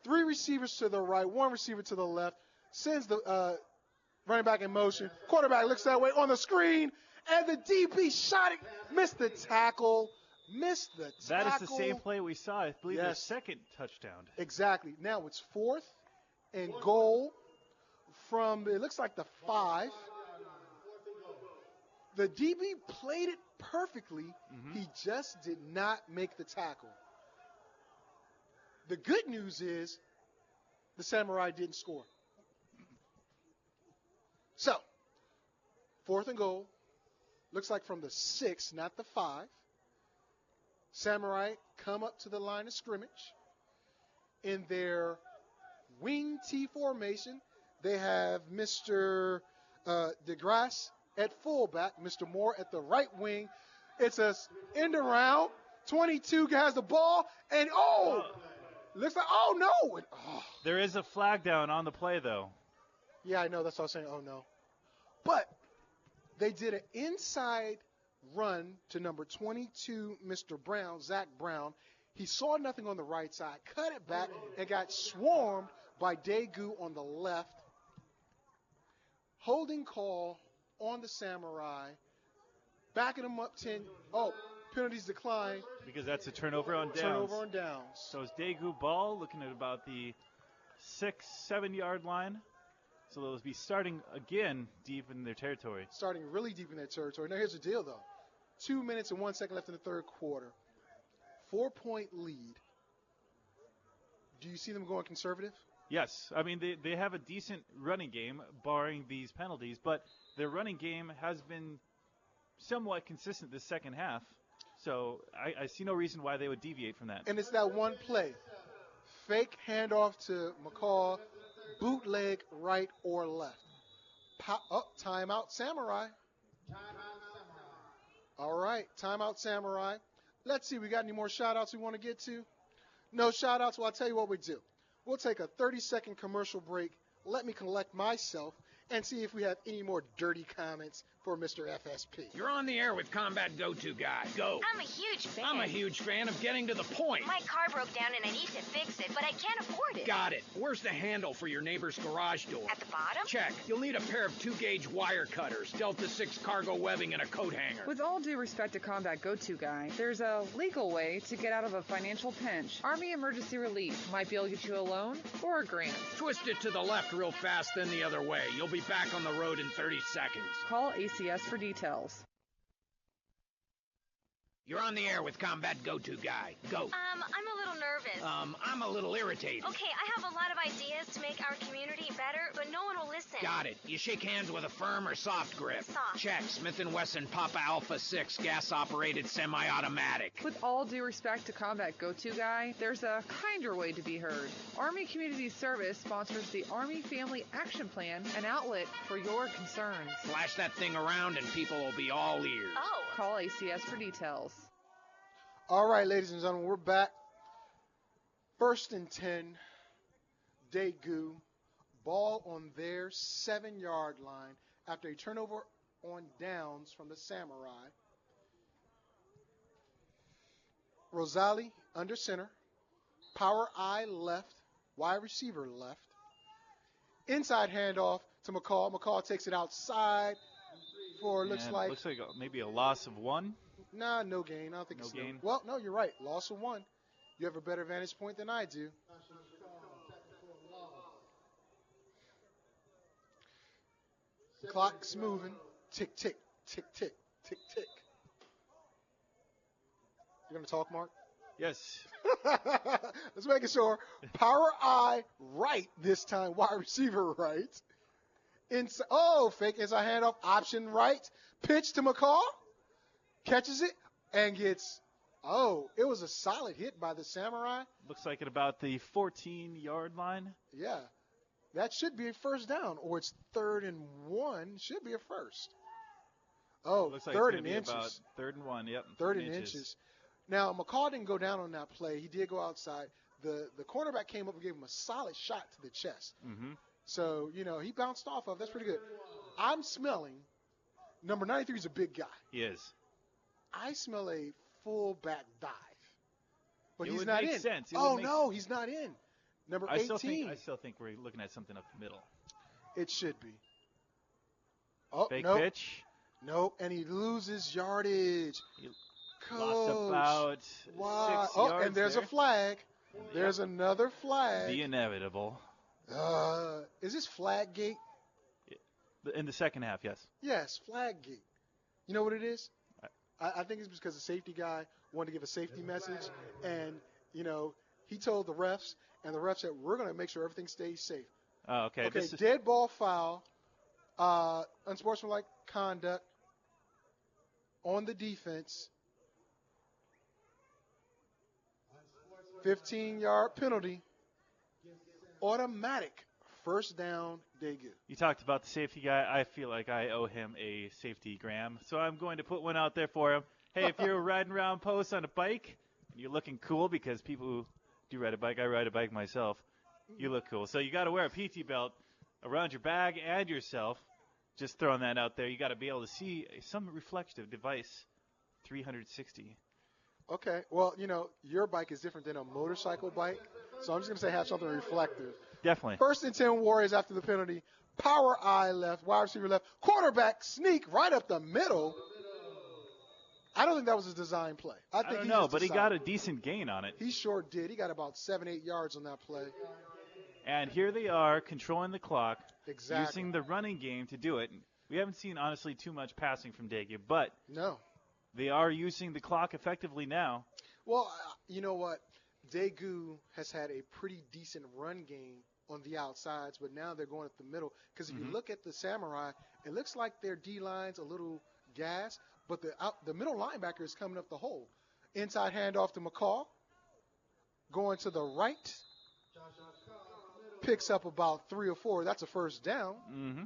3 receivers to the right, 1 receiver to the left. Sends the running back in motion. Quarterback looks that way on the screen, and the DB shot it. Missed the tackle. That is the same play we saw, I believe, the second touchdown. Exactly. Now it's 4th and goal from, it looks like the 5. The DB played it perfectly. Mm-hmm. He just did not make the tackle. The good news is the Samurai didn't score. So, 4th and goal. Looks like from the 6, not the 5. Samurai come up to the line of scrimmage. In their wing T formation, they have Mr. DeGrasse at fullback, Mr. Moore at the right wing. It's a end around. 22 has the ball, and looks like, no. There is a flag down on the play, though. Yeah, I know. That's what I was saying. Oh, no. But they did an inside run to number 22, Mr. Brown, Zach Brown. He saw nothing on the right side, cut it back, and got swarmed by Daegu on the left. Holding call on the Samurai, backing them up 10. Oh, penalties decline. Because that's a turnover on downs. Turnover on downs. So it's Daegu ball, looking at about the 6-7 yard line. So they'll be starting again deep in their territory. Starting really deep in their territory. Now here's the deal, though. 2 minutes and 1 second left in the third quarter. 4-point lead. Do you see them going conservative? Yes. I mean, they have a decent running game, barring these penalties, but their running game has been somewhat consistent this second half. So I see no reason why they would deviate from that. And it's that one play. Fake handoff to McCall, bootleg right or left. Timeout Samurai. All right, timeout Samurai. Let's see, we got any more shout-outs we want to get to? No shout-outs? Well, I'll tell you what we do. We'll take a 30-second commercial break. Let me collect myself and see if we have any more dirty comments for Mr. FSP. You're on the air with Combat Go-To Guy. Go. I'm a huge fan. I'm a huge fan of getting to the point. My car broke down and I need to fix it, but I can't afford it. Got it. Where's the handle for your neighbor's garage door? At the bottom? Check. You'll need a pair of 2-gauge wire cutters, Delta 6 cargo webbing, and a coat hanger. With all due respect to Combat Go-To Guy, there's a legal way to get out of a financial pinch. Army Emergency Relief might be able to get you a loan or a grant. Twist it to the left real fast, then the other way. You'll be back on the road in 30 seconds. Call ACS for details. You're on the air with Combat Go-To Guy. Go. I'm a little nervous. I'm a little irritated. Okay, I have a lot of ideas to make our community better, but no one will listen. Got it. You shake hands with a firm or soft grip? Soft. Check. Smith & Wesson Papa Alpha 6 gas-operated semi-automatic. With all due respect to Combat Go-To Guy, there's a kinder way to be heard. Army Community Service sponsors the Army Family Action Plan, an outlet for your concerns. Flash that thing around and people will be all ears. Oh. Call ACS for details. All right, ladies and gentlemen, we're back. 1st and 10, Daegu, ball on their 7-yard line after a turnover on downs from the Samurai. Rosali under center, power I left, wide receiver left. Inside handoff to McCall. McCall takes it outside for looks like maybe a loss of 1. Nah, no gain. I don't think no it's gain. Well, no, you're right. Loss of 1. You have a better vantage point than I do. The clock's moving. Tick, tick, tick, tick, tick, tick. You going to talk, Mark? Yes. Let's make sure. Power I right this time. Wide receiver right. Fake inside handoff. Option right. Pitch to McCall. Catches it and gets, it was a solid hit by the Samurai. Looks like at about the 14-yard line. Yeah. That should be a first down, or it's 3rd and 1. Should be a first. Looks like 3rd and inches. About 3rd and 1, yep. 3rd and inches. Now, McCall didn't go down on that play. He did go outside. The cornerback came up and gave him a solid shot to the chest. Mm-hmm. So, he bounced off of. That's pretty good. I'm smelling, number 93 is a big guy. He is. I smell a full-back dive. But he's not in. Sense. He's not in. Number 18. I still think we're looking at something up the middle. It should be. Fake pitch. Nope, and he loses yardage. Lost about 6 yards. And there's a flag. There's another flag. The inevitable. Is this flag gate? In the second half, yes. Yes, flag gate. You know what it is? I think it's because the safety guy wanted to give a safety message, and, he told the refs, and the refs said, we're going to make sure everything stays safe. Oh, okay. Okay, dead ball foul, unsportsmanlike conduct on the defense, 15-yard penalty, automatic first down, Daegu. You talked about the safety guy. I feel like I owe him a safety gram, so I'm going to put one out there for him. Hey, if you're riding around posts on a bike, and you're looking cool, because people who do ride a bike, I ride a bike myself, you look cool. So you got to wear a PT belt around your bag and yourself. Just throwing that out there. You got to be able to see some reflective device, 360. Okay, well, your bike is different than a motorcycle bike, so I'm just going to say have something reflective. Definitely. 1st and 10 Warriors after the penalty. Power I left, wide receiver left, quarterback sneak right up the middle. I don't think that was his design play. I don't know, but he got a decent gain on it. He sure did. He got about 7-8 yards on that play. And here they are controlling the clock, Exactly. using the running game to do it. We haven't seen, honestly, too much passing from Daegu, but no, they are using the clock effectively now. Well, you know what? Daegu has had a pretty decent run game on the outsides, but now they're going up the middle. Because if you look at the Samurai, it looks like their D-line's a little gas, but the middle linebacker is coming up the hole. Inside handoff to McCall. Going to the right. Picks up about 3 or 4. That's a first down. Mm-hmm.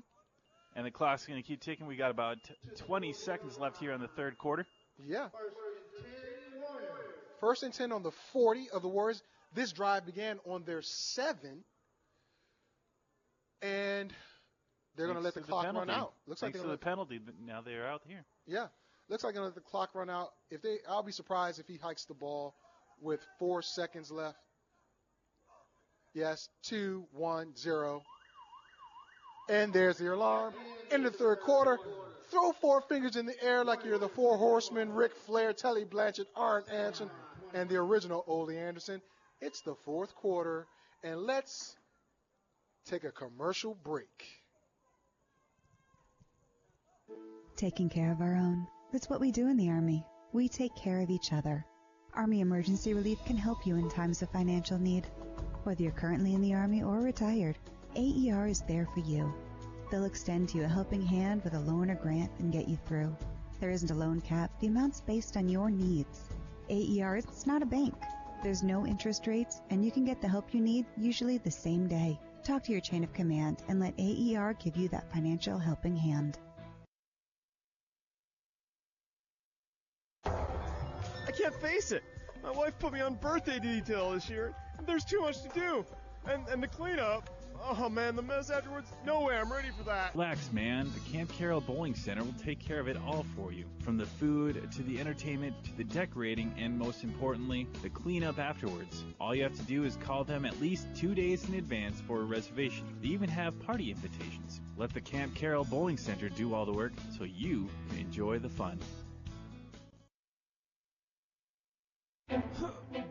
And the clock's going to keep ticking. We got about 20 seconds left here in the third quarter. Yeah. First and 10 on the 40 of the Warriors. This drive began on their 7. And they're going to let the clock run out. Looks like the penalty, but now they're out here. Yeah. Looks like they're going to let the clock run out. I'll be surprised if he hikes the ball with 4 seconds left. Yes, 2, 1, 0. And there's the alarm. In the third quarter, throw 4 fingers in the air like you're the 4 horsemen, Ric Flair, Tully Blanchard, Arn Anderson, and the original Ole Anderson. It's the fourth quarter, and let's take a commercial break. Taking care of our own. That's what we do in the Army. We take care of each other. Army Emergency Relief can help you in times of financial need. Whether you're currently in the Army or retired, AER is there for you. They'll extend to you a helping hand with a loan or grant and get you through. There isn't a loan cap. The amount's based on your needs. AER is not a bank. There's no interest rates, and you can get the help you need usually the same day. Talk to your chain of command and let AER give you that financial helping hand. I can't face it. My wife put me on birthday detail this year, and there's too much to do. And the cleanup, oh man, the mess afterwards, no way I'm ready for that. Relax, man. The Camp Carroll Bowling Center will take care of it all for you. From the food, to the entertainment, to the decorating, and most importantly, the cleanup afterwards. All you have to do is call them at least 2 days in advance for a reservation. They even have party invitations. Let the Camp Carroll Bowling Center do all the work so you can enjoy the fun.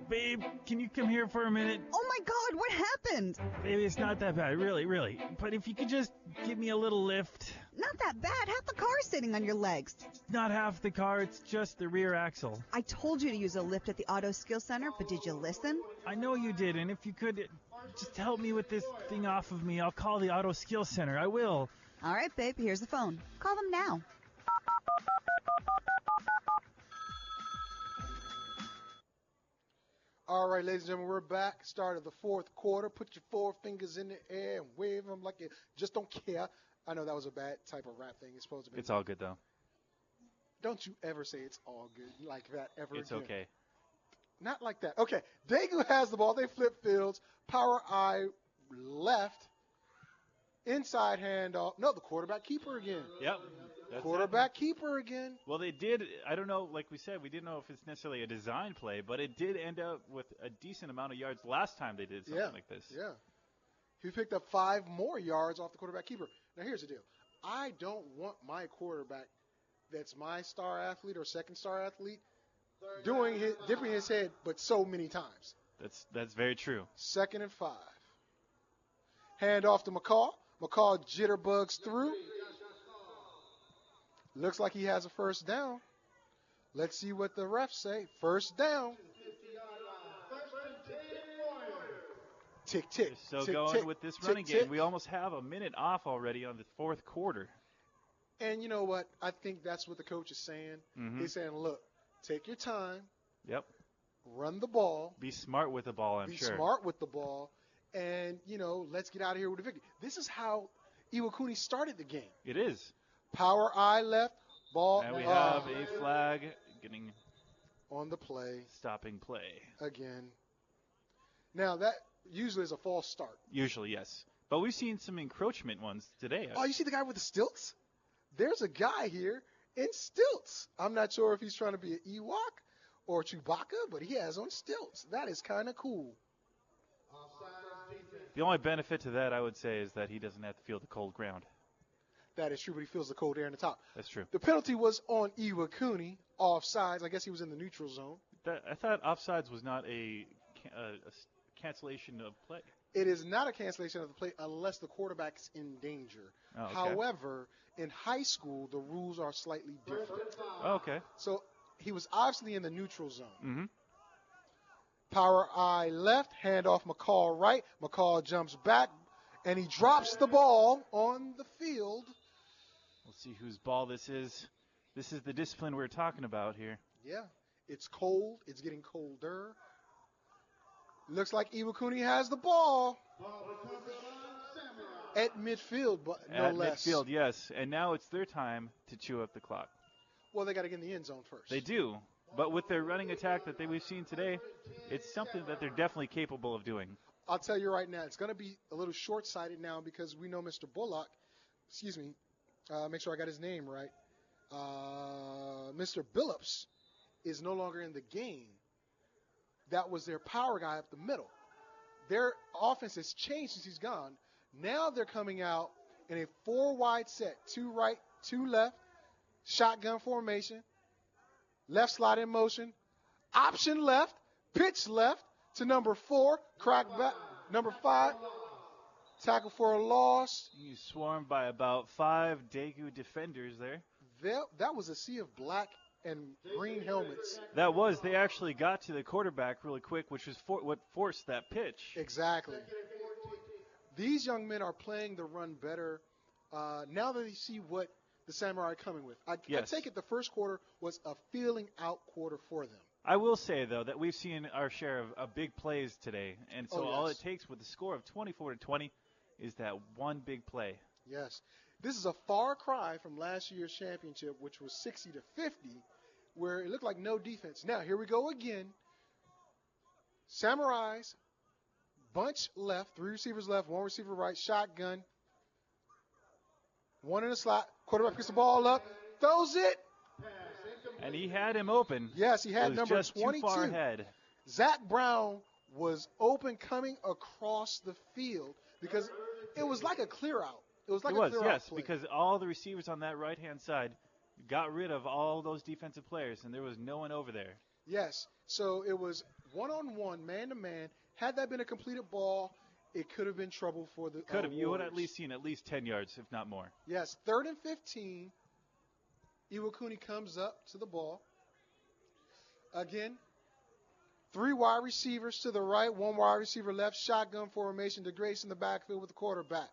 Babe, can you come here for a minute? Oh my God, what happened? Baby, it's not that bad, really. But if you could just give me a little lift. Not that bad. Half the car's sitting on your legs. It's not half the car, it's just the rear axle. I told you to use a lift at the Auto Skill Center, but did you listen? I know you did, and if you could just help me with this thing off of me, I'll call the Auto Skill Center. I will. All right, babe, here's the phone. Call them now. All right, ladies and gentlemen, we're back. Start of the fourth quarter. Put your 4 fingers in the air and wave them like you just don't care. I know that was a bad type of rap thing. It's supposed to be. It's all good, though. Don't you ever say it's all good like that ever again. It's okay. Not like that. Okay, Daegu has the ball. They flip fields. Power I left. Inside handoff. No, the quarterback keeper again. Yep. Quarterback keeper again. Well, they did. I don't know. Like we said, we didn't know if it's necessarily a design play, but it did end up with a decent amount of yards last time they did something like this. Yeah. He picked up 5 more yards off the quarterback keeper. Now, here's the deal. I don't want my quarterback that's my star athlete or second star athlete dipping his head, but so many times. That's very true. 2nd and 5. Hand off to McCall. McCall jitterbugs through. Looks like he has a first down. Let's see what the refs say. First down. Tick, tick. So tick, going tick, with this tick, running tick. game, we almost have a minute off already on the fourth quarter. And you know what? I think that's what the coach is saying. Mm-hmm. He's saying, look, take your time. Yep. Run the ball. Be smart with the ball, I'm sure. Be smart with the ball. And, let's get out of here with a victory. This is how Iwakuni started the game. It is. Power I left, ball. And we have a flag getting on the play. Stopping play. Again. Now, that usually is a false start. Usually, yes. But we've seen some encroachment ones today. Oh, you see the guy with the stilts? There's a guy here in stilts. I'm not sure if he's trying to be an Ewok or Chewbacca, but he has on stilts. That is kind of cool. The only benefit to that, I would say, is that he doesn't have to feel the cold ground. That is true, but he feels the cold air in the top. That's true. The penalty was on Iwakuni, offsides. I guess he was in the neutral zone. I thought offsides was not a cancellation of play. It is not a cancellation of the play unless the quarterback's in danger. Oh, okay. However, in high school, the rules are slightly different. Oh, okay. So he was obviously in the neutral zone. Mm-hmm. Power eye left, handoff McCall right. McCall jumps back, and he drops the ball on the field. We'll see whose ball this is. This is the discipline we're talking about here. Yeah, it's cold. It's getting colder. Looks like Iwakuni has the ball at midfield, but no less. At midfield, yes. And now it's their time to chew up the clock. Well, they got to get in the end zone first. They do. But with their running attack that we've seen today, it's something that they're definitely capable of doing. I'll tell you right now, it's going to be a little short-sighted now because we know Mr. Bullock, make sure I got his name right, Mr. Billups is no longer in the game. That was their power guy up the middle. Their offense has changed since he's gone. Now they're coming out in a 4-wide set, 2 right, 2 left, shotgun formation, left slot in motion, option left, pitch left to number 4, crack back, number 5, tackle for a loss. You swarmed by about 5 Daegu defenders there. That was a sea of black and green helmets. That was. They actually got to the quarterback really quick, which was what forced that pitch. Exactly. These young men are playing the run better now that they see what the Samurai are coming with. I take it the first quarter was a feeling out quarter for them. I will say, though, that we've seen our share of big plays today. And so all it takes with the score of 24-20 is that one big play. Yes. This is a far cry from last year's championship, which was 60-50, where it looked like no defense. Now, here we go again. Samurais, bunch left, 3 receivers left, 1 receiver right, shotgun. 1 in the slot. Quarterback picks the ball up, throws it. And he had him open. Yes, he had number just 22. Too far ahead. Zach Brown was open coming across the field because it was like a clear out. It was like a clear out play. Because all the receivers on that right-hand side got rid of all those defensive players, and there was no one over there. Yes, so it was one-on-one, man-to-man. Had that been a completed ball, it could have been trouble for the Could have. You would Warriors. have at least seen at least 10 yards, if not more. Yes, 3rd and 15. Iwakuni comes up to the ball. Again, 3 wide receivers to the right, 1 wide receiver left, shotgun formation. DeGrace in the backfield with the quarterback.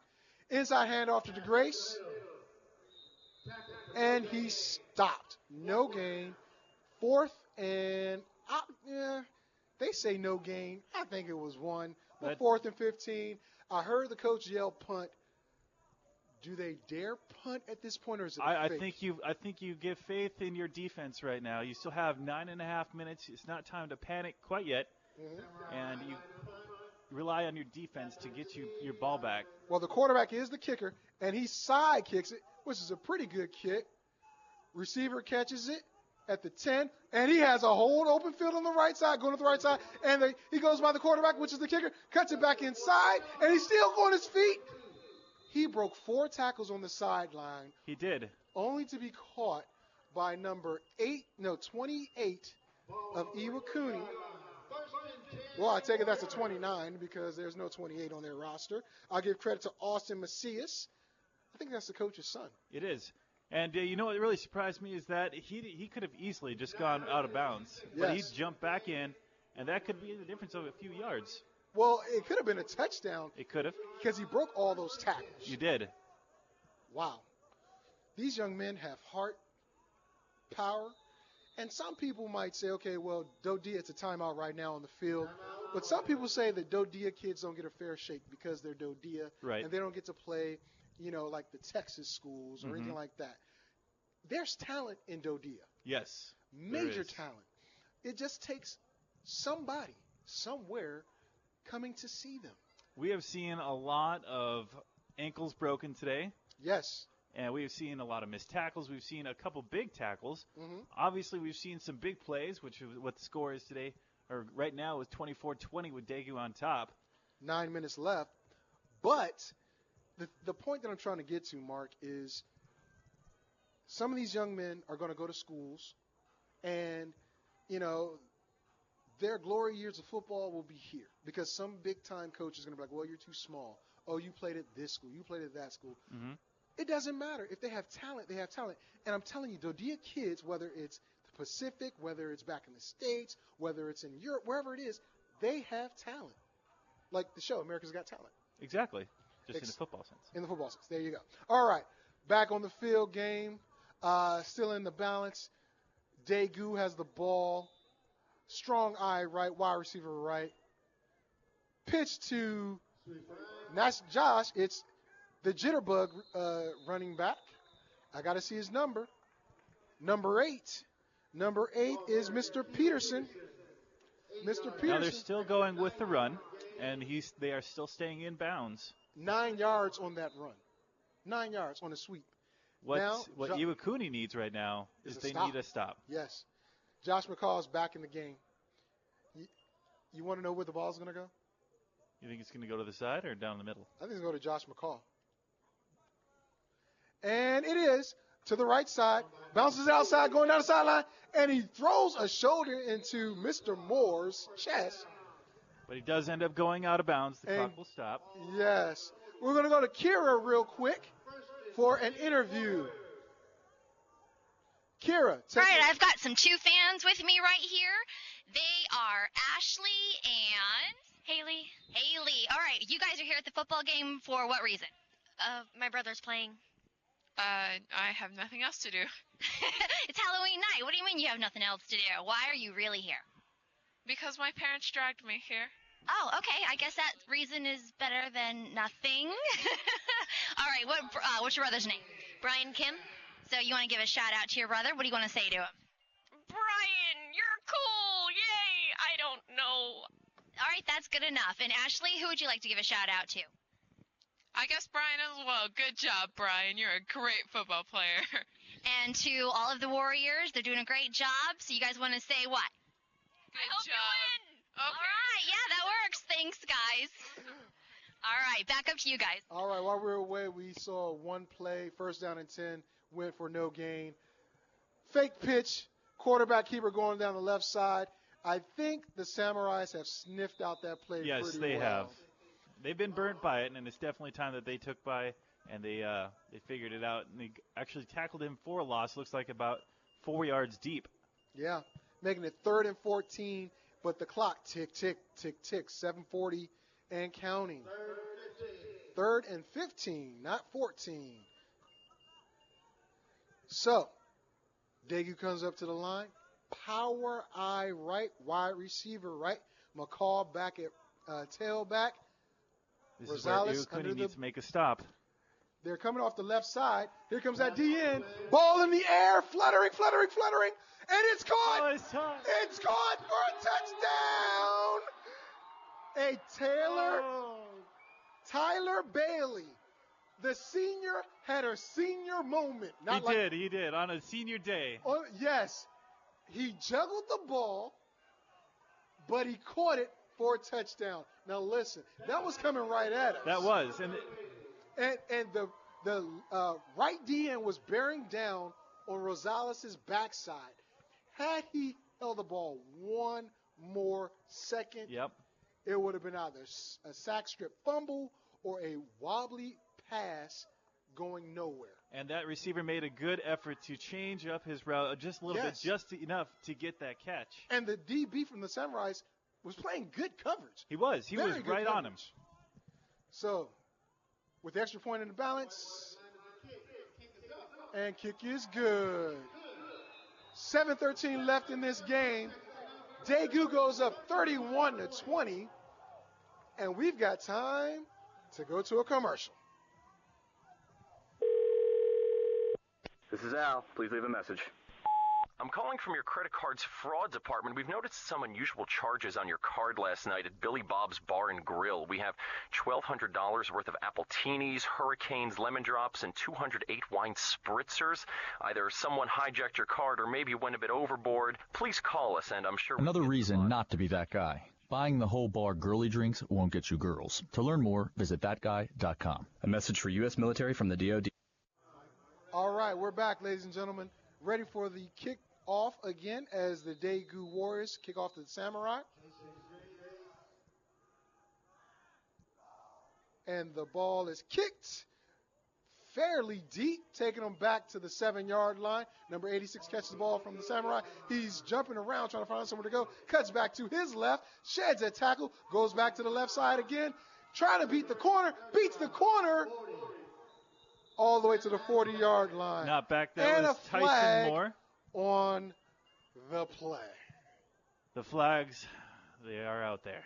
Inside handoff to DeGrace. And he stopped. No gain. 4th and they say no gain. I think it was 1. But 4th and 15. I heard the coach yell punt. Do they dare punt at this point, or is it I fake? think you give faith in your defense right now. You still have 9.5 minutes. It's not time to panic quite yet, and you rely on your defense to get you your ball back. Well, the quarterback is the kicker, and he side kicks it, which is a pretty good kick. Receiver catches it at the 10, and he has a hold open field on the right side, going to the right side, and he goes by the quarterback, which is the kicker, cuts it back inside, and he's still on his feet. He broke 4 tackles on the sideline. He did. Only to be caught by number 28 of Iwakuni. Well, I take it that's a 29 because there's no 28 on their roster. I'll give credit to Austin Macias. I think that's the coach's son. It is. And you know what really surprised me is that he could have easily just gone out of bounds. But he jumped back in, and that could be the difference of a few yards. Well, it could have been a touchdown. It could have. Because he broke all those tackles. You did. Wow. These young men have heart, power, and some people might say, okay, well, Dodia, it's a timeout right now on the field. But some people say that Dodia kids don't get a fair shake because they're Dodia. Right. And they don't get to play, like the Texas schools or anything like that. There's talent in Dodia. Yes. Major talent. It just takes somebody, somewhere, coming to see them. We have seen a lot of ankles broken today. Yes. And we've seen a lot of missed tackles. We've seen a couple big tackles. Mm-hmm. Obviously, we've seen some big plays, which is what the score is today. Or right now is 24-20 with Daegu on top. 9 minutes left. But the point that I'm trying to get to, Mark, is some of these young men are going to go to schools, and, you know, their glory years of football will be here because some big-time coach is going to be like, well, you're too small. Oh, you played at this school. You played at that school. Mm-hmm. It doesn't matter. If they have talent, they have talent. And I'm telling you, Dodea kids, whether it's the Pacific, whether it's back in the States, whether it's in Europe, wherever it is, they have talent. Like the show, America's Got Talent. Exactly. Just in the football sense. In the football sense. There you go. All right. Back on the field game. Still in the balance. Daegu has the ball. Strong eye right, wide receiver right. Pitch to, that's Josh. It's the jitterbug running back. I got to see his number. Number 8. Number 8 is Mr. Peterson. Mr. Peterson. Now they're still going with the run, and they are still staying in bounds. 9 yards on that run. 9 yards on a sweep. What now, Iwakuni needs right now is they need a stop. Yes. Josh McCall's back in the game. You want to know where the ball's going to go? You think it's going to go to the side or down the middle? I think it's going to Josh McCall. And it is to the right side. Bounces outside, going down the sideline, and he throws a shoulder into Mr. Moore's chest. But he does end up going out of bounds. The clock will stop. Yes. We're going to go to Kira real quick for an interview. Kira. All right, I've got some 2 fans with me right here. They are Ashley and Haley. Haley. All right, you guys are here at the football game for what reason? My brother's playing. I have nothing else to do. It's Halloween night. What do you mean you have nothing else to do? Why are you really here? Because my parents dragged me here. Oh, okay. I guess that reason is better than nothing. All right, what's your brother's name? Brian Kim. So you want to give a shout-out to your brother? What do you want to say to him? Brian, you're cool. Yay. I don't know. All right, that's good enough. And Ashley, who would you like to give a shout-out to? I guess Brian as well. Good job, Brian. You're a great football player. And to all of the Warriors, they're doing a great job. So you guys want to say what? Good job. Okay. All right, yeah, that works. Thanks, guys. All right, back up to you guys. All right, while we were away, we saw one play, 1st down and 10, went for no gain. Fake pitch, quarterback keeper going down the left side. I think the Samurais have sniffed out that play pretty well. Yes, they have. They've been burnt by it, and it's definitely time that they took by, and they figured it out, and they actually tackled him for a loss. Looks like about 4 yards deep. Yeah, making it 3rd and 14, but the clock tick, tick, tick, tick, 7:40 and counting. 3rd and 15, not 14. So, Daegu comes up to the line. Power eye right, wide receiver right. McCall back at tailback. This is where Iwakuni needs to make a stop. They're coming off the left side. Here comes that DN. Ball in the air, fluttering, fluttering, fluttering. And it's caught. Oh, it's caught. It's caught for a touchdown. Tyler Bailey, the senior, had a senior moment. He did, on a senior day. Oh, yes. He juggled the ball, but he caught it for a touchdown. Now listen, that was coming right at us. That was. And the right DN was bearing down on Rosales' backside. Had he held the ball one more second, it would have been either a sack strip fumble or a wobbly pass going nowhere. And that receiver made a good effort to change up his route just a little bit, just enough to get that catch. And the DB from the Samurais was playing good coverage. He was. He was right on him. So, with the extra point in the balance, and kick is good. 7:13 left in this game. Daegu goes up 31-20, and we've got time to go to a commercial. This is Al. Please leave a message. I'm calling from your credit card's fraud department. We've noticed some unusual charges on your card last night at Billy Bob's Bar and Grill. We have $1,200 worth of Appletinis, Hurricanes, Lemon Drops, and 208 wine spritzers. Either someone hijacked your card or maybe went a bit overboard. Please call us, and I'm sure... Another reason not to be that guy. Buying the whole bar girly drinks won't get you girls. To learn more, visit thatguy.com. A message for U.S. military from the DoD. All right, we're back, ladies and gentlemen. Ready for the kick-off again as the Daegu Warriors kick off to the Samurai. And the ball is kicked fairly deep, taking them back to the 7-yard line. Number 86 catches the ball from the Samurai. He's jumping around trying to find somewhere to go. Cuts back to his left, sheds a tackle, goes back to the left side again, trying to beat the corner, beats the corner all the way to the 40-yard line. Not back there and was a Tyson flag Moore. On the play. The flags, they are out there.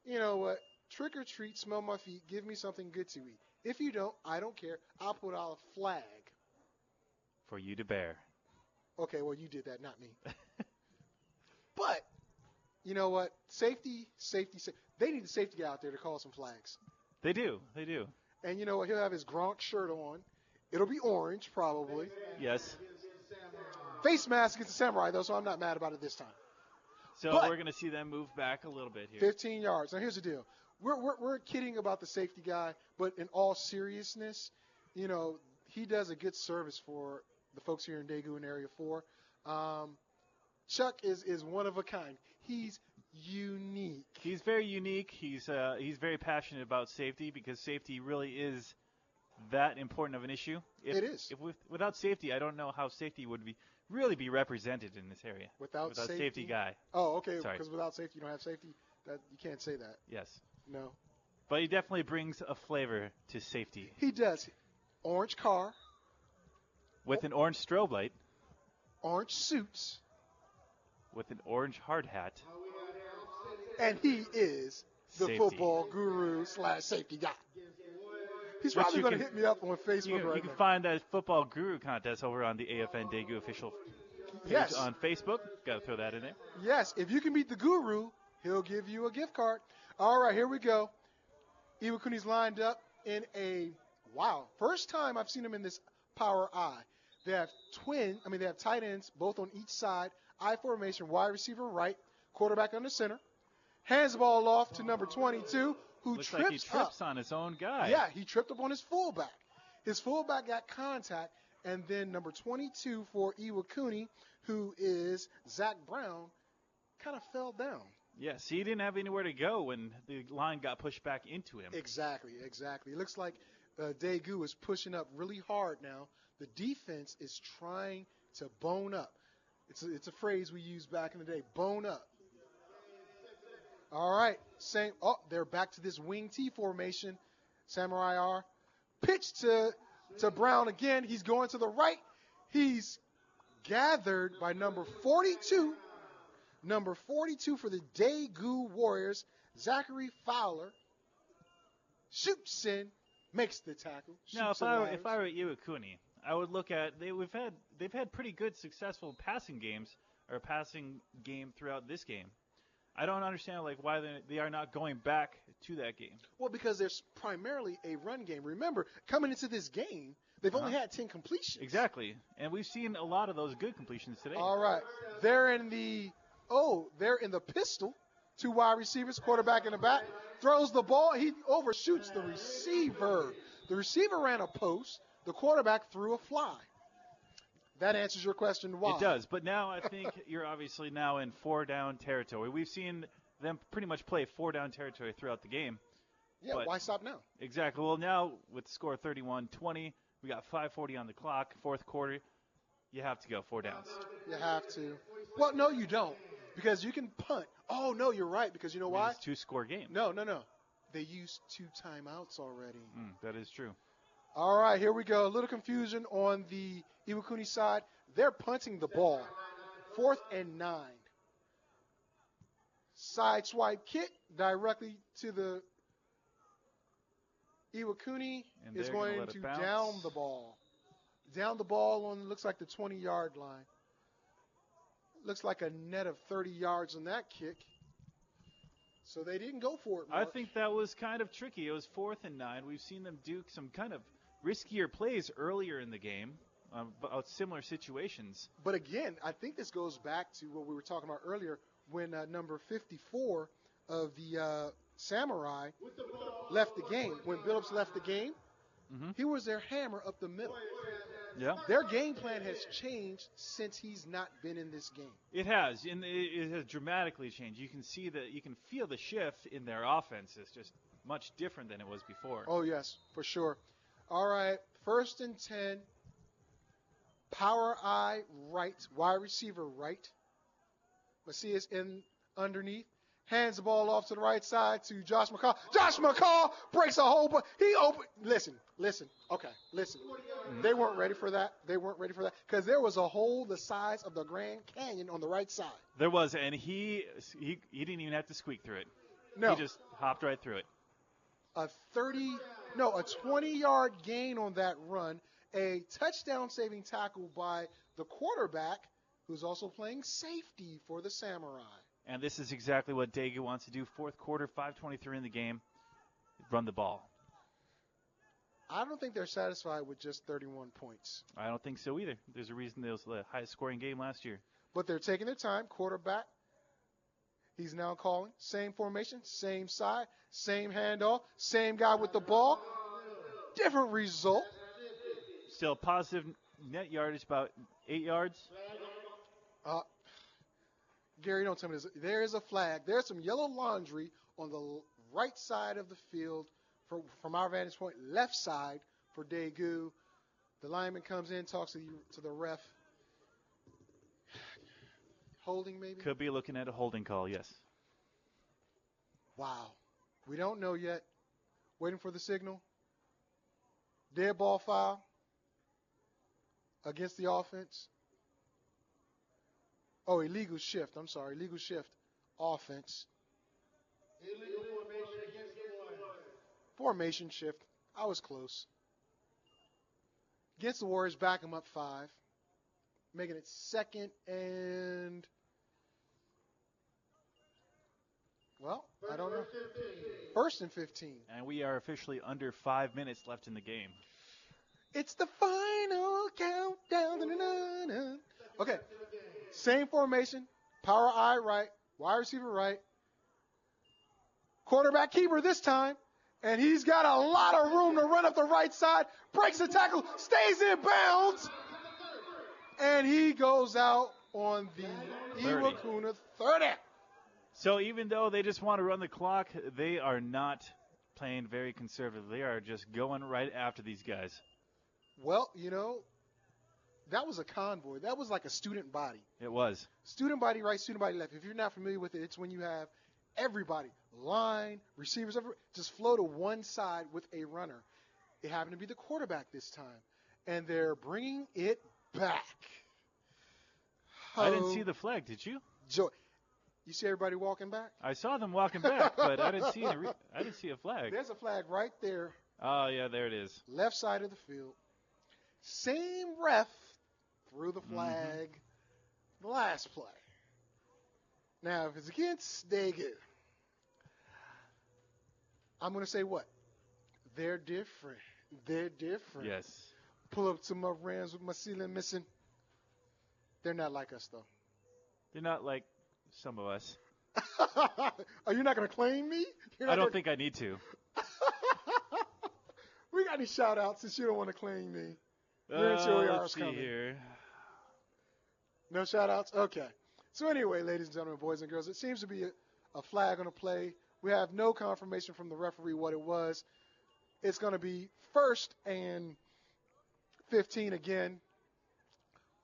You know what? Trick or treat, smell my feet, give me something good to eat. If you don't, I don't care. I'll put out a flag. For you to bear. Okay, well, you did that, not me. But, you know what? Safety. They need the safety guy out there to call some flags. They do. And you know what? He'll have his Gronk shirt on. It'll be orange, probably. Yes. Face mask against the Samurai, though, so I'm not mad about it this time. So but we're going to see them move back a little bit here. 15 yards. Now, here's the deal. We're kidding about the safety guy, but in all seriousness, you know, he does a good service for the folks here in Daegu in Area 4. Chuck is one of a kind. He's unique. He's very unique. He's very passionate about safety because safety really is that important of an issue. It is. Without safety, I don't know how safety would really be represented in this area. Without safety guy. Oh, okay. Sorry. Because without safety, you don't have safety. That you can't say that. Yes. No. But he definitely brings a flavor to safety. He does. Orange car. With an orange strobe light. Orange suits. With an orange hard hat. And he is the safety. football guru / safety guy. He's probably going to hit me up on Facebook right You can now. find that football guru contest over on the AFN Daegu official page on Facebook. Got to throw that in there. Yes, if you can beat the guru, he'll give you a gift card. All right, here we go. Iwakuni's lined up in first time I've seen him in this power I. They have tight ends, both on each side. I formation, wide receiver right, quarterback under center. Hands the ball off to number 22, who Looks trips like he trips on his own guy. Yeah, he tripped up on his fullback. His fullback got contact, and then number 22 for Iwakuni, who is Zach Brown, kind of fell down. Yes, he didn't have anywhere to go when the line got pushed back into him. Exactly. It looks like Daegu is pushing up really hard now. The defense is trying to bone up. It's a phrase we used back in the day, bone up. All right, they're back to this wing T formation. Samurai are. Pitch to Brown again. He's going to the right. He's gathered by number 42. Number 42 for the Daegu Warriors, Zachary Fowler, shoots in, makes the tackle. Now, if I were Iwakuni, I would look at they've had pretty good successful passing game throughout this game. I don't understand why they are not going back to that game. Well, because there's primarily a run game. Remember, coming into this game, they've only had 10 completions. Exactly, and we've seen a lot of those good completions today. All right, they're in the pistol. 2 wide receivers, quarterback in the back, throws the ball. He overshoots the receiver. The receiver ran a post. The quarterback threw a fly. That answers your question why. It does, but now I think you're obviously now in 4-down territory. We've seen them pretty much play 4-down territory throughout the game. Yeah, why stop now? Exactly. Well, now with the score 31-20, we got 5:40 on the clock, fourth quarter. You have to go 4 downs. You have to. Well, no, you don't, because you can punt. Oh, no, you're right, because you know why? It's a 2-score game. No. They used 2 timeouts already. That is true. All right, here we go. A little confusion on the Iwakuni side. They're punting the ball. 4th and 9. Side swipe kick directly to the Iwakuni is going to down the ball. Down the ball on, looks like the 20-yard line. Looks like a net of 30 yards on that kick. So they didn't go for it, Mark. I think that was kind of tricky. It was 4th and 9. We've seen them do some kind of riskier plays earlier in the game about similar situations. But again, I think this goes back to what we were talking about earlier when number 54 of the Samurai left the game. When Billups left the game, he was their hammer up the middle. Yeah. Their game plan has changed since he's not been in this game. It has, and it has dramatically changed. You can see that, you can feel the shift in their offense. It's just much different than it was before. Oh, yes, for sure. All right, 1st and 10. Power I right, wide receiver right. Macias in underneath. Hands the ball off to the right side to Josh McCall. Josh McCall breaks a hole, but he opened. Listen. Okay, listen. They weren't ready for that. Because there was a hole the size of the Grand Canyon on the right side. There was, and he didn't even have to squeak through it. No. He just hopped right through it. A 20-yard gain on that run. A touchdown-saving tackle by the quarterback, who's also playing safety for the Samurai. And this is exactly what Daegu wants to do. 4th quarter, 5:23 in the game. Run the ball. I don't think they're satisfied with just 31 points. I don't think so either. There's a reason it was the highest scoring game last year. But they're taking their time. Quarterback, he's now calling. Same formation, same side, same handoff, same guy with the ball. Different result. Still positive net yardage, about 8 yards. Gary, don't tell me this. There is a flag. There's some yellow laundry on the right side of the field from our vantage point, left side for Daegu. The lineman comes in, talks to the ref. Holding, maybe? Could be looking at a holding call, yes. Wow. We don't know yet. Waiting for the signal. Dead ball foul against the offense. Oh, illegal shift. I'm sorry. Illegal shift. Offense. Illegal formation against the Warriors. Formation shift. I was close. Against the Warriors, back them up 5. Making it 2nd and... Well, I don't know. 1st and 15. And we are officially under 5 minutes left in the game. It's the final countdown. Da-da-da-da. Okay. Same formation. Power I right. Wide receiver right. Quarterback keeper this time. And he's got a lot of room to run up the right side. Breaks the tackle. Stays in bounds. And he goes out on the Iwakuni 30. So even though they just want to run the clock, they are not playing very conservative. They are just going right after these guys. Well, you know, that was a convoy. That was like a student body. It was. Student body right, student body left. If you're not familiar with it, it's when you have everybody, line, receivers, just flow to one side with a runner. It happened to be the quarterback this time. And they're bringing it back. I didn't see the flag, did you? You see everybody walking back? I saw them walking back, but I didn't see I didn't see a flag. There's a flag right there. Oh, yeah, there it is. Left side of the field. Same ref threw the flag the last play. Now, if it's against Daegu, I'm going to say what? They're different. They're different. Yes. Pull up to my Rams with my ceiling missing. They're not like us, though. They're not like some of us. Are you not going to claim me? I don't think I need to. We got any shout-outs since you don't want to claim me? Let's see here. No shout-outs? Okay. So anyway, ladies and gentlemen, boys and girls, it seems to be a flag on a play. We have no confirmation from the referee what it was. It's going to be 1st and 15 again.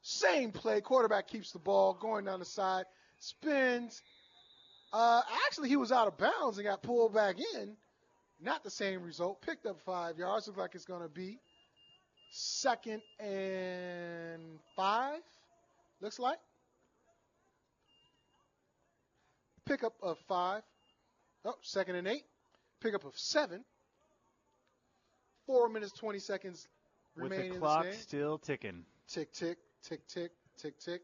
Same play. Quarterback keeps the ball going down the side. Spins. Actually, he was out of bounds and got pulled back in. Not the same result. Picked up 5 yards. Looks like it's going to be 2nd and 5. Looks like. Pickup of 5. Oh, 2nd and 8. Pickup of 7. 4 minutes, 20 seconds remaining in this game. With the clock still ticking. Tick, tick, tick, tick, tick, tick.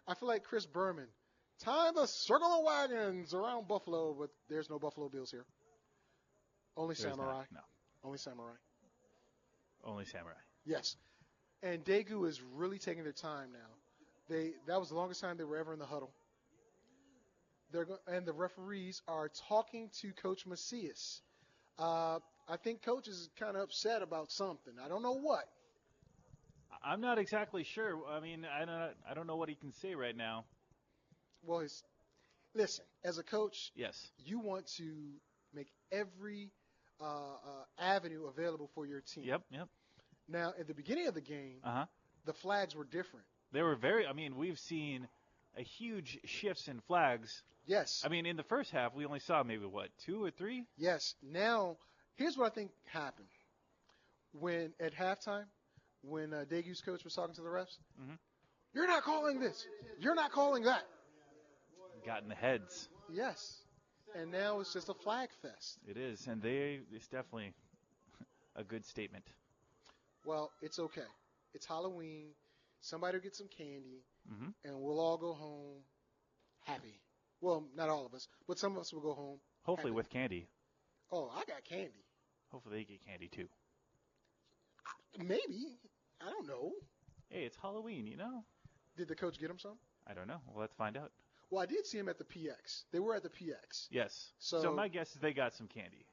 I feel like Chris Berman. Time to circle the wagons around Buffalo, but there's no Buffalo Bills here. Only There's Samurai. No. Only Samurai. Only Samurai. Yes. And Daegu is really taking their time now. That was the longest time they were ever in the huddle. and the referees are talking to Coach Macias. I think Coach is kind of upset about something. I don't know what. I'm not exactly sure. I mean, I don't know what he can say right now. Well, listen, as a coach, yes, you want to make every avenue available for your team. Yep. Now, at the beginning of the game, the flags were different. They were we've seen a huge shifts in flags. Yes. I mean, in the first half, we only saw maybe, 2 or 3? Yes. Now, here's what I think happened. At halftime, when Daegu's coach was talking to the refs, you're not calling this. You're not calling that. Got in the heads. Yes. And now it's just a flag fest. It is, and it's definitely a good statement. Well, it's okay. It's Halloween. Somebody will get some candy, and we'll all go home happy. Well, not all of us, but some of us will go home hopefully happy. With candy. Oh, I got candy. Hopefully they get candy too. Maybe. I don't know. Hey, it's Halloween, you know. Did the coach get him some? I don't know. Well, let's find out. Well, I did see him at the PX. They were at the PX. Yes. So my guess is they got some candy.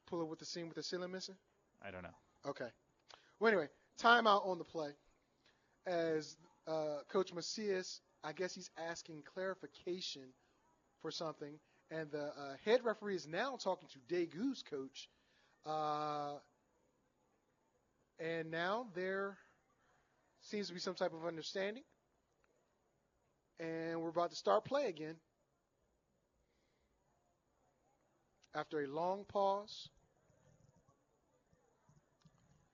Pull it with the scene with the ceiling missing? I don't know. Okay. Well, anyway, timeout on the play. As Coach Macias, I guess he's asking clarification for something. And the head referee is now talking to Daegu's coach. And now there seems to be some type of understanding. And we're about to start play again. After a long pause.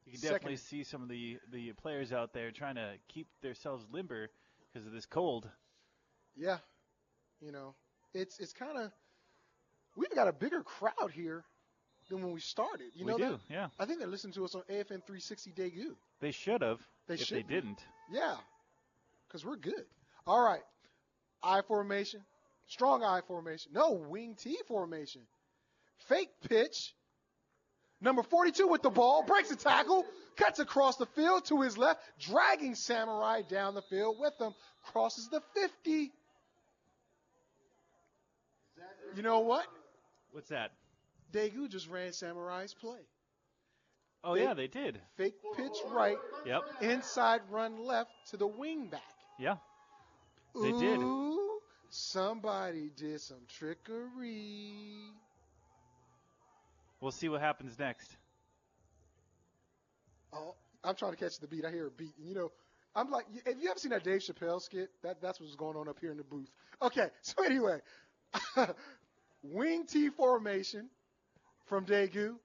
You can definitely see some of the players out there trying to keep themselves limber because of this cold. Yeah. You know, it's kind of, we've got a bigger crowd here than when we started. You know we do, that? Yeah. I think they listened to us on AFN 360 Daegu. They should have if they didn't. Yeah, because we're good. All right. I formation. Strong I formation. No, wing T formation. Fake pitch. Number 42 with the ball. Breaks the tackle. Cuts across the field to his left. Dragging Samurai down the field with him. Crosses the 50. You know what? What's that? Daegu just ran Samurai's play. Oh, yeah, they did. Fake pitch right. Yep. Inside run left to the wing back. Yeah. They did. Ooh, somebody did some trickery. We'll see what happens next. Oh, I'm trying to catch the beat. I hear a beat. You know, I'm like, have you ever seen that Dave Chappelle skit? That's what's going on up here in the booth. Okay, so anyway, wing T formation from Daegu.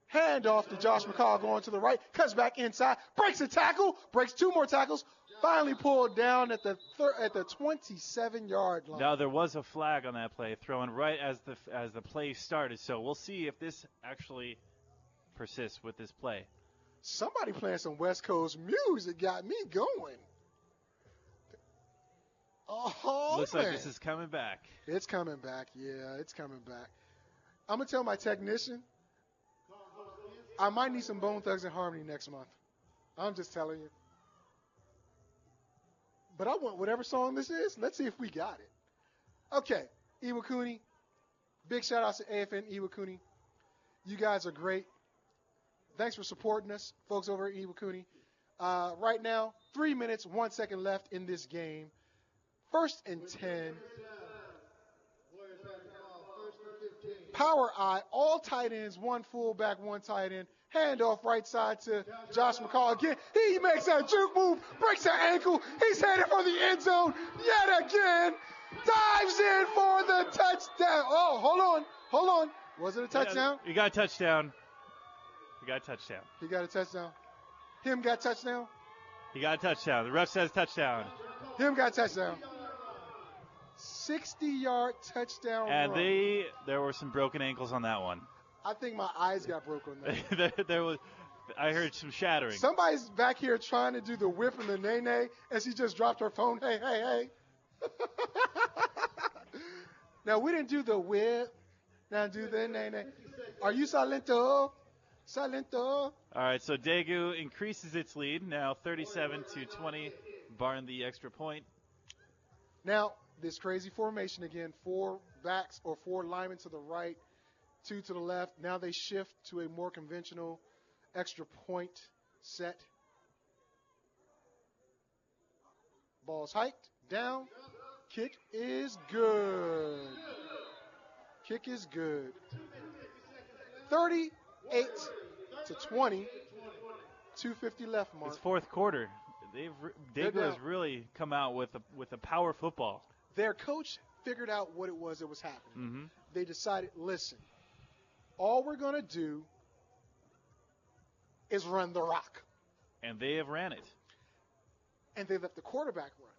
Hand off to Josh McCall going to the right. Cuts back inside. Breaks a tackle. Breaks 2 more tackles. Finally pulled down at the 27-yard line. Now there was a flag on that play thrown right as the play started. So we'll see if this actually persists with this play. Somebody playing some West Coast music got me going. Oh, looks man. like this is coming back. It's coming back. Yeah, it's coming back. I'm gonna tell my technician I might need some Bone Thugs and Harmony next month. I'm just telling you. But I want whatever song this is. Let's see if we got it. Okay, Iwakuni. Big shout out to AFN Iwakuni. You guys are great. Thanks for supporting us, folks over at Iwakuni. Right now, 3 minutes, 1 second left in this game. 1st and 10. Power I, all tight ends, 1 fullback, 1 tight end. Handoff right side to Josh McCall again. He makes that juke move, breaks that ankle. He's headed for the end zone yet again. Dives in for the touchdown. Oh, hold on. Was it a touchdown? Yeah, he got a touchdown. He got a touchdown. Him got touchdown? He got a touchdown. The ref says touchdown. Him got touchdown. 60-yard touchdown and run. There were some broken ankles on that one. I think my eyes got broken on that. I heard some shattering. Somebody's back here trying to do the whip and the nay-nay, and she just dropped her phone. Hey. Now, we didn't do the whip. Now do the nay-nay. Are you Salento? All right, so Daegu increases its lead, now 37-20, barring the extra point. Now, this crazy formation again, 4 backs or 4 linemen to the right, 2 to the left. Now they shift to a more conventional extra point set. Ball's hiked, down. Kick is good. Kick is good. 38-20. 2:50 left, Mark. It's fourth quarter. Daegu has really come out with a power football. Their coach figured out what it was that was happening. Mm-hmm. They decided, listen, all we're going to do is run the rock. And they have ran it. And they let the quarterback run.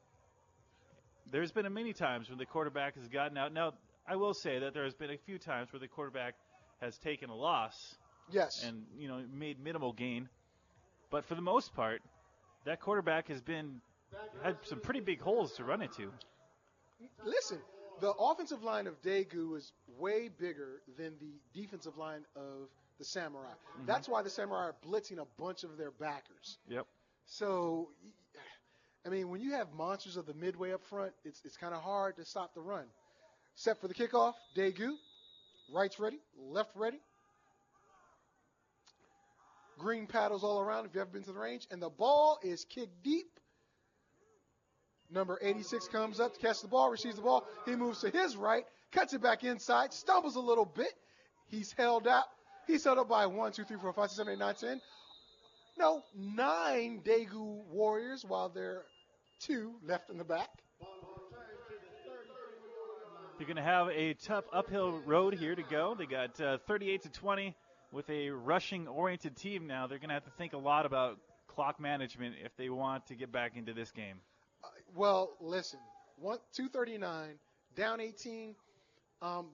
There's been many times when the quarterback has gotten out. Now, I will say that there has been a few times where the quarterback has taken a loss. Yes. And, made minimal gain. But for the most part, that quarterback had some pretty big holes to run into. Listen, the offensive line of Daegu is way bigger than the defensive line of the Samurai. Mm-hmm. That's why the Samurai are blitzing a bunch of their backers. Yep. So, I mean, when you have monsters of the midway up front, it's kind of hard to stop the run. Set for the kickoff, Daegu. Right's ready, left ready. Green paddles all around if you've ever been to the range. And the ball is kicked deep. Number 86 comes up to catch the ball, receives the ball. He moves to his right, cuts it back inside, stumbles a little bit. He's held out. He's held up by 1, 2, 3, 4, 5, 6, 7, 8, 9, 10. No, 9 Daegu Warriors, while there are 2 left in the back. They're going to have a tough uphill road here to go. They got 38-20 with a rushing-oriented team now. They're going to have to think a lot about clock management if they want to get back into this game. Well, listen, 2:39, down 18.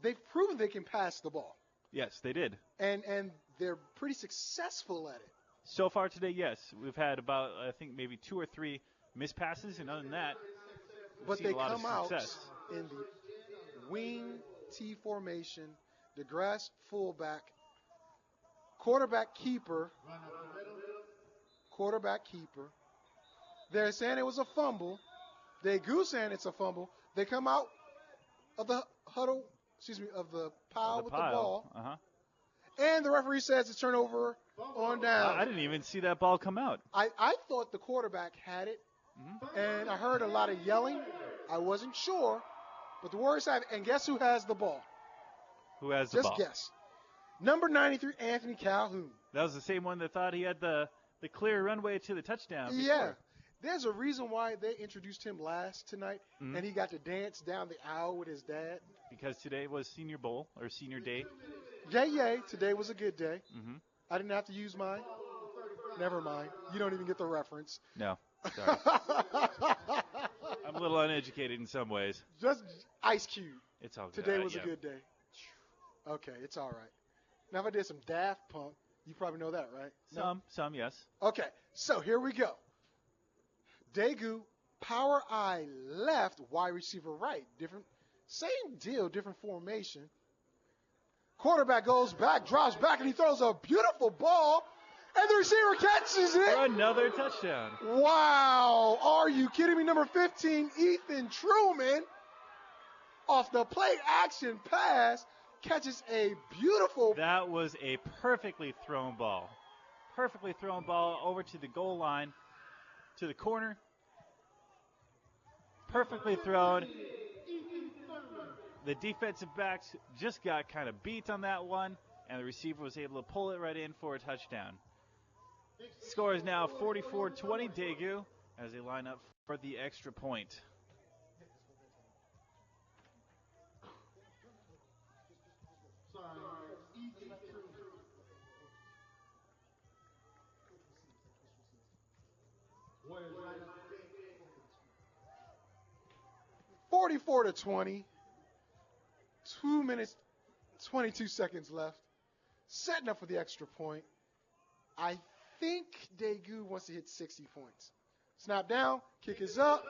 They've proven they can pass the ball. Yes, they did. And they're pretty successful at it. So far today, yes. We've had about, I think, maybe 2 or 3 missed passes, and other than that, but they a lot come of out success. In the wing T formation, the grass fullback, quarterback keeper. They're saying it was a fumble. Daegu saying it's a fumble. They come out of the huddle, of the pile with the ball. Uh-huh. And the referee says it's turnover on down. I didn't even see that ball come out. I thought the quarterback had it, and I heard a lot of yelling. I wasn't sure, but the Warriors have it. And guess who has the ball? Who has the ball? Just guess. Number 93, Anthony Calhoun. That was the same one that thought he had the clear runway to the touchdown. Yeah. Before. There's a reason why they introduced him last tonight, and he got to dance down the aisle with his dad. Because today was Senior Bowl, or Senior Day. Yay. Today was a good day. Mm-hmm. I didn't have to use mine. Never mind. You don't even get the reference. No. Sorry. I'm a little uneducated in some ways. Just Ice Cube. It's all good. Today was a good day. Okay, it's all right. Now, if I did some Daft Punk, you probably know that, right? Some, yes. Okay, so here we go. Daegu, power I left, wide receiver right. Same deal, different formation. Quarterback goes back, drops back, and he throws a beautiful ball, and the receiver catches it. For another touchdown. Wow. Are you kidding me? Number 15, Ethan Truman, off the play action pass, catches a beautiful. That was a perfectly thrown ball. Perfectly thrown ball over to the goal line, to the corner. Perfectly thrown. The defensive backs just got kind of beat on that one, and the receiver was able to pull it right in for a touchdown. Score is now 44-20 Daegu as they line up for the extra point. (44-20). 2 minutes, 22 seconds left. Setting up for the extra point. I think Daegu wants to hit 60 points. Snap down, kick is up,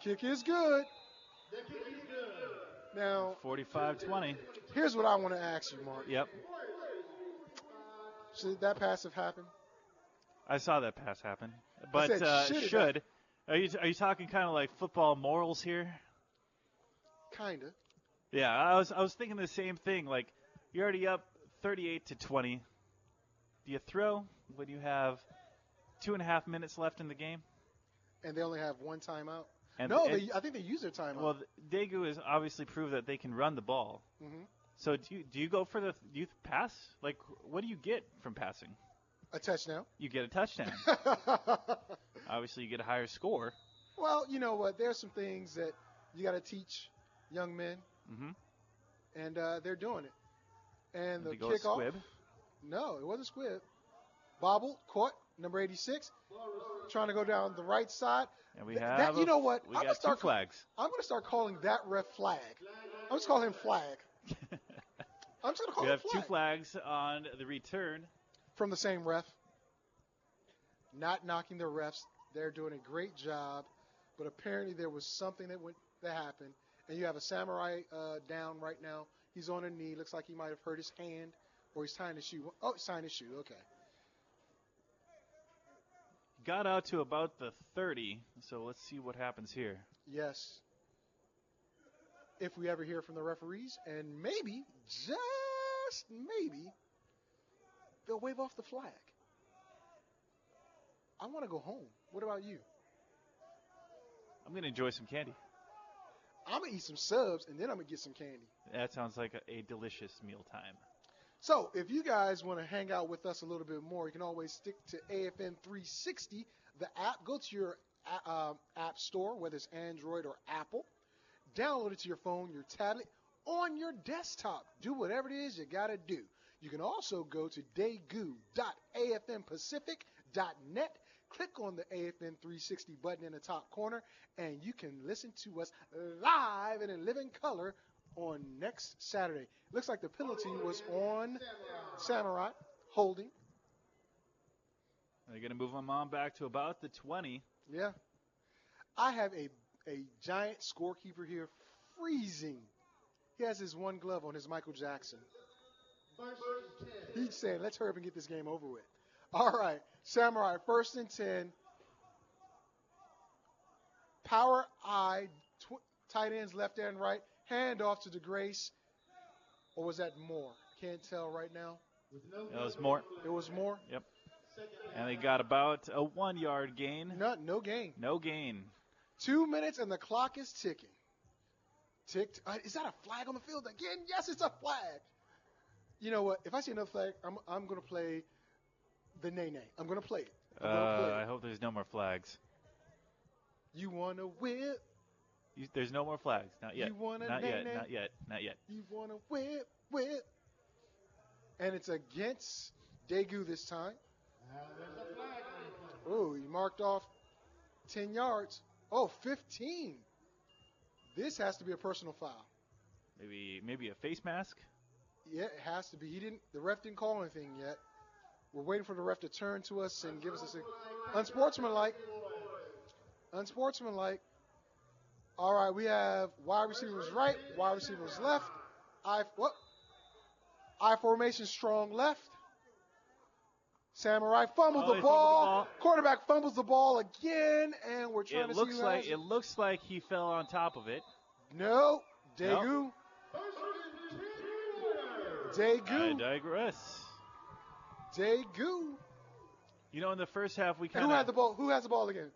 kick is good. Now, 45-20. Here's what I want to ask you, Mark. Yep. Should that pass have happened? I saw that pass happen. But should. Are you talking kind of like football morals here? Kinda. Yeah, I was thinking the same thing. Like, you're already up 38-20. Do you throw when you have 2.5 minutes left in the game? And they only have one timeout. And, No, I think they use their timeout. Well, Daegu has obviously proved that they can run the ball. Mm-hmm. So do you go for do you pass? Like, what do you get from passing? A touchdown. You get a touchdown. Obviously, you get a higher score. Well, you know what? There's some things that you got to teach young men, and they're doing it. And the kickoff. Squib. No, it wasn't squib. Bobble, caught, number 86, trying to go down the right side. And we have you know what? We got 2 flags. I'm going to start calling that ref flag. I'm just calling him flag. I'm just going to call we him have flag. 2 flags on the return. From the same ref. Not knocking the refs. They're doing a great job. But apparently there was something that happened. And you have a Samurai down right now. He's on a knee. Looks like he might have hurt his hand. Or he's tying his shoe. Oh, he's tying his shoe. Okay. Got out to about the 30. So let's see what happens here. Yes. If we ever hear from the referees. And maybe, just maybe, they'll wave off the flag. I want to go home. What about you? I'm going to enjoy some candy. I'm going to eat some subs, and then I'm going to get some candy. That sounds like a delicious mealtime. So if you guys want to hang out with us a little bit more, you can always stick to AFN 360, the app. Go to your app store, whether it's Android or Apple. Download it to your phone, your tablet, on your desktop. Do whatever it is you got to do. You can also go to daegu.afnpacific.net. Click on the AFN 360 button in the top corner, and you can listen to us live and in living color on next Saturday. Looks like the penalty was on Samurai, holding. They're going to move them on back to about the 20. Yeah. I have a giant scorekeeper here freezing. He has his one glove on, his Michael Jackson. He's saying, let's hurry up and get this game over with. All right, Samurai, 1st and 10. Power I, tight ends left and right. Hand off to DeGrace. Or was that more? Can't tell right now. It was more. It was more? Yep. And they got about a 1-yard gain. No gain. No gain. 2 minutes and the clock is ticking. Ticked. Is that a flag on the field again? Yes, it's a flag. You know what? If I see another flag, I'm going to play the nay-nay. I'm going to play it. I hope there's no more flags. You want to whip? There's no more flags. Not yet. You want Not nay-nay? yet. Not yet. Not yet. You want to whip? And it's against Daegu this time. Oh, he marked off 10 yards. Oh, 15. This has to be a personal foul. Maybe a face mask? Yeah, it has to be. The ref didn't call anything yet. We're waiting for the ref to turn to us and give us a unsportsmanlike. Unsportsmanlike. All right, we have wide receivers right, wide receivers left. I formation strong left. Samurai fumbles the ball. Quarterback fumbles the ball again, and we're trying to see who has it. It looks like he fell on top of it. No, Daegu. No. Daegu. I digress. Daegu. You know, in the first half we kind of. Who had the ball? Who has the ball again?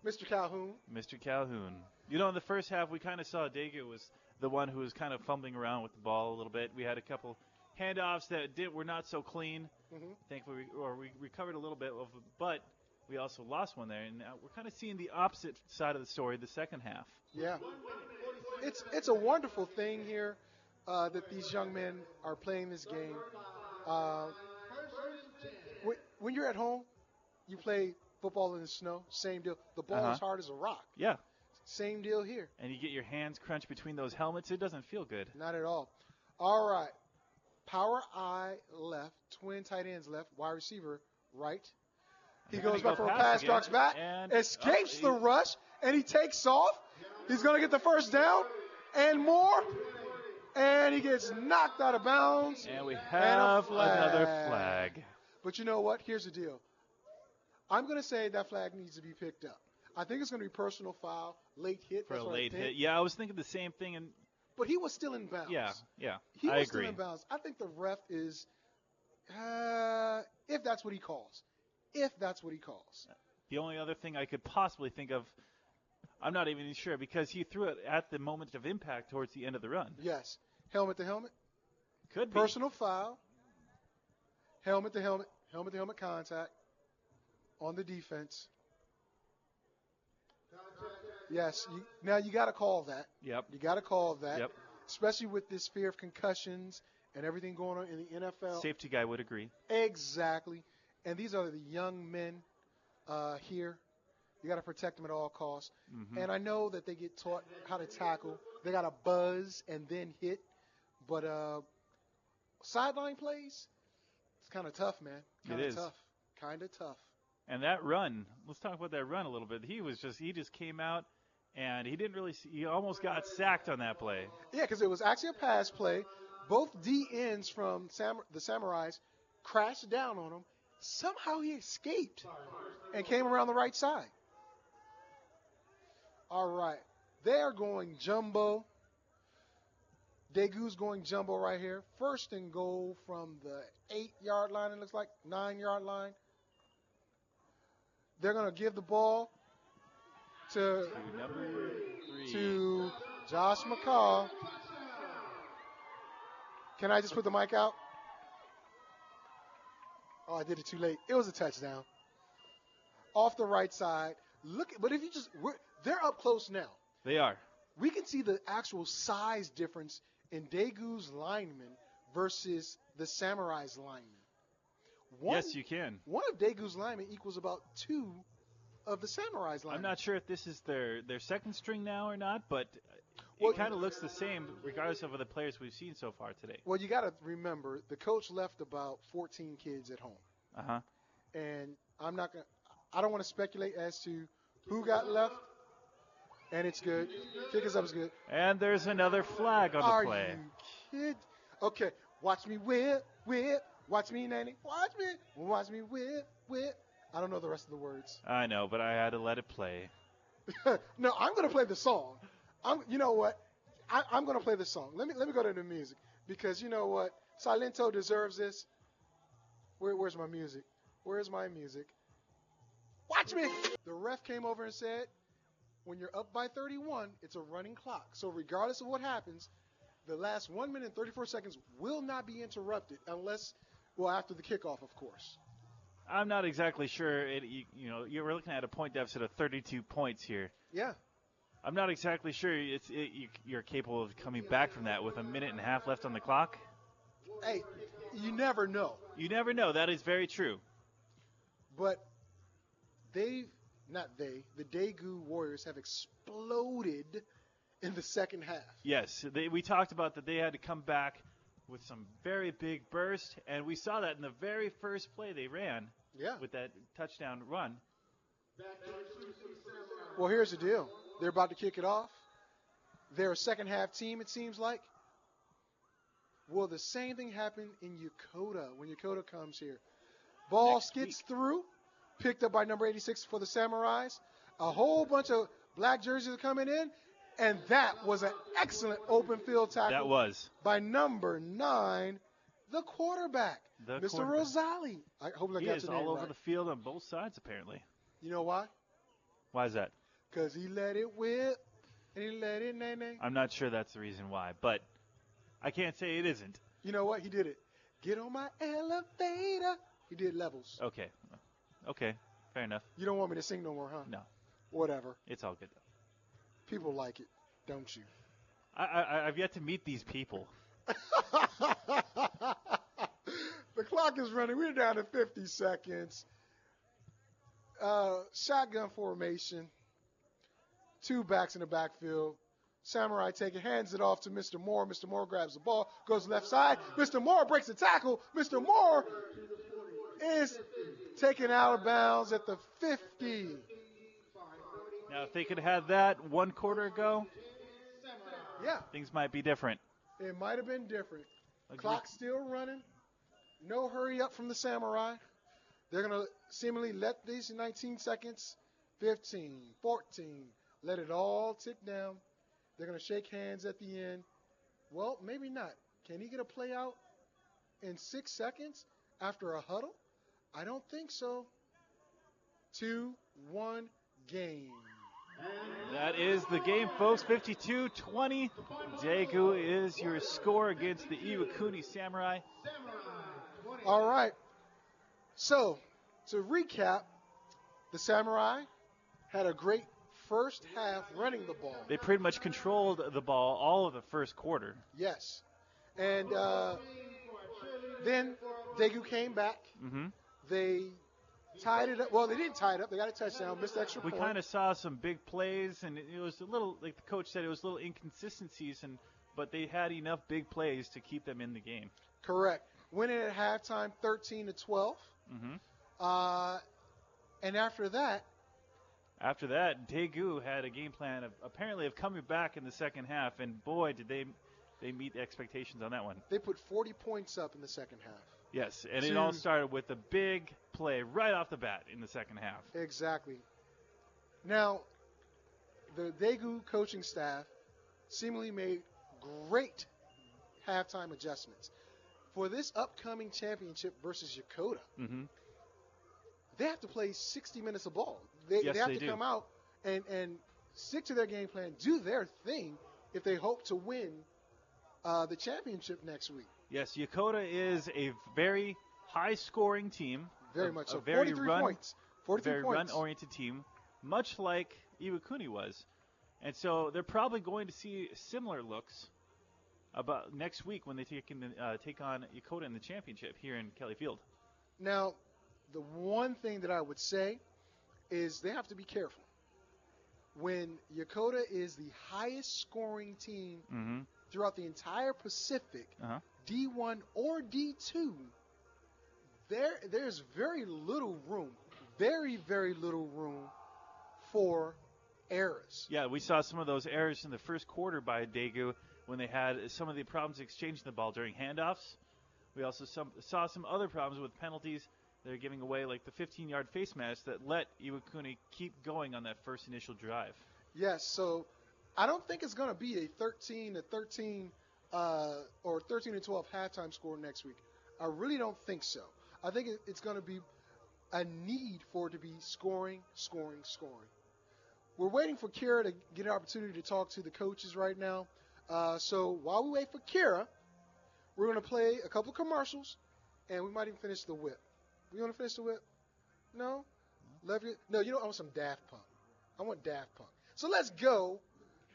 Mr. Calhoun. Mr. Calhoun. You know, in the first half we kind of saw Daegu was the one who was kind of fumbling around with the ball a little bit. We had a couple handoffs that were not so clean. Thankfully, we recovered a little bit of, but we also lost one there, and we're kind of seeing the opposite side of the story the second half. Yeah, it's a wonderful thing here that these young men are playing this game. When you're at home, you play football in the snow. Same deal. The ball is hard as a rock. Yeah. Same deal here. And you get your hands crunched between those helmets. It doesn't feel good. Not at all. All right. Power I left, twin tight ends left, wide receiver right. He goes back for a pass, drops back, escapes the rush, and he takes off. He's going to get the first down and more. And he gets knocked out of bounds. And we have another flag. But you know what? Here's the deal. I'm going to say that flag needs to be picked up. I think it's going to be personal foul, late hit. For a late hit. Yeah, I was thinking the same thing. And but he was still in bounds. Yeah. He I was agree. still in bounds. I think the ref is, if that's what he calls. The only other thing I could possibly think of, I'm not even sure, because he threw it at the moment of impact towards the end of the run. Yes. Helmet to helmet. Could be. Personal foul. Helmet to helmet contact on the defense. Yes. Now you got to call that. Yep. You got to call that. Yep. Especially with this fear of concussions and everything going on in the NFL. Safety guy would agree. Exactly. And these are the young men here. You got to protect them at all costs. Mm-hmm. And I know that they get taught how to tackle. They got to buzz and then hit. But sideline plays, it's kind of tough, man. Kind of tough. And that run, let's talk about that run a little bit. He just came out, and he didn't really, he almost got sacked on that play. Yeah, because it was actually a pass play. Both D-ends from the Samurais crashed down on him. Somehow he escaped and came around the right side. All right. They're going jumbo. Daegu's going jumbo right here. First and goal from the 8-yard line, it looks like, 9-yard line. They're going to give the ball to number 3. To Josh McCall. Can I just put the mic out? Oh, I did it too late. It was a touchdown. Off the right side. But if you just, they're up close now. They are. We can see the actual size difference in Daegu's linemen versus the Samurai's linemen. Yes, you can. One of Daegu's linemen equals about 2 of the Samurai's linemen. I'm not sure if this is their second string now or not, but it kind of looks the same regardless of the players we've seen so far today. Well, you got to remember, the coach left about 14 kids at home. Uh-huh. And I don't want to speculate as to who got left. And it's good. Kick us up is good. And there's another flag on the play. Are you kidding? Okay, watch me whip. Watch me, nanny. Watch me whip. I don't know the rest of the words. I know, but I had to let it play. No, I'm going to play the song. You know what? I'm going to play the song. Let me go to the music because you know what? Silento deserves this. Where's my music? Where's my music? Watch me. The ref came over and said, when you're up by 31, it's a running clock. So regardless of what happens, the last 1 minute and 34 seconds will not be interrupted unless, after the kickoff, of course. I'm not exactly sure. You're looking at a point deficit of 32 points here. Yeah. I'm not exactly sure you're capable of coming back from that with a minute and a half left on the clock. Hey, you never know. You never know. That is very true. But the Daegu Warriors have exploded in the second half. Yes, we talked about that they had to come back with some very big burst, and we saw that in the very first play they ran with that touchdown run. Well, here's the deal. They're about to kick it off. They're a second-half team, it seems like. Will the same thing happen in Yokota when Yokota comes here? Ball skids through. Picked up by number 86 for the Samurais. A whole bunch of black jerseys are coming in, and that was an excellent open field tackle. That was. By number 9, the quarterback, Mr. Rosali. I hope I got your name right. He is all over the field on both sides, apparently. You know why? Why is that? Because he let it whip, and he let it nay-nay. I'm not sure that's the reason why, but I can't say it isn't. You know what? He did it. Get on my elevator. He did levels. Okay, fair enough. You don't want me to sing no more, huh? No. Whatever. It's all good, though. People like it, don't you? I've yet to meet these people. The clock is running. We're down to 50 seconds. Shotgun formation. 2 backs in the backfield. Samurai take it, hands it off to Mr. Moore. Mr. Moore grabs the ball, goes left side. Mr. Moore breaks the tackle. Mr. Moore is taken out of bounds at the 50. Now, if they could have that 1 quarter ago, things might be different. It might have been different. Clock still running. No hurry up from the Samurai. They're going to seemingly let these 19 seconds, 15, 14, let it all tick down. They're going to shake hands at the end, Well, maybe not. Can he get a play out in 6 seconds after a huddle? I don't think so. 2-1 game. That is the game, folks. 52-20. Daegu is your score against the Iwakuni Samurai. All right. So, to recap, the Samurai had a great first half running the ball. They pretty much controlled the ball all of the first quarter. Yes. And then Daegu came back. Mm-hmm. They tied it up. Well, they didn't tie it up. They got a touchdown, missed extra point. We kind of saw some big plays, and it was a little, like the coach said, it was a little inconsistencies, but they had enough big plays to keep them in the game. Correct. Winning at halftime, 13-12. Mm-hmm. And after that, Daegu had a game plan of coming back in the second half, and boy, did they meet the expectations on that one. They put 40 points up in the second half. Yes, and it all started with a big play right off the bat in the second half. Exactly. Now, the Daegu coaching staff seemingly made great halftime adjustments. For this upcoming championship versus Yokota, mm-hmm. they have to play 60 minutes of ball. They have to come out and stick to their game plan, do their thing if they hope to win the championship next week. Yes, Yokota is a very high-scoring team. Very much so. Very 43 points. 43 very points. run-oriented team, much like Iwakuni was. And so they're probably going to see similar looks about next week when they take on Yokota in the championship here in Kelly Field. Now, the one thing that I would say is they have to be careful. When Yokota is the highest-scoring team mm-hmm. throughout the entire Pacific, uh-huh. D1 or D2, there's very little room, very, very little room for errors. Yeah, we saw some of those errors in the first quarter by Daegu when they had some of the problems exchanging the ball during handoffs. We also saw some other problems with penalties. They're giving away like the 15-yard face mask that let Iwakuni keep going on that first initial drive. Yes, so I don't think it's going to be a 13-13 or 13-12 halftime score next week. I really don't think so. I think it's going to be a need for it to be scoring. We're waiting for Kira to get an opportunity to talk to the coaches right now. So while we wait for Kira, we're going to play a couple commercials, and we might even finish the whip. We want to finish the whip? No? No, you know, I want some Daft Punk. I want Daft Punk. So let's go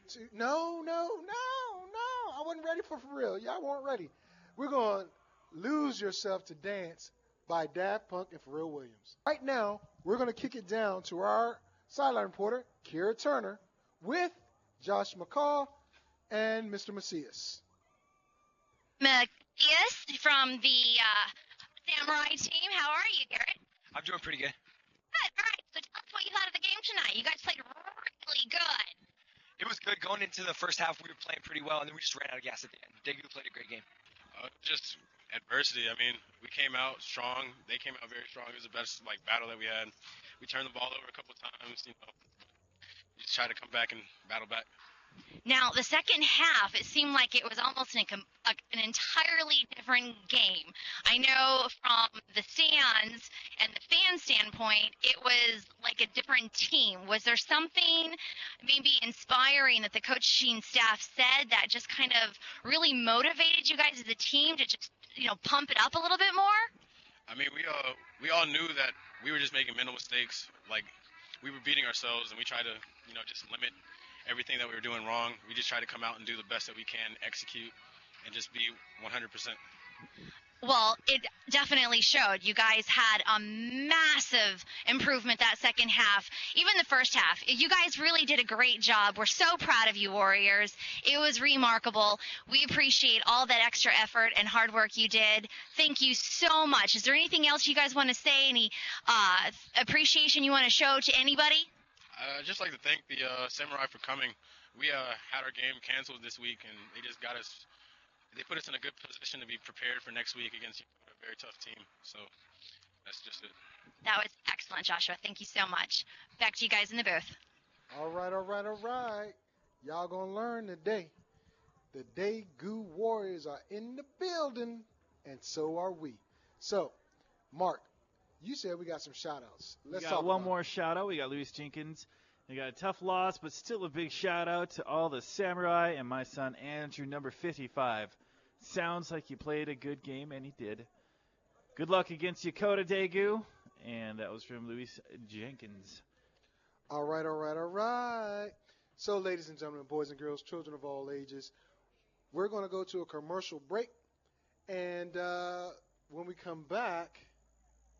to, no. I wasn't ready for real. Y'all weren't ready. We're going to Lose Yourself to Dance by Daft Punk and Pharrell Williams. Right now, we're going to kick it down to our sideline reporter, Kira Turner, with Josh McCall and Mr. Macias. Macias from the Samurai team. How are you, Garrett? I'm doing pretty good. Good. All right. So tell us what you thought of the game tonight. You guys played really good. It was good. Going into the first half, we were playing pretty well, and then we just ran out of gas at the end. Daegu played a great game. Just adversity. I mean, we came out strong. They came out very strong. It was the best battle that we had. We turned the ball over a couple times. You just try to come back and battle back. Now, the second half, it seemed like it was almost an entirely different game. I know from the stands and the fan standpoint, it was like a different team. Was there something maybe inspiring that the coaching staff said that just kind of really motivated you guys as a team to just, pump it up a little bit more? I mean, we all knew that we were just making mental mistakes. Like, we were beating ourselves, and we tried to, just limit everything that we were doing wrong. We just try to come out and do the best that we can, execute, and just be 100%. Well, it definitely showed. You guys had a massive improvement that second half, even the first half. You guys really did a great job. We're so proud of you, Warriors. It was remarkable. We appreciate all that extra effort and hard work you did. Thank you so much. Is there anything else you guys want to say? Any appreciation you want to show to anybody? I'd just like to thank the Samurai for coming. We had our game canceled this week, and they just got us. They put us in a good position to be prepared for next week against a very tough team. So that's just it. That was excellent, Joshua. Thank you so much. Back to you guys in the booth. All right. Y'all gonna learn today. The Daegu Warriors are in the building, and so are we. So, Mark, you said we got some shout-outs. Let's We talk got one about more shout-out. We got Luis Jenkins. We got a tough loss, but still a big shout-out to all the Samurai and my son Andrew, number 55. Sounds like he played a good game, and he did. Good luck against Yokota Daegu. And that was from Luis Jenkins. All right, all right, all right. So, ladies and gentlemen, boys and girls, children of all ages, we're going to go to a commercial break. And when we come back,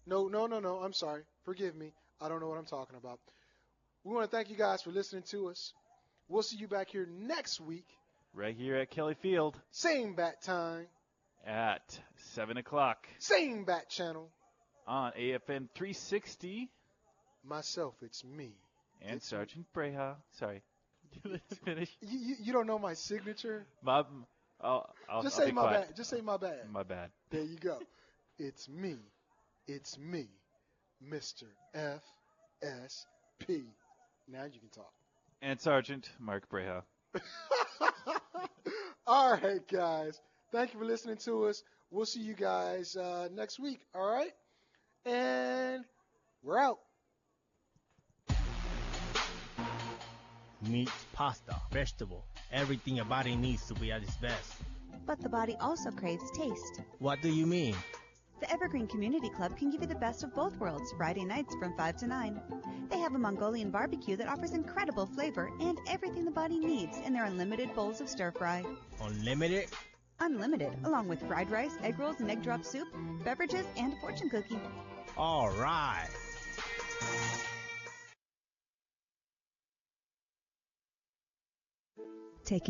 no, I'm sorry. Forgive me. I don't know what I'm talking about. We want to thank you guys for listening to us. We'll see you back here next week. Right here at Kelly Field. Same bat time. At 7 o'clock. Same bat channel. On AFN 360. Myself, it's me. And it's Sergeant Brejcha. Sorry. Finish. You don't know my signature? I'll just be say my quiet. bad. Just say my bad. My bad. There you go. It's me. It's me, Mr. FSP. Now you can talk. And Sergeant Mark Brejcha. All right, guys. Thank you for listening to us. We'll see you guys next week. All right? And we're out. Meat, pasta, vegetable, everything your body needs to be at its best. But the body also craves taste. What do you mean? The Evergreen Community Club can give you the best of both worlds Friday nights from 5 to 9. They have a Mongolian barbecue that offers incredible flavor and everything the body needs in their unlimited bowls of stir fry. Unlimited? Unlimited, along with fried rice, egg rolls, and egg drop soup, beverages, and a fortune cookie. All right. Take